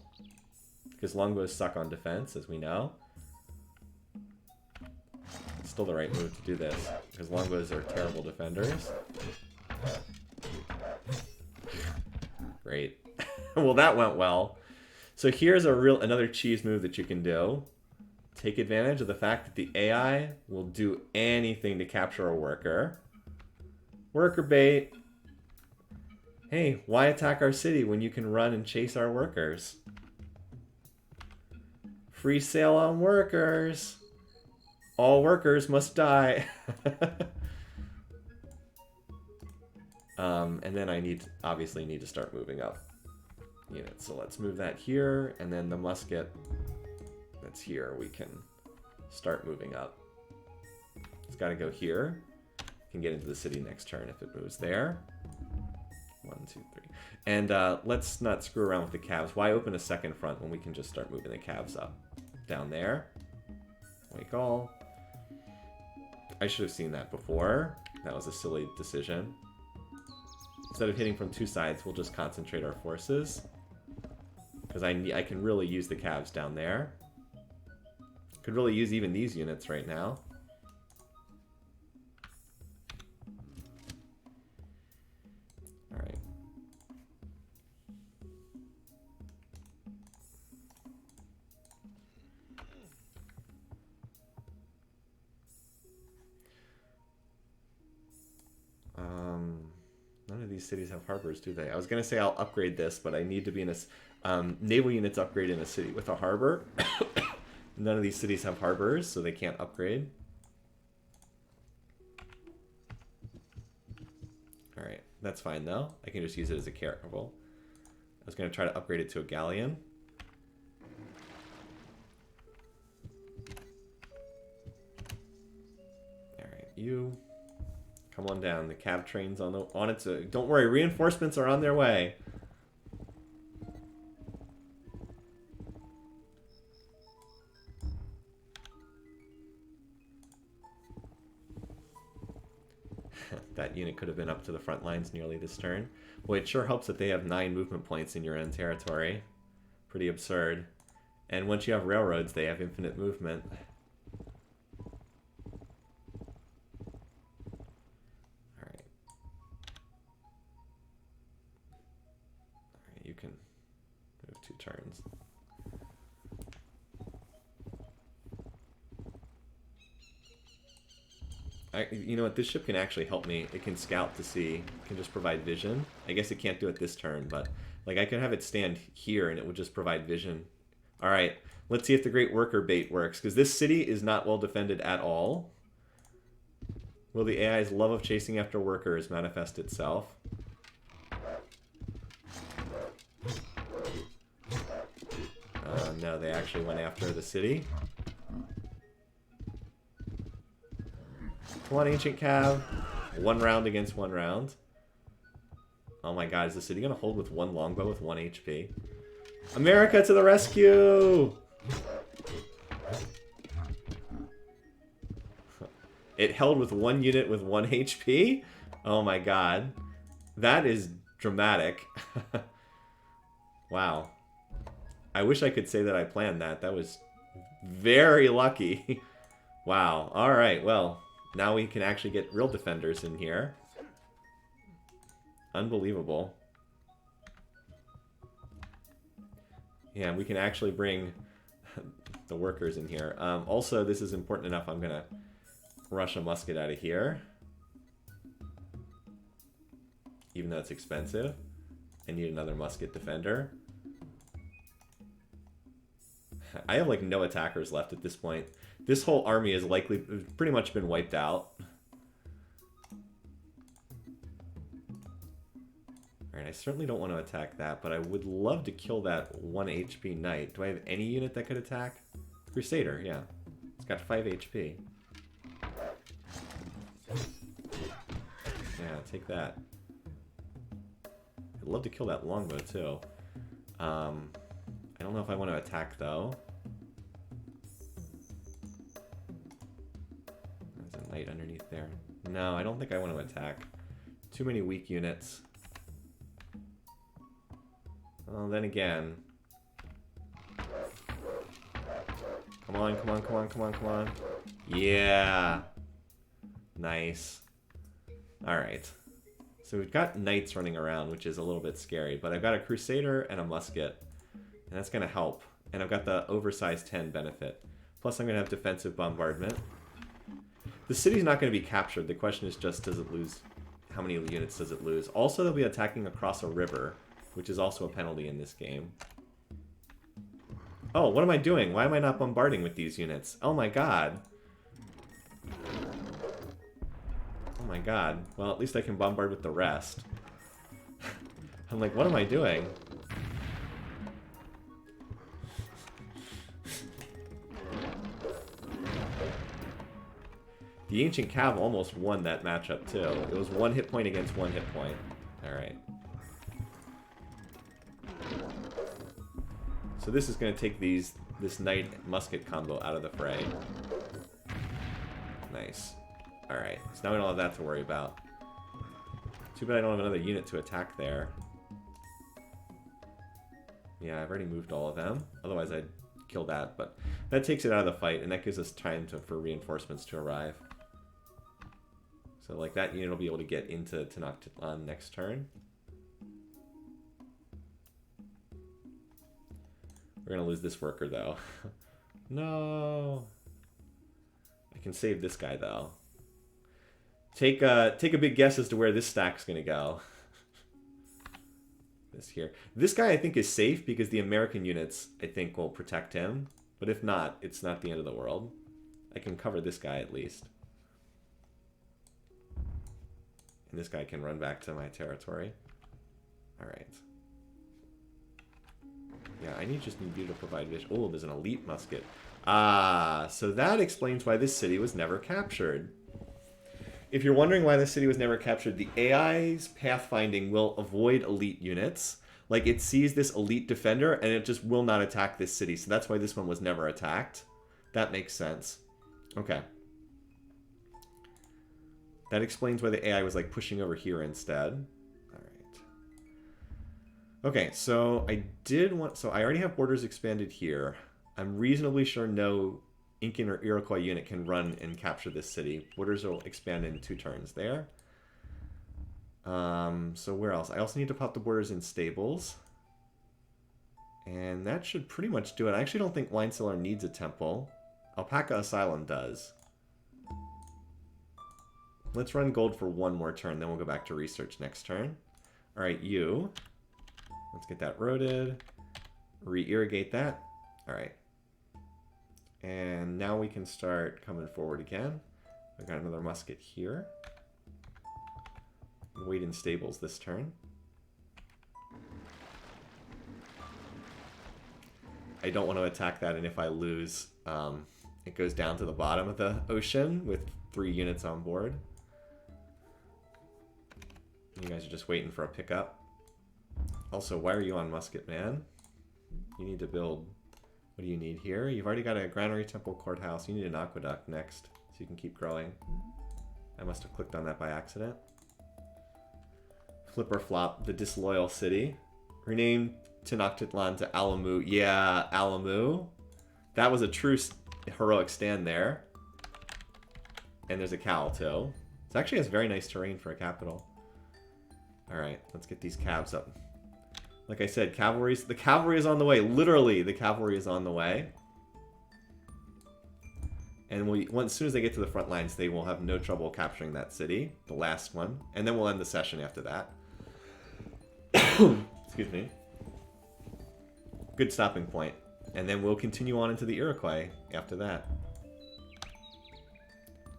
because longbows suck on defense, as we know. It's still the right move to do this, because longbows are terrible defenders. Great. Well, that went well. So here's another cheese move that you can do. Take advantage of the fact that the AI will do anything to capture a worker. Worker bait. Hey, why attack our city when you can run and chase our workers? Free sale on workers. All workers must die. And then I obviously need to start moving up units. So let's move that here, and then the musket that's here, we can start moving up. It's got to go here. Can get into the city next turn if it moves there. 1, 2, 3. And let's not screw around with the calves. Why open a second front when we can just start moving the calves up? Down there. Wake all. I should have seen that before. That was a silly decision. Instead of hitting from 2 sides, we'll just concentrate our forces. Because I can really use the calves down there. Could really use even these units right now. Alright. None of these cities have harbors, do they? I was going to say I'll upgrade this, but I need to be in a... naval units upgrade in a city with a harbor. None of these cities have harbors, so they can't upgrade. Alright, that's fine though. I can just use it as a caravel. I was going to try to upgrade it to a galleon. Alright, you... Come on down. The cab train's on its... don't worry, reinforcements are on their way. That unit could have been up to the front lines nearly this turn. Boy, it sure helps that they have 9 movement points in your own territory. Pretty absurd. And once you have railroads, they have infinite movement. Alright. Alright, you can move 2 turns. You know what, this ship can actually help me. It can scout to see. It can just provide vision. I guess it can't do it this turn, but like I could have it stand here and it would just provide vision. Alright, let's see if the Great Worker bait works, because this city is not well defended at all. Will the AI's love of chasing after workers manifest itself? No, they actually went after the city. Come on, Ancient Cav. 1 round against 1 round. Oh my god, is the city going to hold with 1 longbow with 1 HP? America to the rescue! It held with 1 unit with 1 HP? Oh my god. That is dramatic. Wow. I wish I could say that I planned that. That was very lucky. Wow. Alright, well... Now we can actually get real defenders in here. Unbelievable. Yeah, we can actually bring the workers in here. Also, this is important enough, I'm going to rush a musket out of here. Even though it's expensive. I need another musket defender. I have like no attackers left at this point. This whole army has likely pretty much been wiped out. Alright, I certainly don't want to attack that, but I would love to kill that 1 HP knight. Do I have any unit that could attack? Crusader, yeah. It's got 5 HP. Yeah, take that. I'd love to kill that longbow too. I don't know if I want to attack though. There's a knight underneath there. No, I don't think I want to attack. Too many weak units. Well, then again. Come on, come on, come on, come on, come on. Yeah. Nice. Alright. So we've got knights running around, which is a little bit scary. But I've got a crusader and a musket. And that's going to help. And I've got the oversized 10 benefit. Plus I'm going to have defensive bombardment. The city's not going to be captured. The question is just, does it lose? How many units does it lose? Also, they'll be attacking across a river, which is also a penalty in this game. Oh, what am I doing? Why am I not bombarding with these units? Oh my god. Oh my god. Well, at least I can bombard with the rest. I'm like, what am I doing? The Ancient Cav almost won that matchup, too. It was 1 hit point against 1 hit point. Alright. So this is going to take this knight musket combo out of the fray. Nice. Alright, so now we don't have that to worry about. Too bad I don't have another unit to attack there. Yeah, I've already moved all of them. Otherwise I'd kill that, but that takes it out of the fight, and that gives us time for reinforcements to arrive. So like that unit will be able to get into Tenochtitlan next turn. We're gonna lose this worker though. No. I can save this guy though. Take a big guess as to where this stack's gonna go. This here. This guy I think is safe because the American units I think will protect him. But if not, it's not the end of the world. I can cover this guy at least. And this guy can run back to my territory. Alright. Yeah, I just need you to provide vision. Oh, there's an elite musket. Ah, so that explains why this city was never captured. If you're wondering why this city was never captured, the AI's pathfinding will avoid elite units. Like, it sees this elite defender, and it just will not attack this city. So that's why this one was never attacked. That makes sense. Okay. That explains why the AI was like pushing over here instead. Alright. Okay, so I already have borders expanded here. I'm reasonably sure no Incan or Iroquois unit can run and capture this city. Borders will expand in 2 turns there. So where else? I also need to pop the borders in stables. And that should pretty much do it. I actually don't think Wine Cellar needs a temple. Alpaca Asylum does. Let's run gold for 1 more turn, then we'll go back to research next turn. Alright, you. Let's get that roaded. Re-irrigate that. Alright. And now we can start coming forward again. I've got another musket here. Wait in stables this turn. I don't want to attack that, and if I lose, it goes down to the bottom of the ocean with 3 units on board. You guys are just waiting for a pickup. Also, why are you on musket, man? You need to build... What do you need here? You've already got a granary, temple, courthouse. You need an aqueduct next, so you can keep growing. I must have clicked on that by accident. Flip or flop, the disloyal city. Rename Tenochtitlan to Alamu. Yeah, Alamu. That was a true heroic stand there. And there's a cowl, too. It actually has very nice terrain for a capital. Alright, let's get these cabs up. Like I said, the cavalry is on the way. Literally, the cavalry is on the way. And as soon as they get to the front lines, they will have no trouble capturing that city. The last one. And then we'll end the session after that. Excuse me. Good stopping point. And then we'll continue on into the Iroquois after that.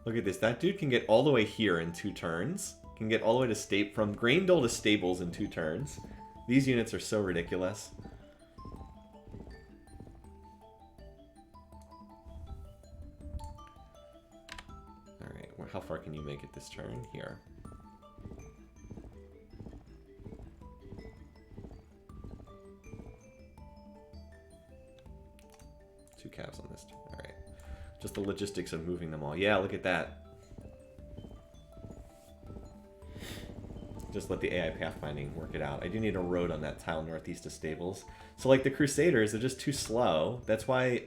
Look at this. That dude can get all the way here in 2 turns. Can get all the way to from Graindole to stables in 2 turns. These units are so ridiculous. Alright, well, how far can you make it this turn? Here. Two calves on this turn. Alright. Just the logistics of moving them all. Yeah, look at that. Just let the AI pathfinding work it out. I do need a road on that tile northeast of stables. So like the Crusaders, they're just too slow. That's why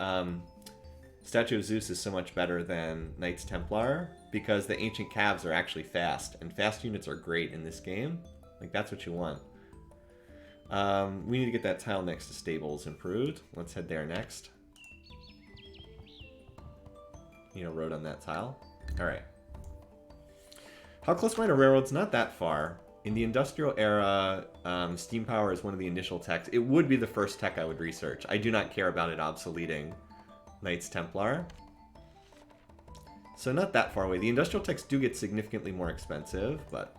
Statue of Zeus is so much better than Knights Templar, because the ancient calves are actually fast, and fast units are great in this game. Like, that's what you want. We need to get that tile next to stables improved. Let's head there next. Need a road on that tile. Alright. How close am I to railroads? Not that far. In the industrial era, steam power is one of the initial techs. It would be the first tech I would research. I do not care about it obsoleting Knights Templar. So not that far away. The industrial techs do get significantly more expensive, but...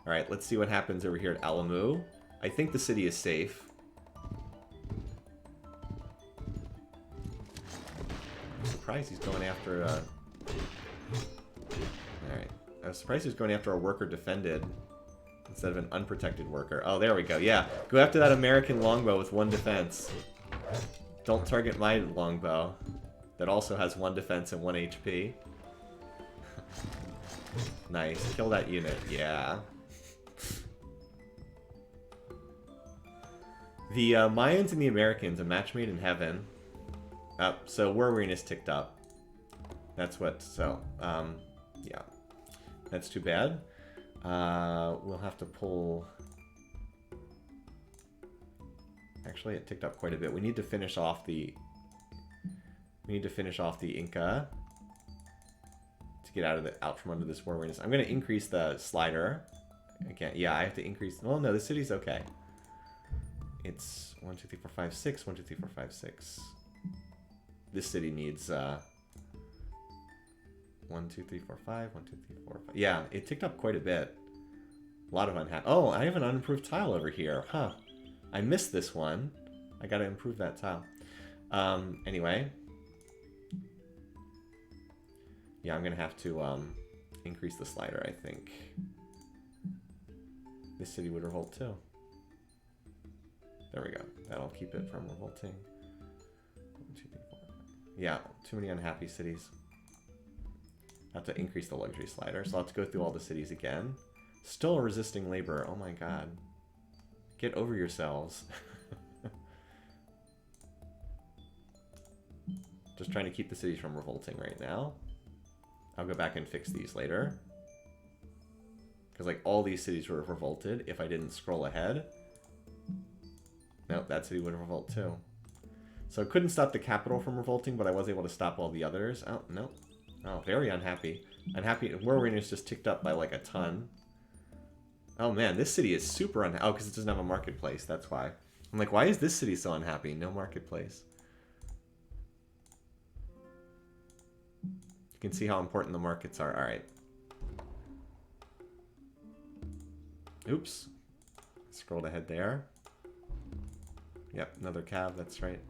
Alright, let's see what happens over here at Alamu. I think the city is safe. I'm surprised he's going after Alright. I was surprised he was going after a worker defended instead of an unprotected worker. Oh, there we go. Yeah. Go after that American longbow with 1 defense. Don't target my longbow. That also has 1 defense and 1 HP. Nice. Kill that unit. Yeah. The Mayans and the Americans, a match made in heaven. So war weariness ticked up. That's what, so, yeah. That's too bad. We'll have to pull... Actually, it ticked up quite a bit. We need to finish off the... Inca to get out from under this war weariness. I'm going to increase the slider. Again, yeah, I have to increase... Well, no, the city's okay. It's 1, 2, 3, 4, 5, 6. 1, 2, 3, 4, 5, 6. This city needs 1, 2, 3, 4, 5. 1, 2, 3, 4, 5. Yeah, it ticked up quite a bit. A lot of unhappy. Oh, I have an unimproved tile over here. Huh. I missed this one. I gotta improve that tile. Anyway. Yeah, I'm gonna have to increase the slider, I think. This city would revolt too. There we go. That'll keep it from revolting. 1, 2, 3, 4, 5. Yeah, too many unhappy cities. Have to increase the luxury slider, so I'll have to go through all the cities again. Still resisting labor. Oh my god. Get over yourselves. Just trying to keep the cities from revolting right now. I'll go back and fix these later. Because like all these cities were revolted if I didn't scroll ahead. Nope, that city would revolt too. So I couldn't stop the capital from revolting, but I was able to stop all the others. Oh, no. Oh, very unhappy. Unhappy. War Weariness just ticked up by like a ton. Oh man, this city is super unhappy. Oh, because it doesn't have a marketplace. That's why. I'm like, why is this city so unhappy? No marketplace. You can see how important the markets are. Alright. Oops. Scrolled ahead there. Yep, another cav, that's right.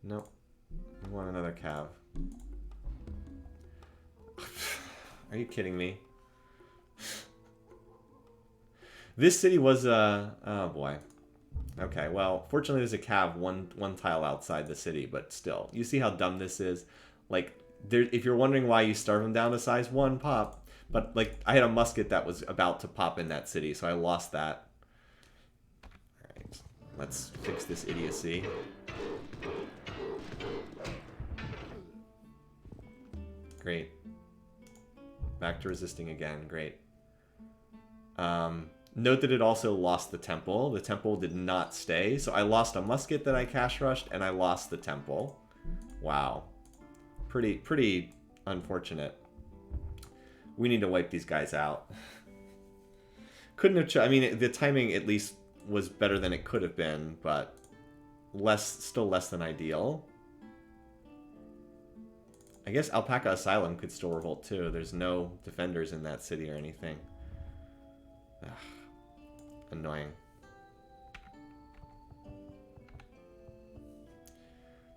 Nope. We want another cav. Are you kidding me? This city was oh boy. Okay, well, fortunately there's a cav one tile outside the city, but still. You see how dumb this is? Like, if you're wondering why you starve them down to size 1 pop, but like I had a musket that was about to pop in that city, so I lost that. Alright. Let's fix this idiocy. Great. Back to resisting again. Great. Note that it also lost the temple. The temple did not stay. So I lost a musket that I cash rushed, and I lost the temple. Wow. Pretty unfortunate. We need to wipe these guys out. Couldn't have... I mean, the timing at least was better than it could have been, but still less than ideal. I guess Alpaca Asylum could still revolt too. There's no defenders in that city or anything. Ugh. Annoying.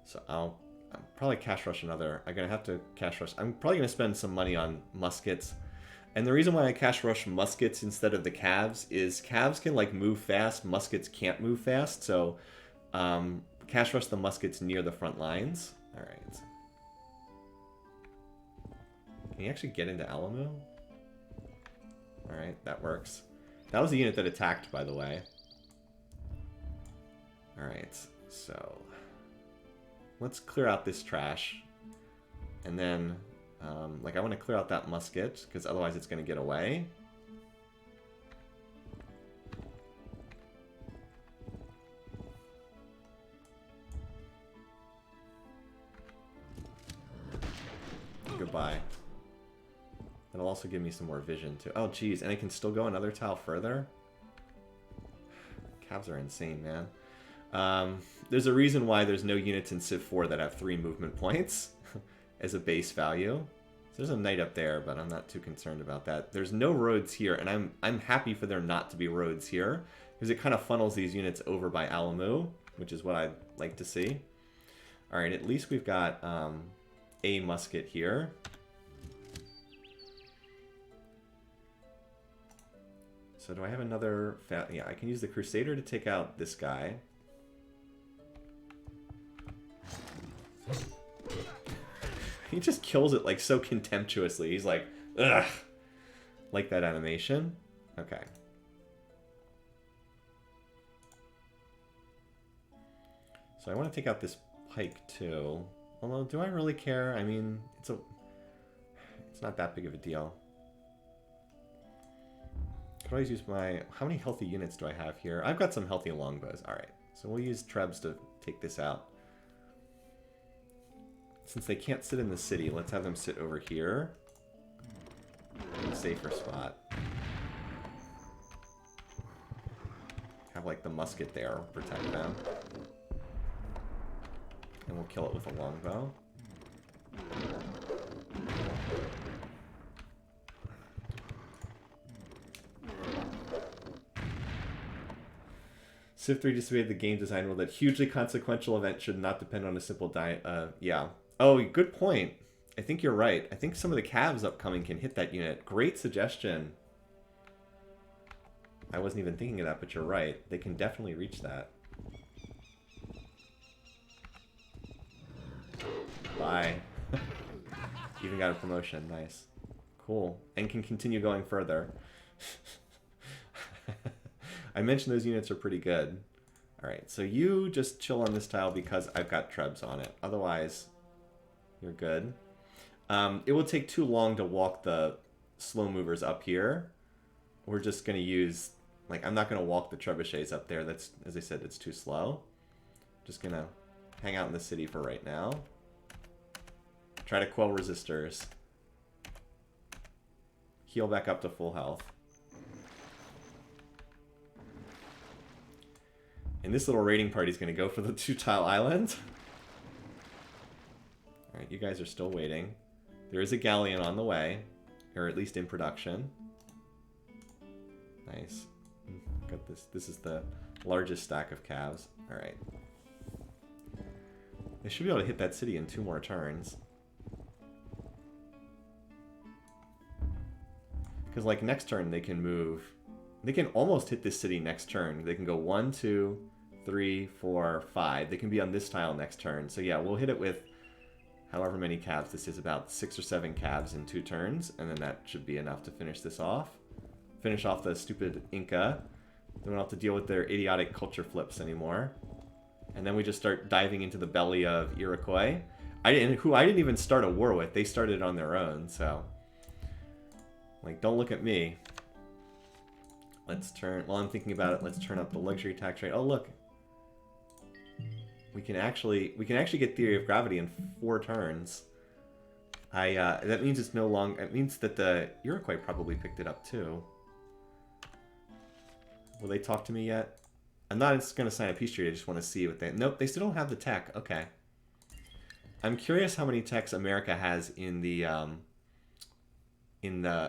So I'll probably cash rush another. I'm gonna have to cash rush. I'm probably gonna spend some money on muskets. And the reason why I cash rush muskets instead of the calves is calves can like move fast, muskets can't move fast. So cash rush the muskets near the front lines. All right. Can you actually get into Alamo? Alright, that works. That was the unit that attacked, by the way. Alright, so... let's clear out this trash. And then, like, I want to clear out that musket, because otherwise it's going to get away. Goodbye. It'll also give me some more vision too. Oh, geez, and I can still go another tile further? Calves are insane, man. There's a reason why there's no units in Civ 4 that have 3 movement points as a base value. So there's a knight up there, but I'm not too concerned about that. There's no roads here, and I'm happy for there not to be roads here, because it kind of funnels these units over by Alamo, which is what I'd like to see. Alright, at least we've got a musket here. So do I have another... yeah, I can use the Crusader to take out this guy. He just kills it like so contemptuously. He's like, ugh. Like that animation. Okay. So I want to take out this pike too. Although, do I really care? I mean, it's not that big of a deal. Could always use my... how many healthy units do I have here? I've got some healthy longbows. Alright, so we'll use Trebs to take this out. Since they can't sit in the city, let's have them sit over here. In a safer spot. Have like the musket there, protect them. And we'll kill it with a longbow. Civ 3 disobeyed the game design rule that hugely consequential events should not depend on a simple yeah. Oh, good point. I think you're right. I think some of the calves upcoming can hit that unit. Great suggestion. I wasn't even thinking of that, but you're right. They can definitely reach that. Bye. Even got a promotion. Nice. Cool. And can continue going further. I mentioned those units are pretty good. Alright, so you just chill on this tile because I've got trebs on it. Otherwise, you're good. It will take too long to walk the slow movers up here. We're just going to use... Like, I'm not going to walk the trebuchets up there. That's, as I said, it's too slow. Just going to hang out in the city for right now. Try to quell resistors. Heal back up to full health. And this little raiding party is going to go for the 2-tile island. Alright, you guys are still waiting. There is a galleon on the way. Or at least in production. Nice. Got this. This is the largest stack of calves. Alright. They should be able to hit that city in 2 more turns. Because, like, next turn they can move... They can almost hit this city next turn. They can go 1, 2, 3, 4, 5. They can be on this tile next turn. So yeah, we'll hit it with however many calves this is. About 6 or 7 calves in 2 turns. And then that should be enough to finish this off. Finish off the stupid Inca. Then we don't have to deal with their idiotic culture flips anymore. And then we just start diving into the belly of Iroquois. I didn't even start a war with. They started on their own, so... Like, don't look at me. Let's turn... While I'm thinking about it, let's turn up the luxury tax rate. Oh, look. We can actually get Theory of Gravity in 4 turns. That means it's no longer... It means that the Iroquois probably picked it up, too. Will they talk to me yet? I'm not just going to sign a peace treaty. I just want to see what they... Nope, they still don't have the tech. Okay. I'm curious how many techs America has in the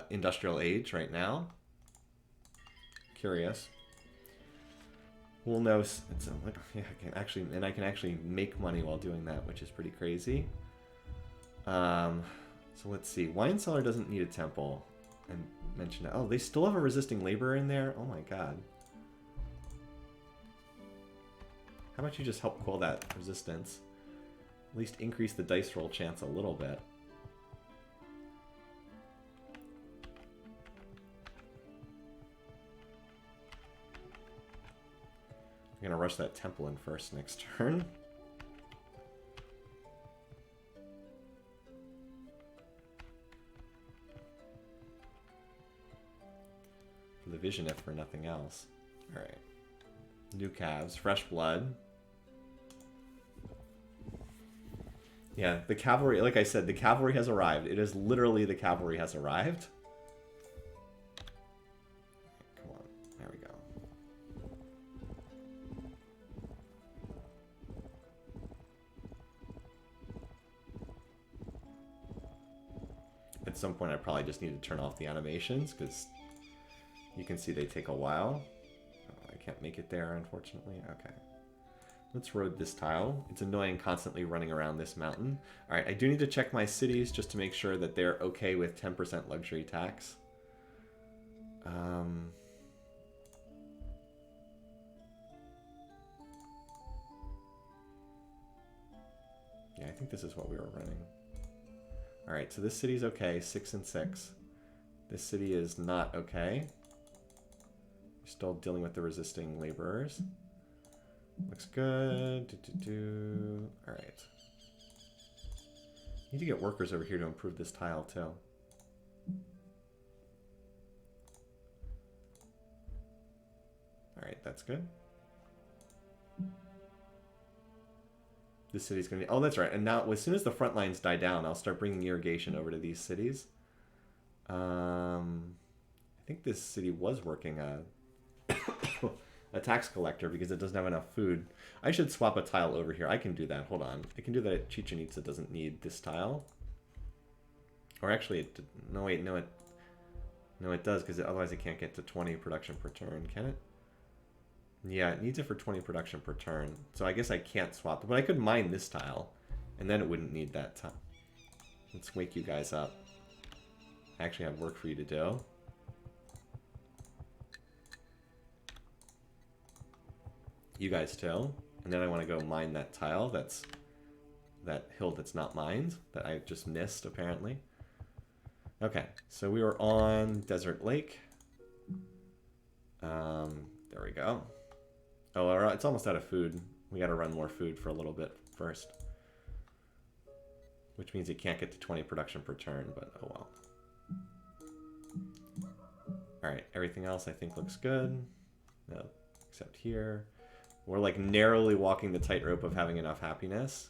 industrial age right now. Curious. We'll know. It's yeah, I can actually make money while doing that, which is pretty crazy. So let's see. Wine cellar doesn't need a temple. I mentioned it. Oh, they still have a resisting laborer in there. Oh my god. How about you just help quell that resistance? At least increase the dice roll chance a little bit. I'm gonna rush that temple in first next turn. For the vision, if for nothing else. Alright. New calves, fresh blood. Yeah, the cavalry, like I said, the cavalry has arrived. It is literally the cavalry has arrived. Come on, there we go. At some point I probably just need to turn off the animations because you can see they take a while. Oh, I can't make it there, unfortunately. Okay. Let's road this tile. It's annoying constantly running around this mountain. Alright, I do need to check my cities just to make sure that they're okay with 10% luxury tax. Yeah, I think this is what we were running. Alright, so this city's okay, 6 and 6. This city is not okay. We're still dealing with the resisting laborers. Looks good. Alright. Need to get workers over here to improve this tile, too. Alright, that's good. This city's going to be... Oh, that's right. And now, as soon as the front lines die down, I'll start bringing irrigation over to these cities. I think this city was working a tax collector because it doesn't have enough food. I should swap a tile over here. I can do that. Hold on. I can do that at Chichen Itza. Doesn't need this tile. Or actually, no, wait, no, it does because otherwise it can't get to 20 production per turn, can it? Yeah, it needs it for 20 production per turn. So I guess I can't swap it, but I could mine this tile, and then it wouldn't need that tile. Let's wake you guys up. I actually have work for you to do. You guys too. And then I want to go mine that tile that's that hill that's not mined, that I just missed, apparently. Okay, so we were on Desert Lake. There we go. Oh, it's almost out of food. We gotta run more food for a little bit first. Which means it can't get to 20 production per turn, but oh well. Alright, everything else I think looks good. No, except here. We're like narrowly walking the tightrope of having enough happiness.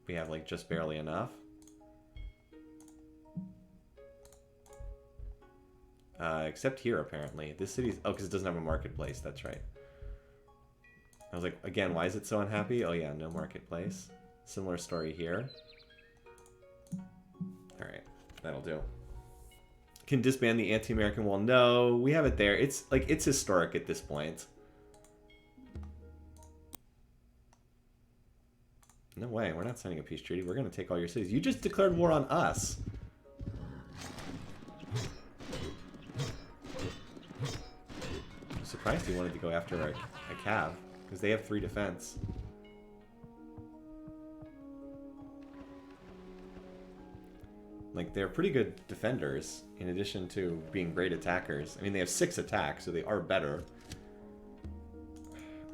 We have like just barely enough. Except here, apparently. This city's... Oh, because it doesn't have a marketplace. That's right. I was like, again, why is it so unhappy? Oh, yeah, no marketplace. Similar story here. Alright, that'll do. Can disband the anti-American wall? No, we have it there. It's, like, it's historic at this point. No way, we're not signing a peace treaty. We're going to take all your cities. You just declared war on us. I'm surprised he wanted to go after a Cav, because they have 3 defense. Like, they're pretty good defenders, in addition to being great attackers. I mean, they have 6 attacks, so they are better.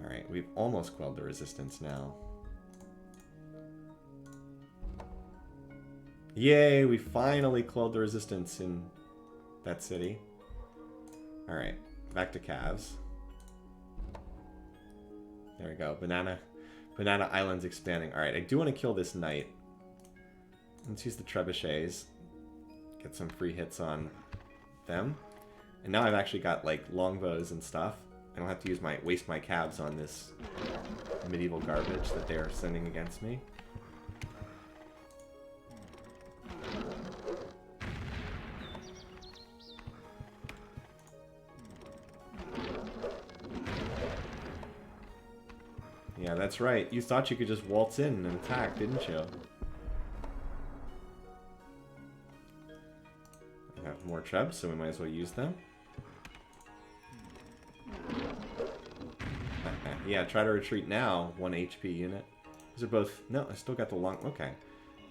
Alright, we've almost quelled the resistance now. Yay, we finally quelled the resistance in that city. Alright, back to calves. There we go. Banana Island's expanding. Alright, I do want to kill this knight. Let's use the trebuchets. Get some free hits on them. And now I've actually got like longbows and stuff. I don't have to waste my calves on this medieval garbage that they're sending against me. Yeah, that's right. You thought you could just waltz in and attack, didn't you? I have more trebs, so we might as well use them. Yeah, try to retreat now. 1 HP unit. These are both... No, I still got the long... Okay.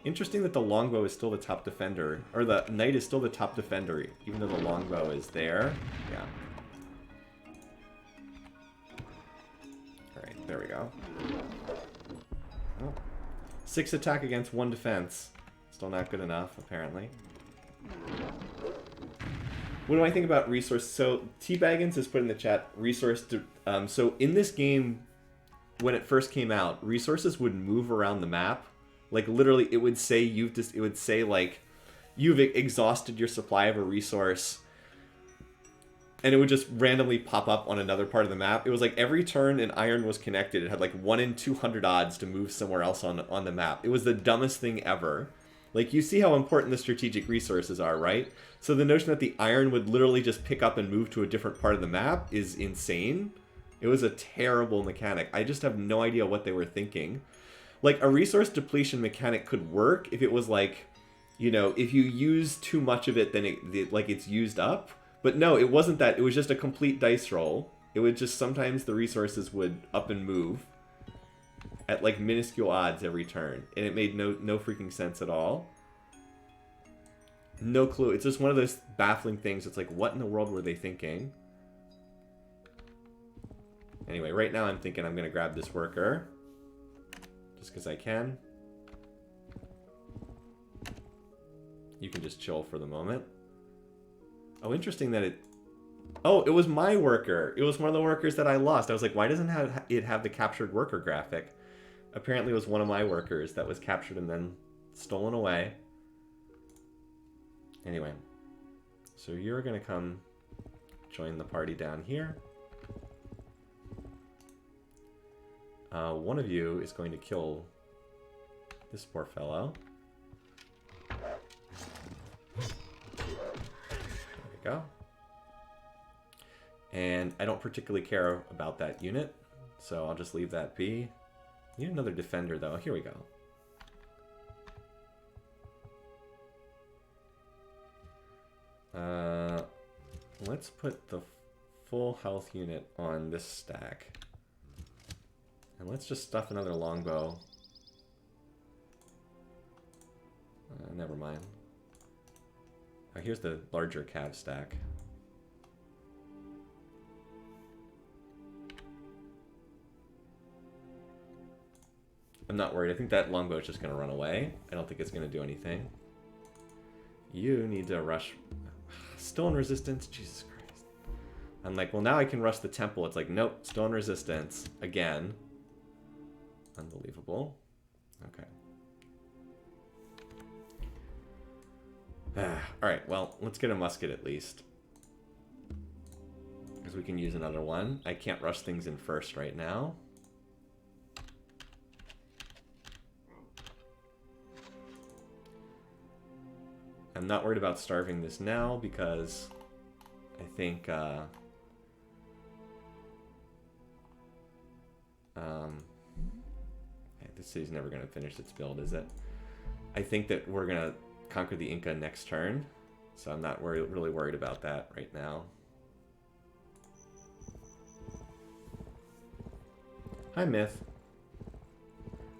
Interesting that the longbow is still the top defender. Or the knight is still the top defender, even though the longbow is there. Yeah. Alright, there we go. Oh. 6 attack against 1 defense. Still not good enough, apparently. What do I think about resource? So, T-Baggins has put in the chat, resource... so, in this game, when it first came out, resources would move around the map. Like, literally, it would say like, you've exhausted your supply of a resource. And it would just randomly pop up on another part of the map. It was like every turn an iron was connected, it had like 1 in 200 odds to move somewhere else on the map. It was the dumbest thing ever. Like, you see how important the strategic resources are, right? So the notion that the iron would literally just pick up and move to a different part of the map is insane. It was a terrible mechanic. I just have no idea what they were thinking. Like, a resource depletion mechanic could work if it was like, you know, if you use too much of it, then it's used up. But no, it wasn't that. It was just a complete dice roll. It would just, sometimes the resources would up and move at like minuscule odds every turn. And it made no freaking sense at all. No clue. It's just one of those baffling things. It's like, what in the world were they thinking? Anyway, right now I'm thinking I'm going to grab this worker. Just because I can. You can just chill for the moment. Oh, interesting that it... Oh, it was my worker. It was one of the workers that I lost. I was like, why doesn't it have the captured worker graphic? Apparently it was one of my workers that was captured and then stolen away. Anyway. So you're going to come join the party down here. One of you is going to kill this poor fellow. Go. And I don't particularly care about that unit, so I'll just leave that be. Need another defender, though. Here we go. Let's put the full health unit on this stack. And let's just stuff another longbow. Never mind. Oh, here's the larger cav stack. I'm not worried. I think that longbow is just going to run away. I don't think it's going to do anything. You need to rush. Still in resistance? Jesus Christ. I'm like, well, now I can rush the temple. It's like, nope, still in resistance. Again. Unbelievable. Okay. Alright, well, let's get a musket at least. Because we can use another one. I can't rush things in first right now. I'm not worried about starving this now because I think this city's never going to finish its build, is it? I think that we're going to conquer the Inca next turn, so I'm not really worried about that right now. Hi, Myth.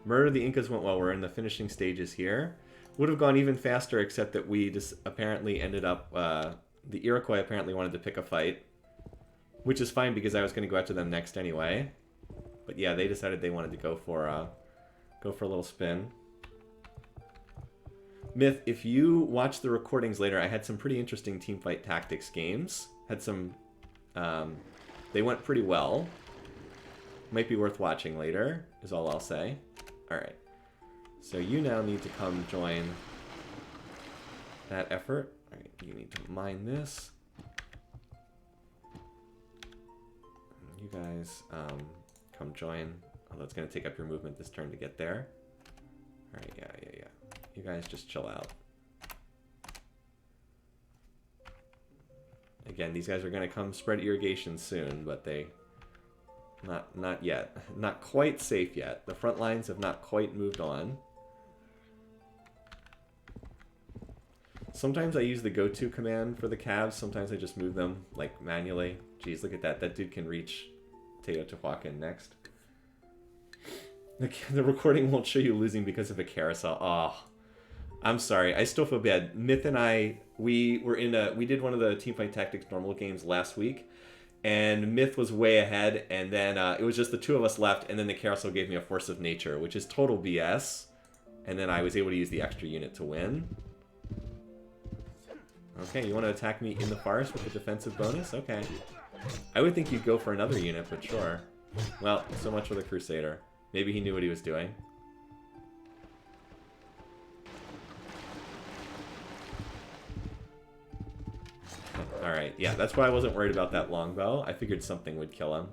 Murder of the Incas went well. We're in the finishing stages here. Would have gone even faster, except that we just apparently ended up... the Iroquois apparently wanted to pick a fight, which is fine because I was going to go after them next anyway. But yeah, they decided they wanted to go for a little spin. Myth, if you watch the recordings later, I had some pretty interesting teamfight tactics games. Had some... they went pretty well. Might be worth watching later, is all I'll say. Alright. So you now need to come join that effort. Alright, you need to mine this. You guys come join. Although it's going to take up your movement this turn to get there. Alright, yeah. You guys just chill out. Again, these guys are going to come spread irrigation soon, but they... Not yet. Not quite safe yet. The front lines have not quite moved on. Sometimes I use the go-to command for the calves. Sometimes I just move them, like, manually. Jeez, look at that. That dude can reach Teotihuacan next. The recording won't show you losing because of a carousel. Oh, I'm sorry. I still feel bad. Myth and I, we did one of the Teamfight Tactics normal games last week. And Myth was way ahead, and then it was just the two of us left, and then the carousel gave me a force of nature, which is total BS. And then I was able to use the extra unit to win. Okay, you want to attack me in the forest with the defensive bonus? Okay. I would think you'd go for another unit, but sure. Well, so much for the Crusader. Maybe he knew what he was doing. Alright, yeah, that's why I wasn't worried about that longbow. I figured something would kill him.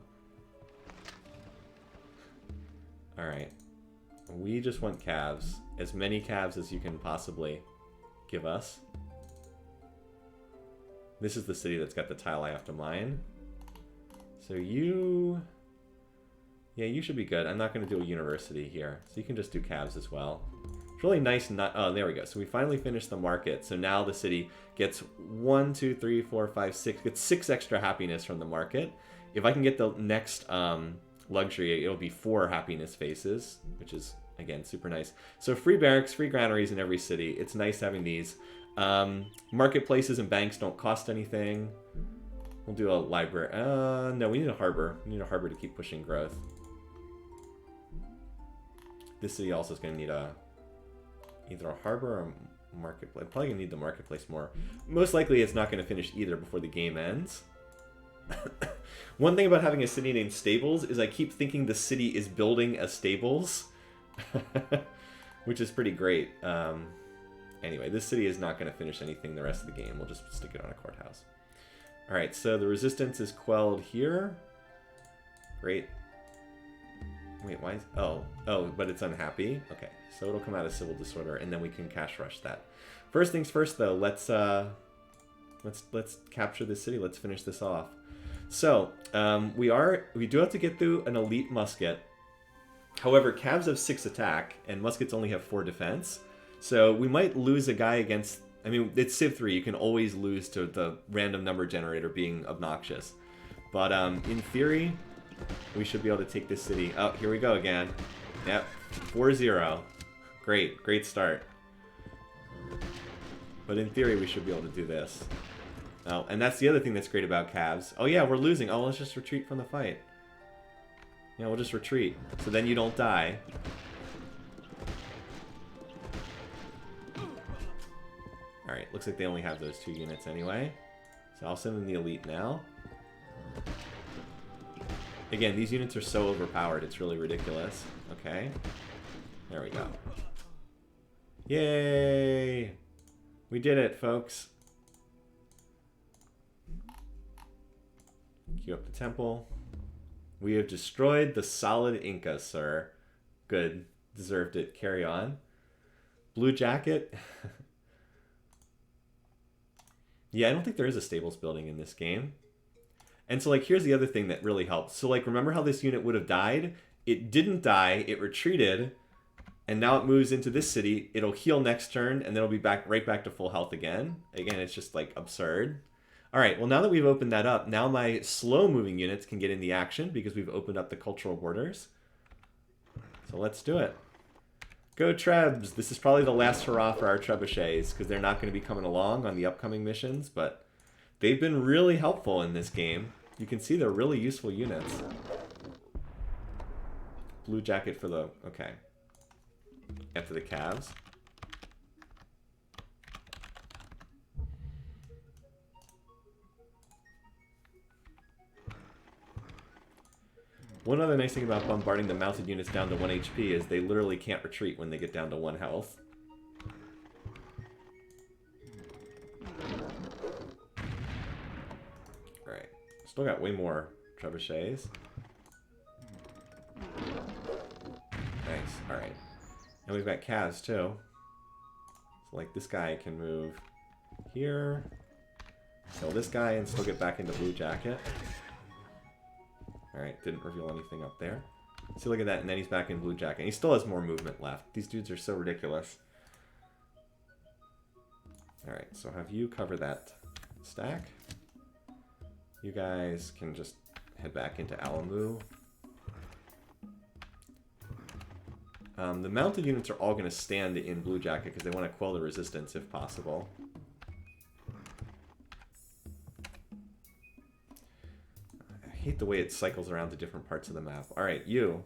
Alright. We just want calves. As many calves as you can possibly give us. This is the city that's got the tile I have to mine. So you... Yeah, you should be good. I'm not going to do a university here. So you can just do calves as well. It's really nice not... Oh, there we go. So we finally finished the market. So now the city gets 1, 2, 3, 4, 5, 6. Gets 6 extra happiness from the market. If I can get the next luxury, it'll be 4 happiness faces, which is, again, super nice. So free barracks, free granaries in every city. It's nice having these. Marketplaces and banks don't cost anything. We'll do a library. No, we need a harbor. We need a harbor to keep pushing growth. This city also is going to need either a harbor or a marketplace. Probably going to need the marketplace more. Most likely it's not going to finish either before the game ends. One thing about having a city named Stables is I keep thinking the city is building a stables. Which is pretty great. Anyway, this city is not going to finish anything the rest of the game. We'll just stick it on a courthouse. Alright, so the resistance is quelled here. Great. Wait, why is... Oh, but it's unhappy. Okay, so it'll come out of civil disorder, and then we can cash rush that. First things first, though, let's capture this city. Let's finish this off. So, we do have to get through an elite musket. However, calves have 6 attack, and muskets only have 4 defense. So we might lose a guy against... I mean, it's Civ3. You can always lose to the random number generator being obnoxious. But in theory, we should be able to take this city. Oh, here we go again. Yep, 4-0. Great, great start. But in theory, we should be able to do this. Oh, and that's the other thing that's great about Cavs. Oh yeah, we're losing. Oh, let's just retreat from the fight. Yeah, we'll just retreat. So then you don't die. Alright, looks like they only have those 2 units anyway. So I'll send in the elite now. Again, these units are so overpowered, it's really ridiculous. Okay. There we go. Yay! We did it, folks. Queue up the temple. We have destroyed the solid Incas, sir. Good. Deserved it. Carry on. Blue jacket. Yeah, I don't think there is a stables building in this game. And so, like, here's the other thing that really helps. So, like, remember how this unit would have died? It didn't die. It retreated. And now it moves into this city. It'll heal next turn, and then it'll be back right back to full health again. Again, it's just, like, absurd. All right, well, now that we've opened that up, now my slow-moving units can get in the action because we've opened up the cultural borders. So let's do it. Go Trebs! This is probably the last hurrah for our trebuchets because they're not going to be coming along on the upcoming missions, but they've been really helpful in this game. You can see they're really useful units. Blue jacket for the... okay. After the Cavs. One other nice thing about bombarding the mounted units down to 1 HP is they literally can't retreat when they get down to 1 health. Alright. Still got way more trebuchets. Nice. Alright. And we've got Cavs too. So like this guy can move here. Kill this guy and still get back into blue jacket. Alright, didn't reveal anything up there. See, look at that, and then he's back in blue jacket. And he still has more movement left. These dudes are so ridiculous. Alright, so have you cover that stack. You guys can just head back into Alamu. The mounted units are all going to stand in blue jacket because they want to quell the resistance if possible. I hate the way it cycles around to different parts of the map. Alright, you.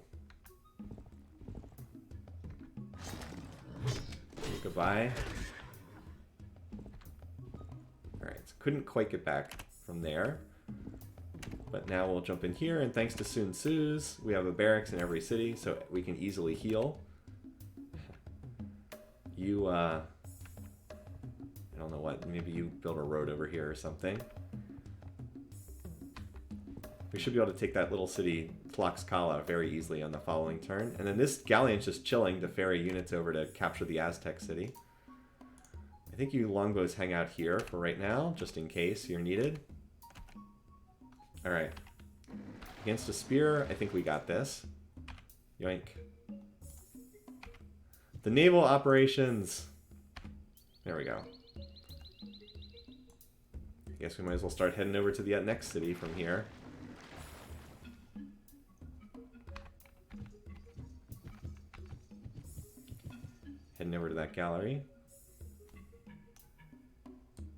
Goodbye. Alright, so couldn't quite get back from there. But now we'll jump in here, and thanks to Sun Tzu's, we have a barracks in every city, so we can easily heal. You, I don't know what, maybe you build a road over here or something. We should be able to take that little city, Tlaxcala, very easily on the following turn. And then this galleon's just chilling to ferry units over to capture the Aztec city. I think you longbows hang out here for right now, just in case you're needed. Alright. Against a spear, I think we got this. Yoink. The naval operations! There we go. I guess we might as well start heading over to the next city from here. Heading over to that gallery.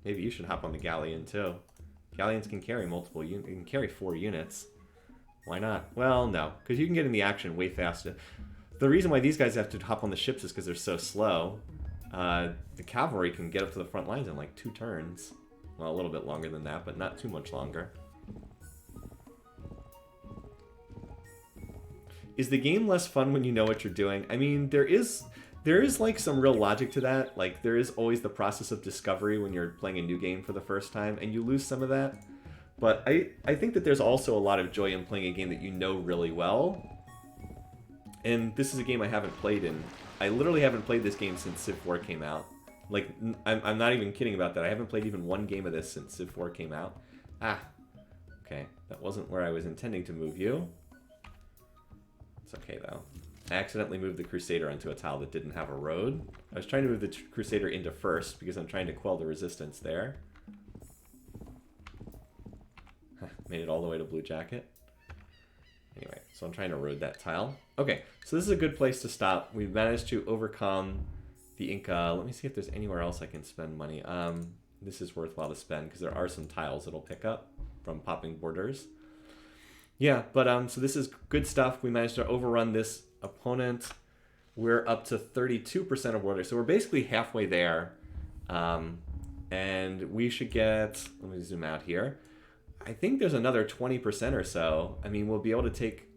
Maybe you should hop on the galleon too. Galleons can carry multiple units. You can carry 4 units. Why not? Well, no, because you can get in the action way faster. The reason why these guys have to hop on the ships is because they're so slow. The cavalry can get up to the front lines in like 2 turns. Well, a little bit longer than that, but not too much longer. Is the game less fun when you know what you're doing? I mean, there is like some real logic to that. Like there is always the process of discovery when you're playing a new game for the first time, and you lose some of that. But I think that there's also a lot of joy in playing a game that you know really well. And this is a game I haven't played in. I literally haven't played this game since Civ4 came out. Like, I'm not even kidding about that. I haven't played even one game of this since Civ4 came out. Ah, okay. That wasn't where I was intending to move you. It's okay, though. I accidentally moved the Crusader onto a tile that didn't have a road. I was trying to move the Crusader into first because I'm trying to quell the resistance there. Made it all the way to Blue Jacket. Anyway, so I'm trying to road that tile. Okay, so this is a good place to stop. We've managed to overcome the Inca. Let me see if there's anywhere else I can spend money. This is worthwhile to spend because there are some tiles it'll pick up from popping borders. Yeah, but so this is good stuff. We managed to overrun this opponent. We're up to 32% of borders, so we're basically halfway there. And we should get, let me zoom out here. I think there's another 20% or so. I mean, we'll be able to take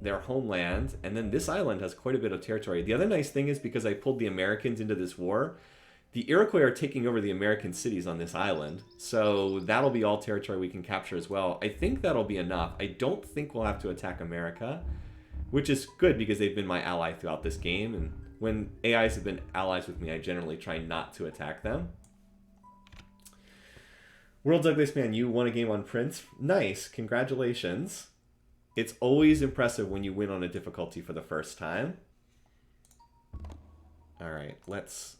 their homeland, and then this island has quite a bit of territory. The other nice thing is because I pulled the Americans into this war, the Iroquois are taking over the American cities on this island, so that'll be all territory we can capture as well. I think that'll be enough. I don't think we'll have to attack America, which is good because they've been my ally throughout this game, and when AIs have been allies with me, I generally try not to attack them. World Douglas Man, you won a game on Prince. Nice, congratulations. It's always impressive when you win on a difficulty for the first time. All right, let's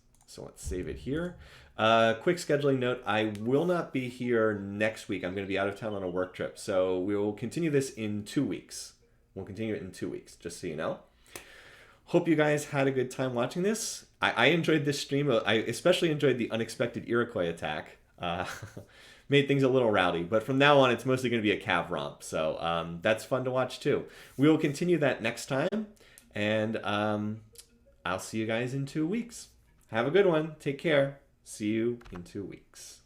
save it here. Quick scheduling note, I will not be here next week. I'm going to be out of town on a work trip, so we will continue this in 2 weeks. We'll continue it in 2 weeks, just so you know. Hope you guys had a good time watching this. I enjoyed this stream. I especially enjoyed the unexpected Iroquois attack. Made things a little rowdy, but from now on, it's mostly going to be a cav romp, so that's fun to watch too. We will continue that next time, and I'll see you guys in 2 weeks. Have a good one. Take care. See you in 2 weeks.